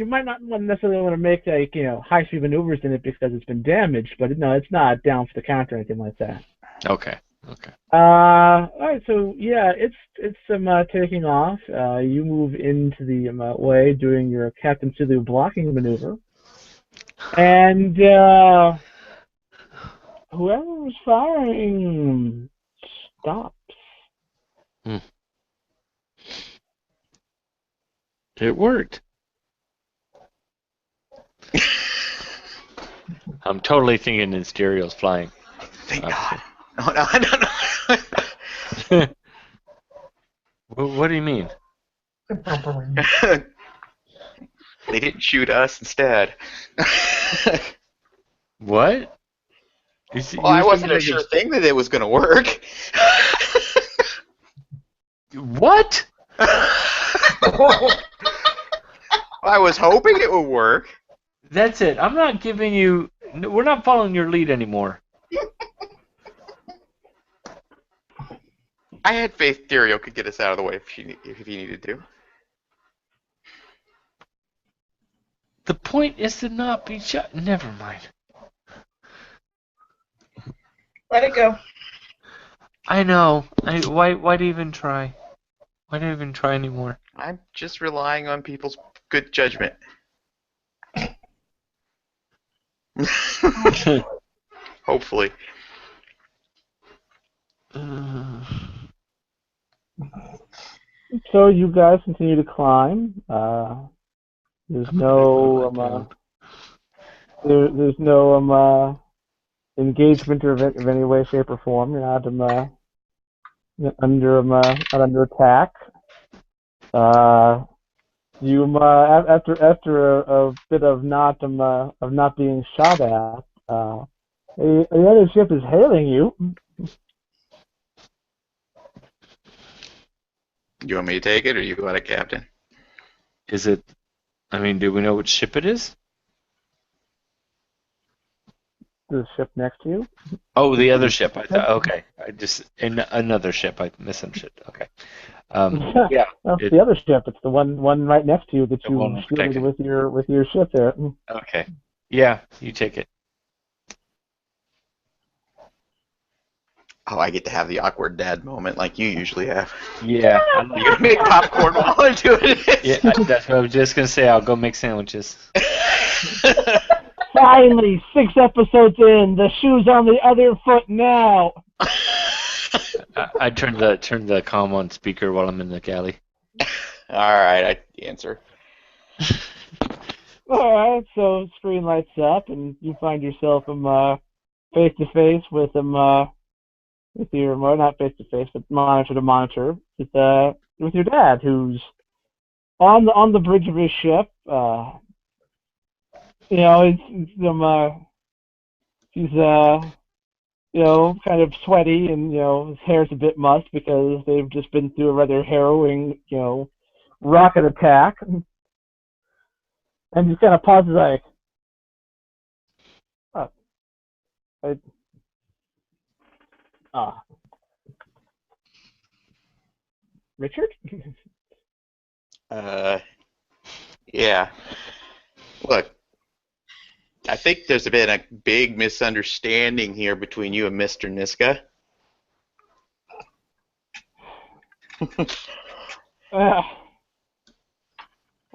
might not necessarily want to make like high-speed maneuvers in it because it's been damaged, but no, it's not down for the count or anything like that. Okay. All right, so yeah, it's taking off. You move into the way, doing your Captain Sulu blocking maneuver, and whoever's firing stops. It worked. I'm totally thinking in stereo's flying. Thank God. No. What do you mean? They didn't shoot us instead. What? Well, I wasn't a sure thing that it was going to work. What? I was hoping it would work. That's it. I'm not giving you. We're not following your lead anymore. I had faith Dario could get us out of the way if he needed to. The point is to not be shot. Never mind. Let it go. I know. Why do you even try? Why do you even try anymore? I'm just relying on people's good judgment. Hopefully. So you guys continue to climb. There's no there's no engagement of any way, shape, or form. You're not under attack. After a bit of not being shot at, another ship is hailing you. You want me to take it, or you got a captain? Is it? I mean, do we know which ship it is? The ship next to you. Oh, the other ship. I thought. Okay, another ship. I misunderstood. Okay. Yeah. Well, it's the other ship. It's the one right next to you that you shielded protected. with your ship there. Okay. Yeah, you take it. Oh, I get to have the awkward dad moment like you usually have. Yeah. You gonna make popcorn while I'm doing it? Yeah, that's what I was just gonna say. I'll go make sandwiches. Finally, 6 episodes in, the shoe's on the other foot now. I turned the comm on speaker while I'm in the galley. All right, I answer. All right, so screen lights up, and you find yourself face to face with your not face to face, but monitor to monitor with your dad, who's on the bridge of his ship. He's kind of sweaty, and his hair's a bit mussed because they've just been through a rather harrowing rocket attack. And he kind of pauses like, Richard? Yeah. Look, I think there's been a big misunderstanding here between you and Mr. Niska.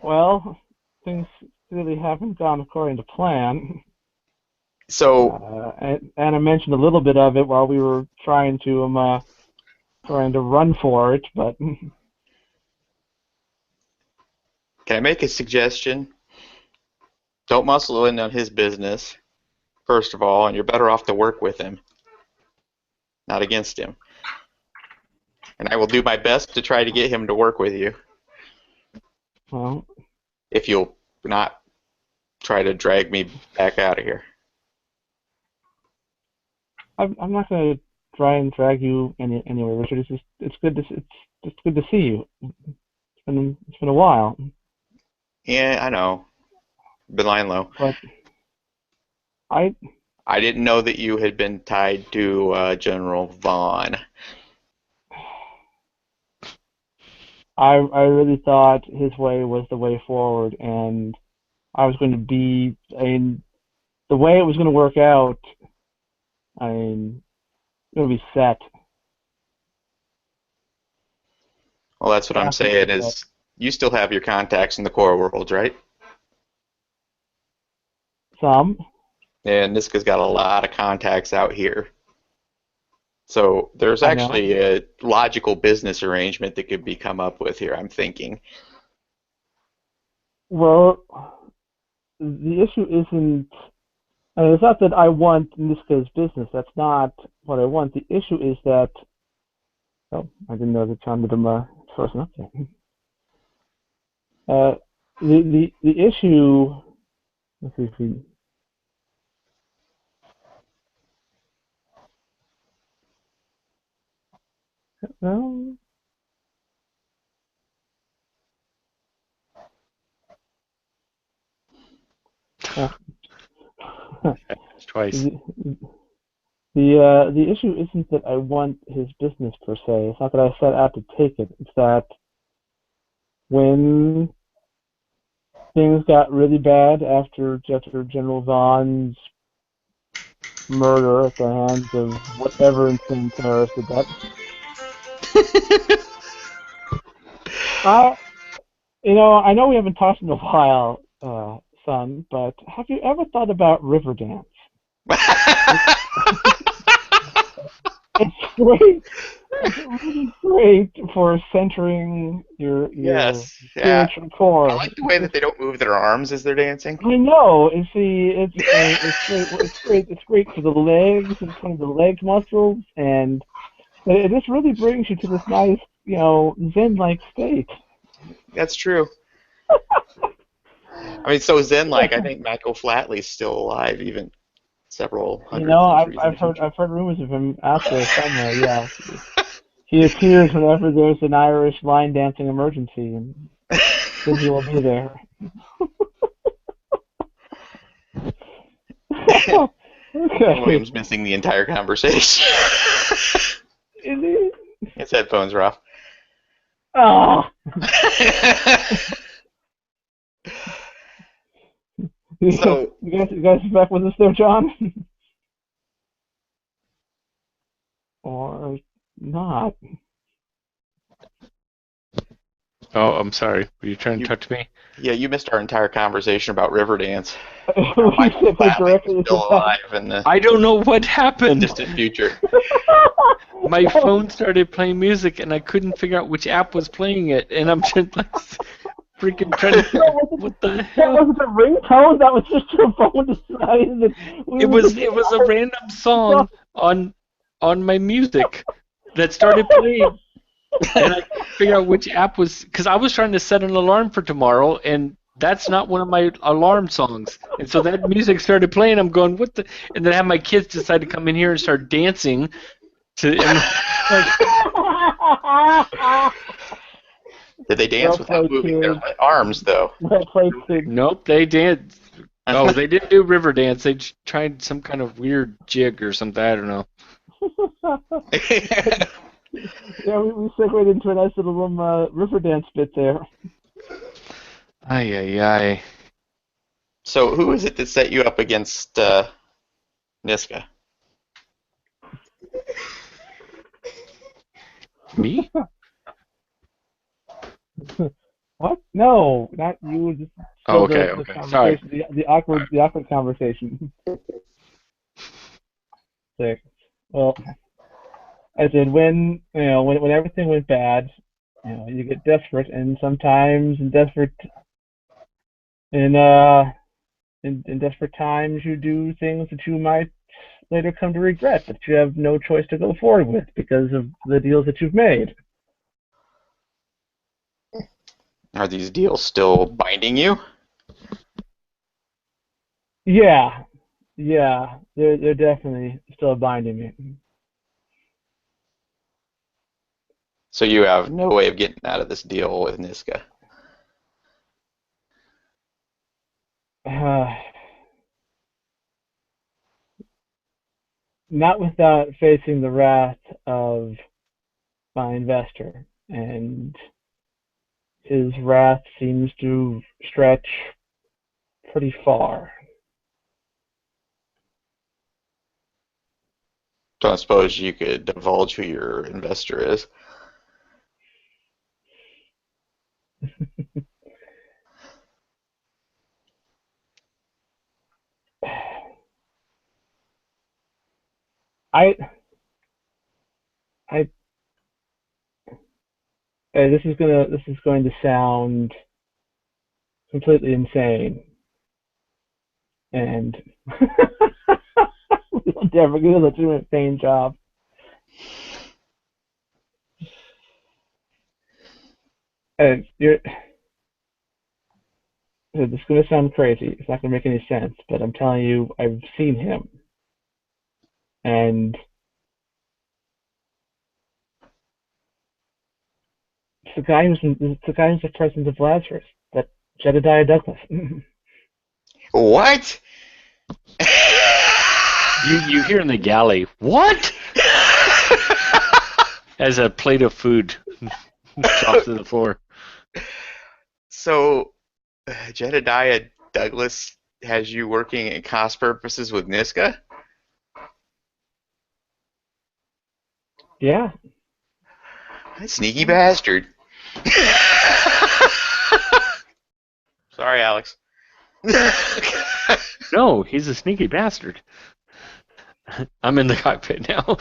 Well, things really haven't gone according to plan. So, and I mentioned a little bit of it while we were trying to run for it, but can I make a suggestion? Don't muscle in on his business, first of all, and you're better off to work with him, not against him. And I will do my best to try to get him to work with you. Well, if you'll not try to drag me back out of here. I'm not going to try and drag you anywhere, Richard. It's good to see you. It's been a while. Yeah, I know. Been lying low. But I didn't know that you had been tied to General Vaughn. I really thought his way was the way forward, and I was going to be. The way it was going to work out. It's going to be set. Well, that's what I'm saying is you still have your contacts in the core world, right? Some. And Niska's got a lot of contacts out here. So there's actually a logical business arrangement that could be come up with here, I'm thinking. Well, the issue isn't... it's not that I want Niska's business. That's not what I want. The issue is that... Oh, I didn't know that John did frozen up there. The issue... Let's see if we... Well, It's twice. the issue isn't that I want his business per se. It's not that I set out to take it. It's that when things got really bad after General Vaughn's murder at the hands of whatever insane terrorist did that, I know we haven't talked in a while, son, but have you ever thought about Riverdance? It's great. It's really great for centering your Yes. Yeah. spiritual core. I like the way that they don't move their arms as they're dancing. I know. You see, it's great. It's great. It's great for the legs and kind of the leg muscles, and it just really brings you to this nice, zen-like state. That's true. I mean, so zen-like. I think Michael Flatley's still alive, even several hundred centuries in the future. I've heard rumors of him out there somewhere. Yeah, he appears whenever there's an Irish line dancing emergency, and then he will be there. Okay. William's missing the entire conversation. Is he? His headphones are off. Oh. So you guys back with us there, John? Or not? Oh, I'm sorry. Were you trying to talk to me? Yeah, you missed our entire conversation about Riverdance. Michael Flatley's still alive in the I don't know what happened. distant future. My phone started playing music, and I couldn't figure out which app was playing it, and I'm just like freaking trying to. What the hell? That wasn't a ringtone. That was just your phone deciding that. It was a random song on my music that started playing, and I couldn't figure out which app was, because I was trying to set an alarm for tomorrow, and that's not one of my alarm songs. And so that music started playing. I'm going, what the? And then I had my kids decide to come in here and start dancing. Did they dance without moving their arms, though? Nope, they danced. Oh, they didn't do river dance. They tried some kind of weird jig or something. I don't know. Yeah, we segued into a nice little river dance bit there. Ay, ay, ay. So who is it that set you up against Niska? Me? What? No, not you. Just Oh, okay, okay. Sorry. The awkward conversation. Sick. Well, I said when everything went bad, you get desperate, and sometimes in desperate times you do things that you might later come to regret, that you have no choice to go forward with because of the deals that you've made. Are these deals still binding you? Yeah, they're definitely still binding me. So you have no way of getting out of this deal with Niska? Not without facing the wrath of my investor, and his wrath seems to stretch pretty far. Don't suppose you could divulge who your investor is? This is going to sound completely insane, and we'll never get a legitimate paying job. And this is going to sound crazy. It's not going to make any sense, but I'm telling you, I've seen him, and the guy who's the president of Lazarus. That Jedediah Douglas. What? You hear in the galley, what? As a plate of food drops to the floor. So, Jedediah Douglas has you working at cost purposes with Niska? Yeah. That sneaky bastard. Sorry, Alex. No, he's a sneaky bastard. I'm in the cockpit now.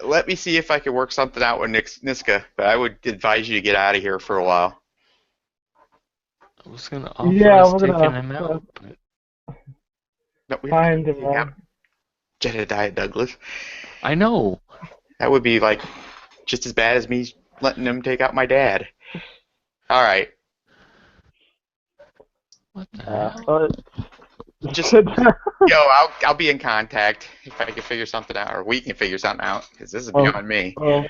Let me see if I can work something out with Niska, but I would advise you to get out of here for a while. I was gonna offer Yeah, us we're taking gonna him out, but No, we find him. have Jedediah Douglas. I know. That would be like just as bad as me letting him take out my dad. All right. What the hell? Just I'll be in contact if I can figure something out, or we can figure something out, because this is beyond me. Well,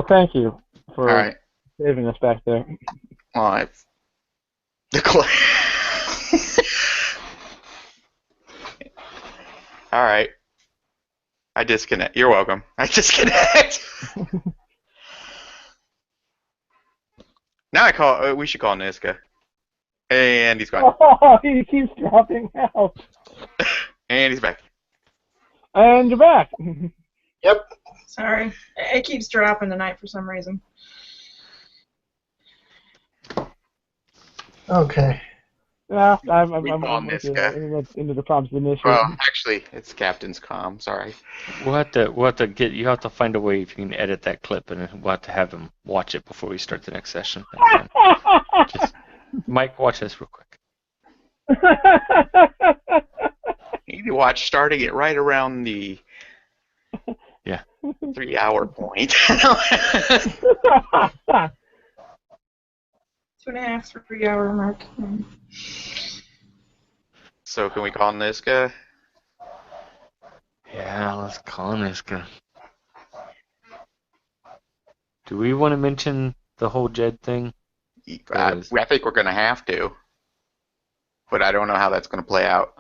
thank you for All right. saving us back there. Well, all right. I disconnect. You're welcome. I disconnect. Now we should call Niska. And he's gone. Oh, he keeps dropping out. And he's back. And you're back. Yep. Sorry. It keeps dropping tonight for some reason. Okay. Yeah, I'm Niska. into the problems of the mission. Well, actually, it's Captain's comm. Sorry. We'll have to get. You have to find a way if you can edit that clip, and we'll have to have him watch it before we start the next session. Just, Mike, watch this real quick. You need to watch starting it right around the 3-hour point. 2.5, 3-hour mark. So can we call Niska? Yeah, let's call Niska. Do we want to mention the whole Jed thing? I think we're going to have to. But I don't know how that's going to play out.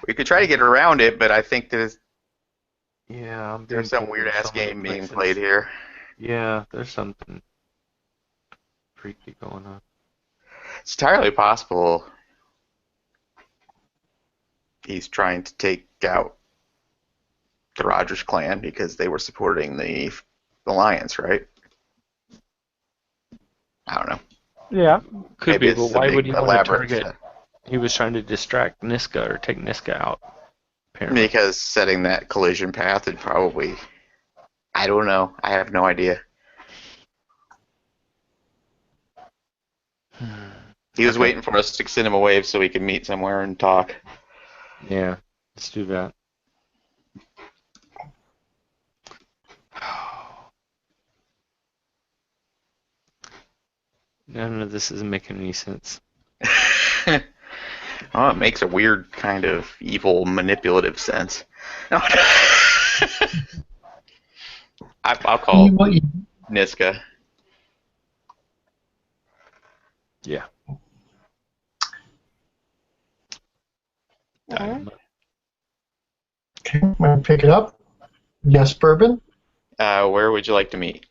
We could try to get around it, but I think there's some weird-ass game being played here. Yeah, there's something freaky going on. It's entirely possible he's trying to take out the Rogers clan because they were supporting the Alliance, right? I don't know. Yeah. Could Maybe be, but it's why a would big you want to elaborate target? He was trying to distract Niska or take Niska out, apparently. Because setting that collision path would probably... I don't know. I have no idea. He was waiting for us to send him a wave so we could meet somewhere and talk. Yeah, let's do that. None of this isn't making any sense. Oh, it makes a weird kind of evil, manipulative sense. No. I'll call Niska. Yeah. Alright. Okay, I'm going to pick it up. Yes, Bourbon. Where would you like to meet?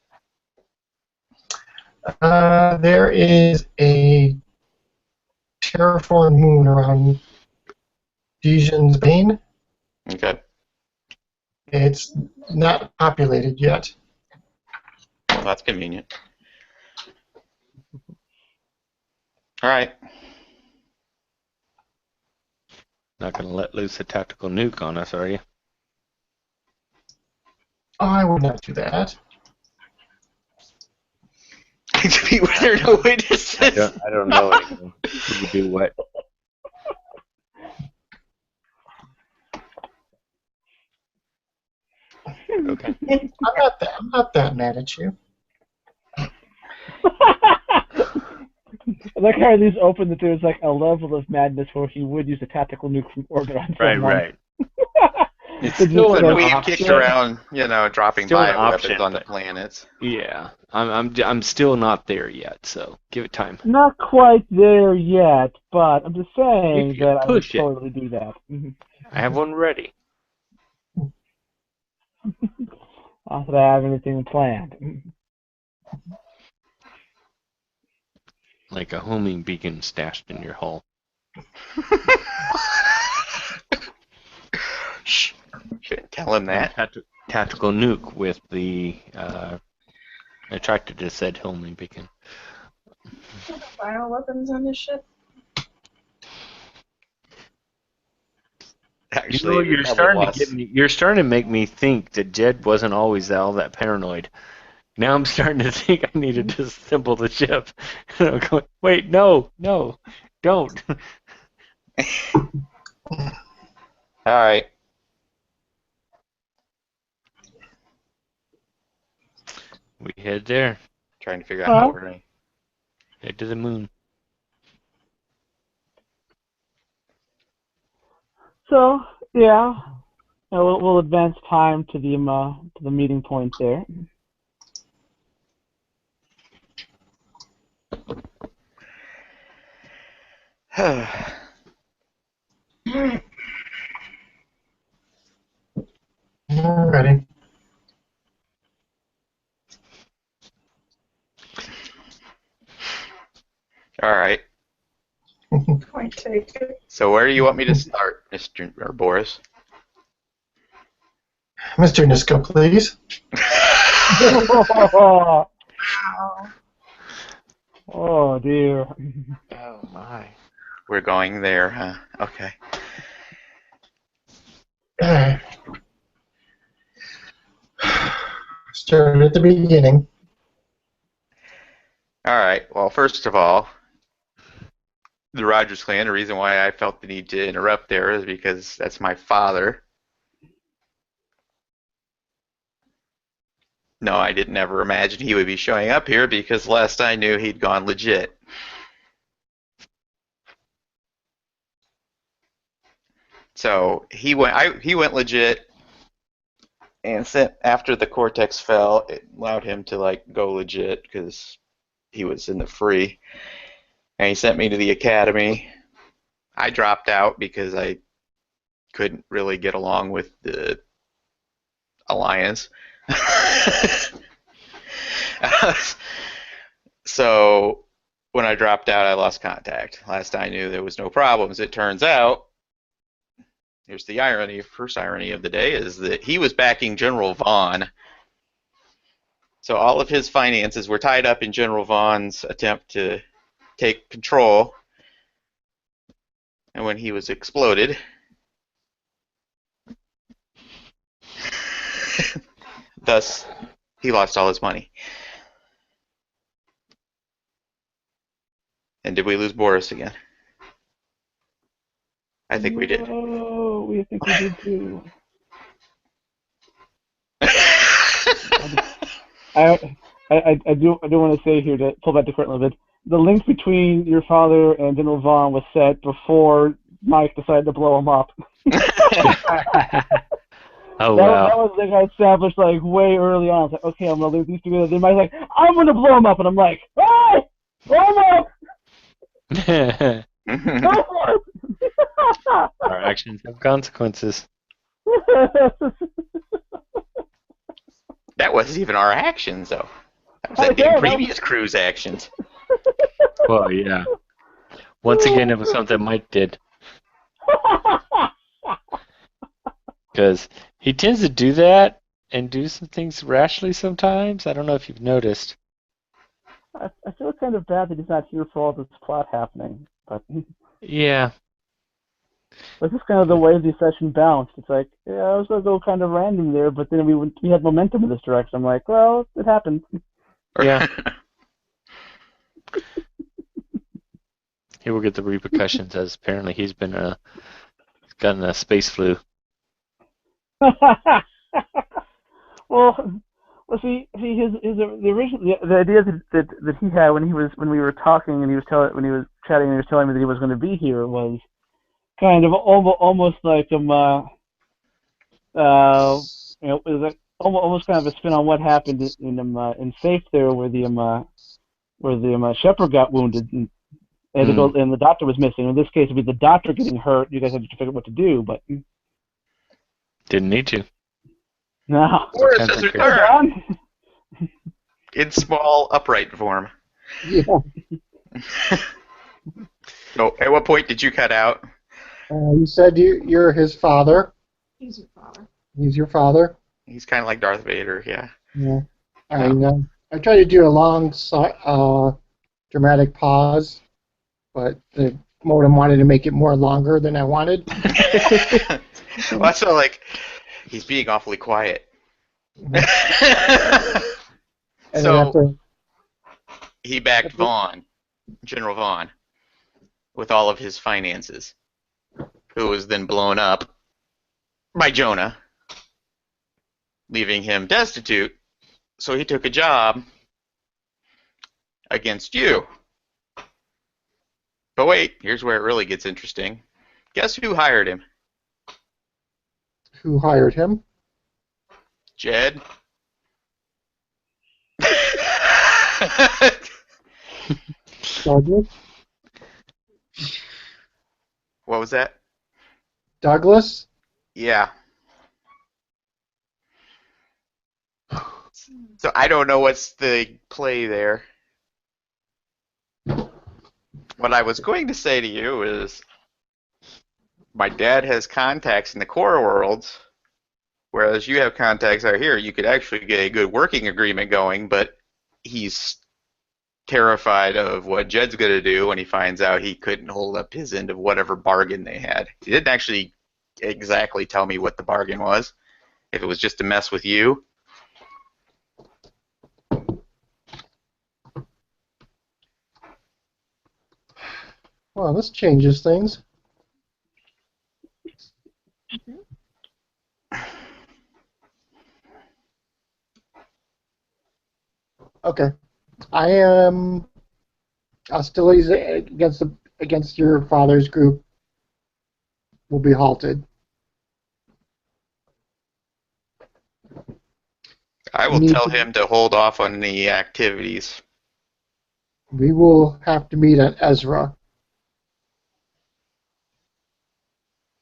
There is a terraformed moon around Dijon's Bane. Okay. It's not populated yet. Well, that's convenient. All right. Not going to let loose a tactical nuke on us, are you? I would not do that. Were there no witnesses? I don't know anything. You do what? Okay. I'm not that mad at you. I like how these open that there's like a level of madness where he would use a tactical nuke from orbit on someone. Right. It's Did still you- an We like, have kicked option. around, dropping Still an bioweapons option, on the but- planets. Yeah, I'm still not there yet, so give it time. Not quite there yet, but I'm just saying If you that I would push it. totally do that. I have one ready. Not that I have anything planned. Like a homing beacon stashed in your hull. Shh. Shouldn't tell him that. Tactical nuke with the attracted to said homing beacon. Bioweapons on this ship? Actually, we you're probably starting lost- to get me. You're starting to make me think that Jed wasn't always all that paranoid. Now I'm starting to think I need to disassemble the ship. And I'm going, wait, no, don't. All right. We head there. Trying to figure out how we're going. Head to the moon. So yeah, we'll advance time to the meeting point there. Alrighty. All right. Point taken. So where do you want me to start, Mr. or Boris? Mr. Niska, please. Oh dear. Oh my. We're going there, huh? Okay. Alright. Start at the beginning. All right. Well, first of all, the Rogers clan, the reason why I felt the need to interrupt there is because that's my father. No, I didn't ever imagine he would be showing up here because last I knew he'd gone legit. So he went legit, and after the Cortex fell, it allowed him to go legit because he was in the free. And he sent me to the academy. I dropped out because I couldn't really get along with the alliance. So when I dropped out, I lost contact. Last I knew, there was no problems. It turns out, here's the irony, first irony of the day, is that he was backing General Vaughn. So all of his finances were tied up in General Vaughn's attempt to take control. And when he was exploded, thus he lost all his money. And did we lose Boris again? I think we did. Oh, we think we did too. I do want to say here, to pull back the curtain a little bit, the link between your father and General Vaughn was set before Mike decided to blow him up. Oh That wow. was like I established way early on. I was like, okay, I'm gonna leave these together. Then Mike's like, I'm gonna blow him up, and I'm like, hey, blow him up, go for it. Our actions have consequences. That wasn't even our actions, though. That was I that know, damn that previous crew's actions. Well, yeah. Once again, it was something Mike did. Because he tends to do that and do some things rashly sometimes. I don't know if you've noticed. I feel kind of bad that he's not here for all this plot happening, but Yeah. it's just kind of the way the session bounced. It's like, yeah, I was gonna go kind of random there, but then we had momentum in this direction. I'm like, well, it happened. Yeah. He will get the repercussions, as apparently he's been gotten a space flu. well, see, the original the idea that he had when we were talking and he was chatting and he was telling me that he was going to be here was kind of almost like it was like almost kind of a spin on what happened in Safe there, where the shepherd got wounded and had to go, and the doctor was missing. In this case, it'd be the doctor getting hurt. You guys had to figure out what to do, but didn't need to. no. Boris has returned in small upright form. Yeah. So, at what point did you cut out? You said you're his father. He's your father. He's your father. He's kind of like Darth Vader, yeah. Yeah. I know. I tried to do a long, dramatic pause, but the modem wanted to make it more longer than I wanted. Well, I felt like he's being awfully quiet. And So he backed Vaughn, General Vaughn, with all of his finances, who was then blown up by Jonah, leaving him destitute. So he took a job against you. But wait, here's where it really gets interesting. Guess who hired him? Who hired him? Jed. Douglas? What was that? Douglas? Yeah. So I don't know what's the play there. What I was going to say to you is my dad has contacts in the core worlds, whereas you have contacts out here. You could actually get a good working agreement going, but he's terrified of what Jed's going to do when he finds out he couldn't hold up his end of whatever bargain they had. He didn't actually exactly tell me what the bargain was. If it was just to mess with you. Well, this changes things. Okay. I am hostilities against your father's group will be halted. I will tell him to hold off on the activities. We will have to meet at Ezra.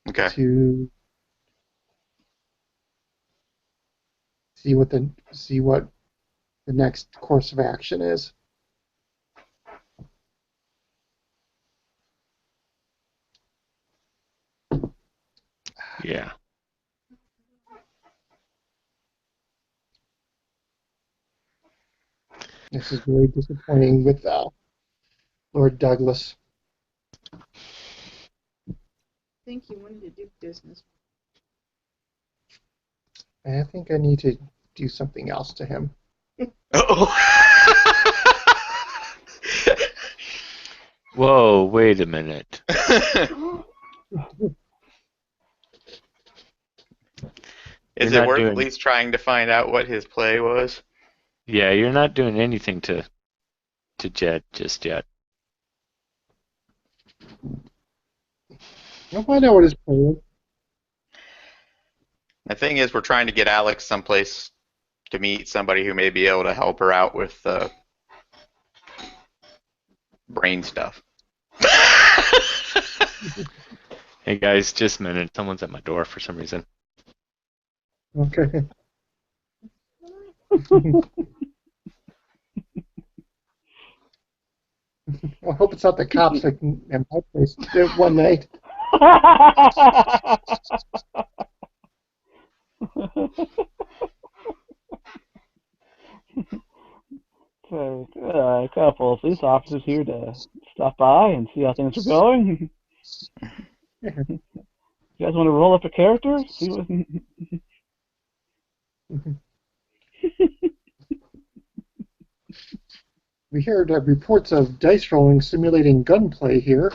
Okay. To see what the next course of action is. Yeah. This is very disappointing with Lord Douglas. I think you wanted to do business. I think I need to do something else to him. Uh-oh. Whoa, wait a minute. Is You're it not worth doing- at least trying to find out what his play was? Yeah, you're not doing anything to Jed just yet. I'll find out what his plan is. The thing is, we're trying to get Alex someplace to meet somebody who may be able to help her out with brain stuff. Hey guys, just a minute. Someone's at my door for some reason. Okay. I hope it's not the cops that can in my place one night. So, a couple of police officers here to stop by and see how things are going. You guys want to roll up a character? See what... We heard reports of dice rolling simulating gunplay here.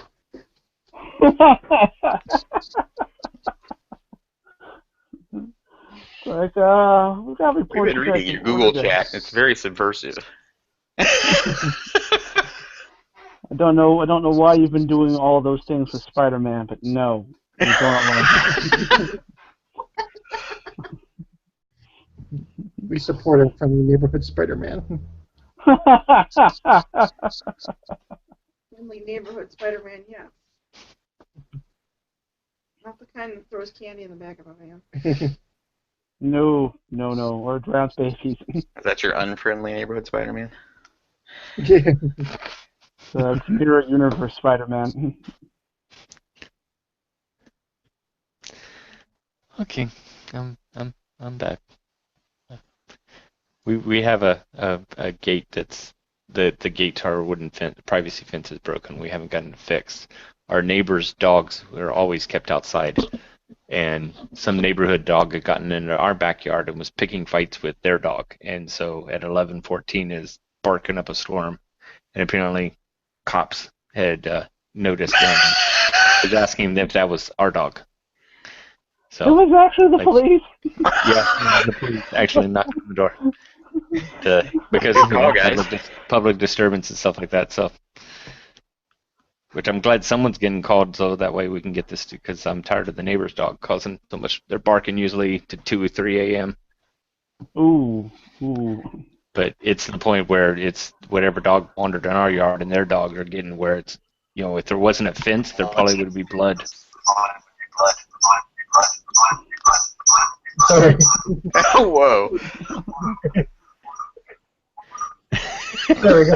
Like, we've got reports. We've been reading your Google chat. It's very subversive. I don't know why you've been doing all those things with Spider-Man, but no, you don't want to. We support a friendly neighborhood Spider-Man. Friendly neighborhood Spider-Man, yeah. Not the kind that throws candy in the back of a van. No, or drowns babies. Is that your unfriendly neighborhood Spider-Man? Yeah. The Mirror Universe Spider-Man. Okay, I'm back. We have a gate that's the gate to our wooden fence, privacy fence is broken. We haven't gotten it fixed. Our neighbors' dogs are always kept outside, and some neighborhood dog had gotten into our backyard and was picking fights with their dog, and so at 11:14 is barking up a storm, and apparently cops had noticed and was asking if that was our dog. So It was actually the police. yeah, the police actually knocked on the door. Because Good call, guys. public disturbance and stuff like that. So, which I'm glad someone's getting called, so that way we can get this. Because I'm tired of the neighbor's dog causing so much. They're barking usually to 2 or 3 a.m. Ooh. But it's to the point where it's whatever dog wandered in our yard, and their dogs are getting where it's, if there wasn't a fence, there probably would be blood. Sorry. Whoa. There we go.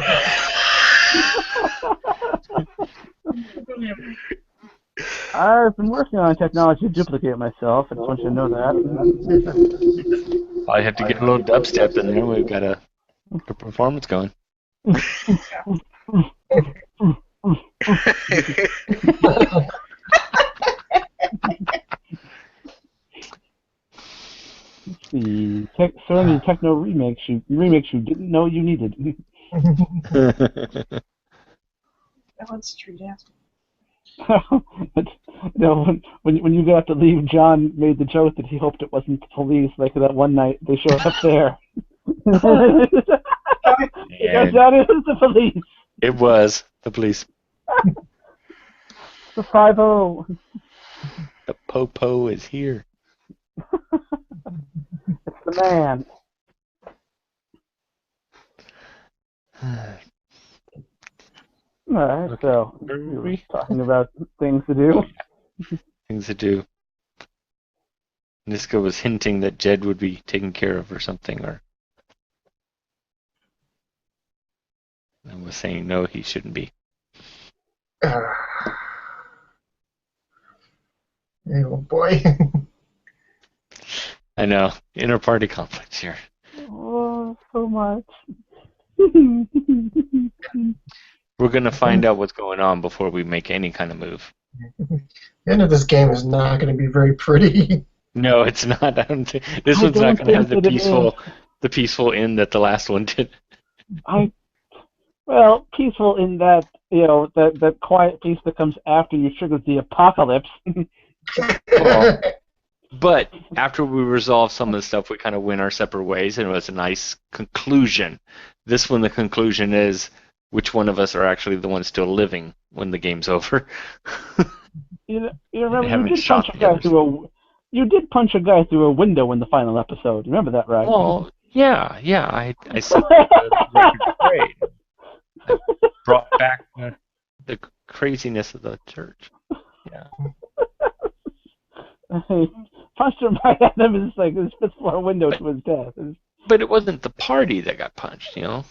I've been working on technology to duplicate myself. I just want you to know that. I have to get a little dubstep in there. We've got a performance going. The Sony Techno remakes you didn't know you needed. Ellen Street asked. When you got to leave, John made the joke that he hoped it wasn't the police. Like that one night they showed up there. John, it was the police. It was the police. The 5-0. The Popo is here. It's the man. Alright, Okay. so we were talking about things to do. Things to do. Niska was hinting that Jed would be taken care of or something, or I was saying no, he shouldn't be. Oh boy. I know, inter-party conflicts here. Oh, so much. We're gonna find out what's going on before we make any kind of move. The end of this game is not going to be very pretty. No, it's not. I don't think this one's not gonna have the peaceful end that the last one did. Well, peaceful in that, that quiet peace that comes after you trigger the apocalypse. Well, but after we resolve some of the stuff, we kind of went our separate ways, and it was a nice conclusion. This one, the conclusion is which one of us are actually the ones still living when the game's over. You remember you did punch a guy through a window in the final episode. You remember that, right? Oh, yeah. I said the record straight. I brought back the craziness of the church. Yeah. Punched him right at him his fifth floor window to his death. But it wasn't the party that got punched, Yep.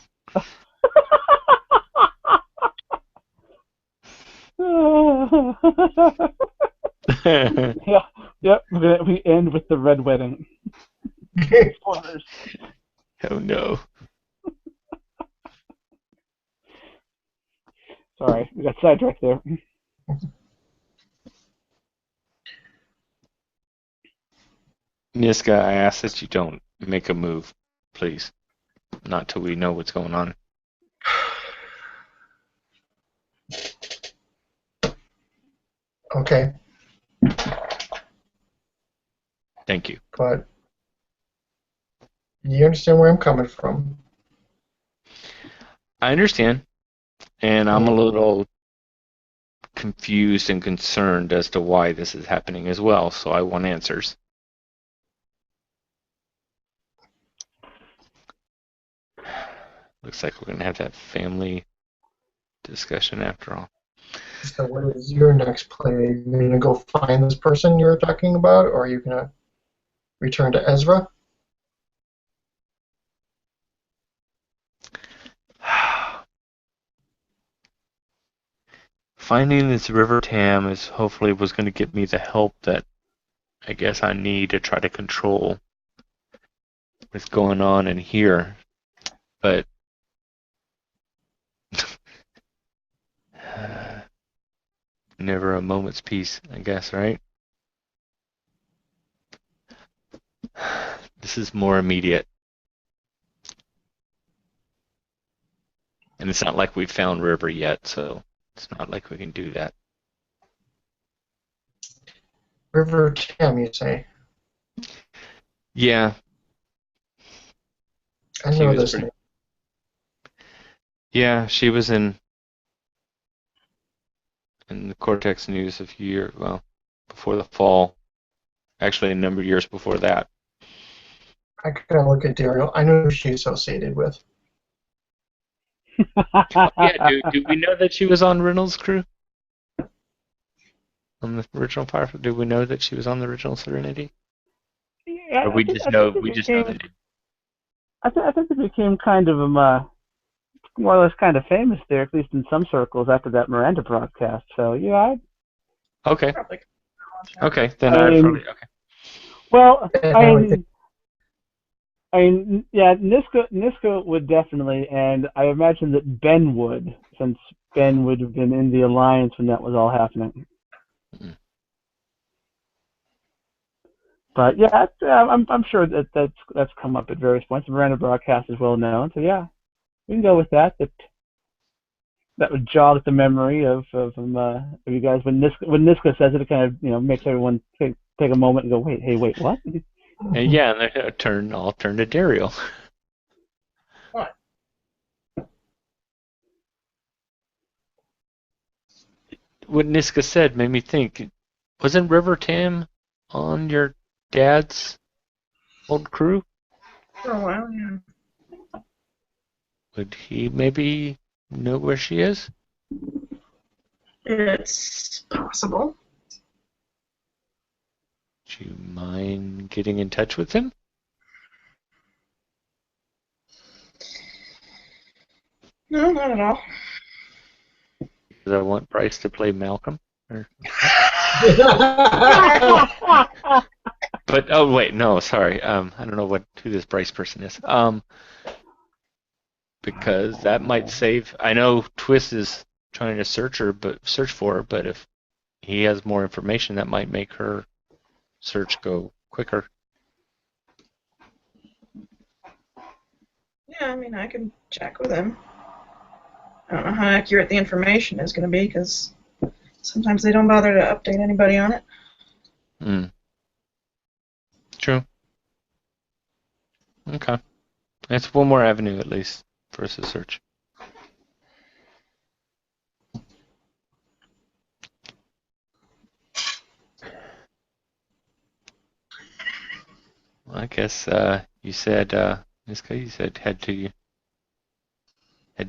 We end with the red wedding. Spoilers. Oh no. Sorry, we got sidetracked there. Niska, I ask that you don't make a move, please. Not till we know what's going on. Okay. Thank you. But you understand where I'm coming from. I understand. And I'm a little confused and concerned as to why this is happening as well, so I want answers. Looks like we're going to have that family discussion after all. So what is your next play? Are you going to go find this person you were talking about, or are you going to return to Ezra? Finding this River Tam is hopefully was going to give me the help that I guess I need to try to control what's going on in here. But never a moment's peace, I guess, right? This is more immediate. And it's not like we've found River yet, so it's not like we can do that. River Tam, you say? Yeah. I know this name. Yeah, she was in the Cortex News a few years, well, before the fall. Actually, a number of years before that. I gotta look at Daryl. I know who she's associated with. Yeah, do we know that she was on Reynolds' crew? On the original Firefly? Do we know that she was on the original Serenity? Yeah, Or we just know that. I think it became kind of more or less kind of famous there, at least in some circles, after that Miranda broadcast. So yeah. Okay. Probably. Okay, then I probably okay. Well, I mean, yeah, Niska would definitely, and I imagine that Ben would, since Ben would have been in the Alliance when that was all happening. Mm-hmm. But yeah, I'm sure that's come up at various points. The Miranda broadcast is well known, so yeah, we can go with that. That would jog the memory of you guys when Niska says it. It kind of makes everyone take a moment and go, wait, what? And yeah, and I'll turn to Daryl. What? What Niska said made me think. Wasn't River Tam on your dad's old crew? For a while, yeah. Would he maybe know where she is? It's possible. Do you mind getting in touch with him? No, not at all. Because I want Bryce to play Malcolm. But oh wait, no, sorry. I don't know who this Bryce person is. Because that might save. I know Twist is trying to search for her, but if he has more information, that might make her search go quicker. Yeah, I mean, I can check with him. I don't know how accurate the information is going to be, because sometimes they don't bother to update anybody on it. True. Okay. That's one more avenue, at least, for us to search. Well, I guess you said, Niska, you said head to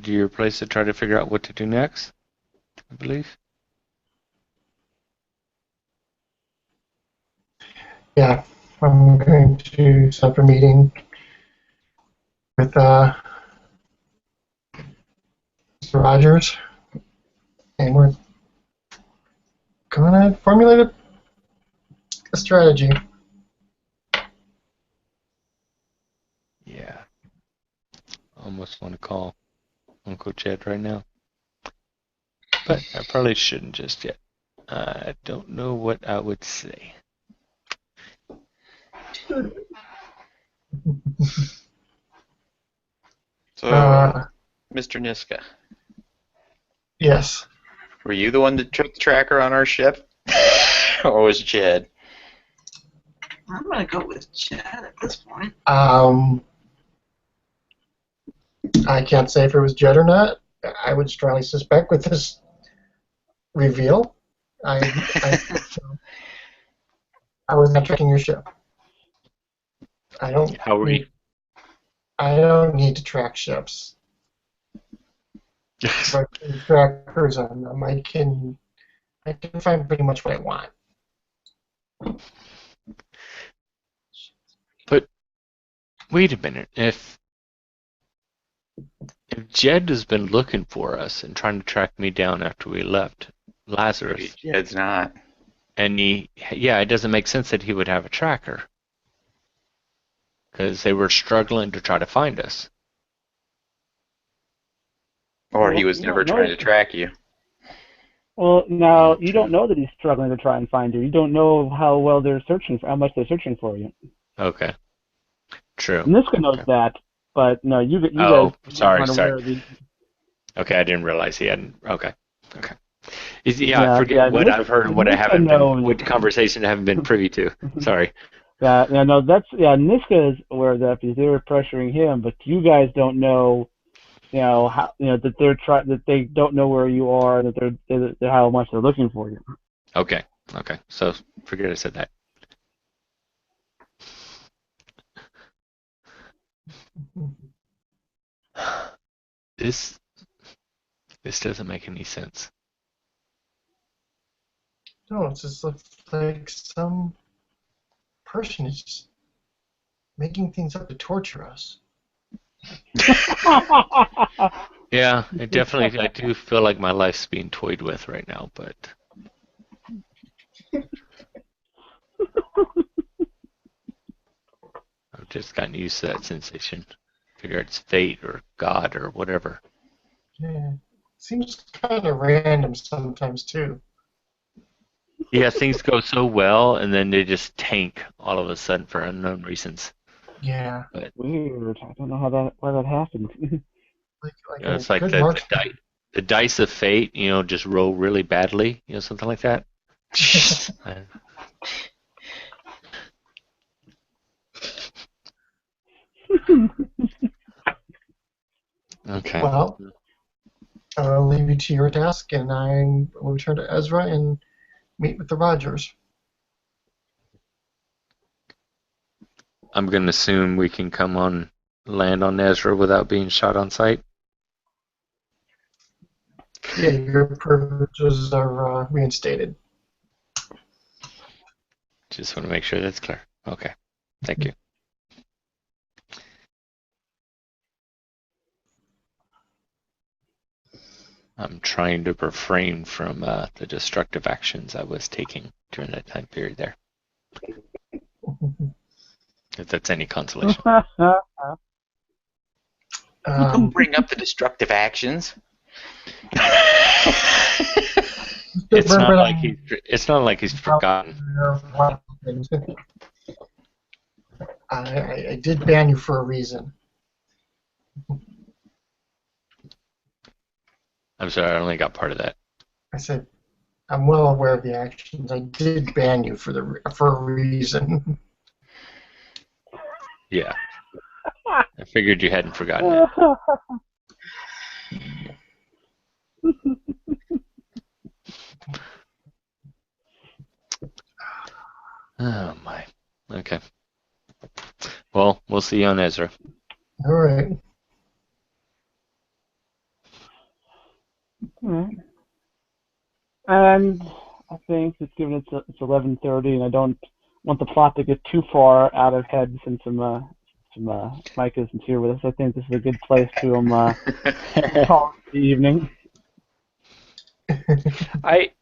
your place to try to figure out what to do next, I believe. Yeah, I'm going to set up a meeting with Mr. Rogers, and we're going to formulate a strategy. Yeah. Almost want to call Uncle Jed right now. But I probably shouldn't just yet. I don't know what I would say. So, Mr. Niska. Yes. Were you the one that took the tracker on our ship? Or was Jed? I'm going to go with Jed at this point. I can't say if it was Jed or not. I would strongly suspect with this reveal. I was not tracking your ship. I don't. How are you? I don't need to track ships. but the trackers on them, I can find pretty much what I want. But wait a minute. If Jed has been looking for us and trying to track me down after we left Lazarus, Jed's not. and it doesn't make sense that he would have a tracker because they were struggling to try to find us. Or he was never trying to track you. Well, now you don't know that he's struggling to try and find you. You don't know how well they're searching for, how much they're searching for you. Okay. True. Niska knows that, but no, you Oh, guys sorry. Okay, I didn't realize he hadn't. Okay. I forget what Niska, I've heard and what I haven't been, what conversation I haven't been privy to. Sorry. Niska is aware of that because they were pressuring him, but you guys don't know, how, that they don't know where you are, that they're how much they're looking for you. Okay. So forget I said that. This doesn't make any sense. No, it just looks like some person is just making things up to torture us. Yeah, it definitely. I do feel like my life's being toyed with right now, but I've just gotten used to that sensation. Figure it's fate or God or whatever. Yeah, seems kind of random sometimes too. Yeah, things go so well, and then they just tank all of a sudden for unknown reasons. Yeah. But weird. I don't know why that happened. It's like the dice of fate, just roll really badly, something like that. Okay. Well, I'll leave you to your task, and I will return to Ezra and meet with the Rogers. I'm going to assume we can land on Ezra without being shot on sight. Yeah, your privileges are reinstated. Just want to make sure that's clear. Okay. Thank you. I'm trying to refrain from the destructive actions I was taking during that time period there. If that's any consolation. Don't bring up the destructive actions. It's not like he's forgotten. I did ban you for a reason. I'm sorry, I only got part of that. I said, I'm well aware of the actions. I did ban you for a reason. Yeah. I figured you hadn't forgotten it. Oh my. Okay. Well, we'll see you on Ezra. All right. All right. And I think it's 11:30, and I don't want the plot to get too far out of head since Mike isn't here with us. I think this is a good place to call it the evening. I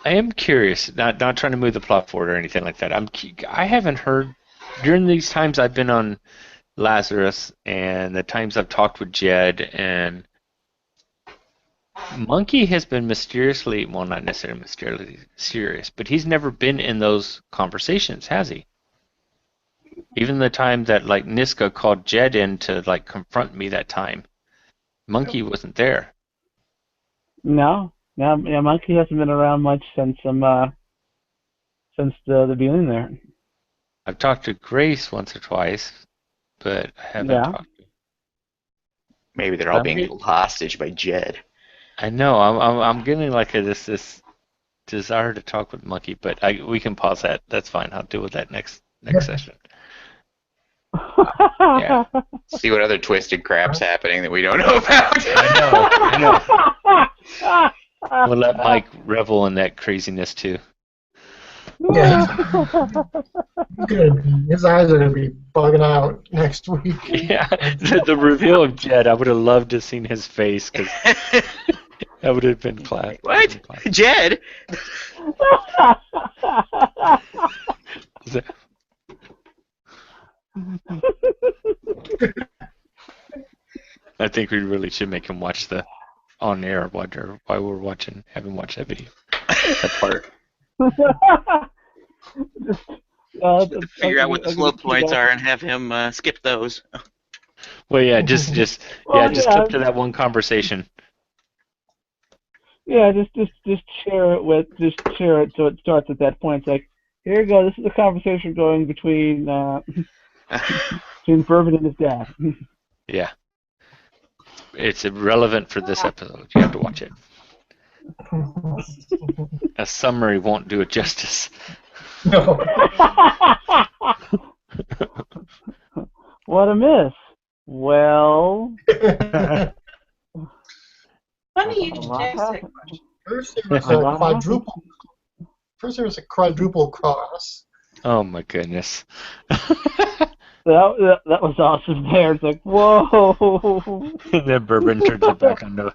am curious, not trying to move the plot forward or anything like that. I haven't heard during these times I've been on Lazarus and the times I've talked with Jed, and Monkey has been mysteriously, well, not necessarily mysteriously serious, but he's never been in those conversations, has he? Even the time that Niska called Jed in to confront me that time, Monkey wasn't there. No, Monkey hasn't been around much since the beginning there. I've talked to Grace once or twice, but I haven't talked to. Maybe they're all being held hostage by Jed. I know. I'm getting this desire to talk with Monkey, but we can pause that. That's fine. I'll deal with that next session. Yeah. See what other twisted crap's happening that we don't know about. I know. We'll let Mike revel in that craziness too. Yeah, his eyes are gonna be bugging out next week. Yeah, the reveal of Jed, I would have loved to have seen his face because that would have been class. What? Jed? I think we really should make him watch the on air while we're watching. Have him watch that video. That part. Figure out what the slow points are and have him skip those. Well, yeah, just clip to that one conversation. Yeah, just share it so it starts at that point. It's like, here you go. This is a conversation going between Bourbon and his dad. Yeah, it's irrelevant for this episode. You have to watch it. A summary won't do it justice. No. What a miss. Well. Funny you should ask that question. First there was a quadruple. First there was a quadruple cross. Oh my goodness. That was awesome there. It's like, whoa. And then Bourbon turns it back on the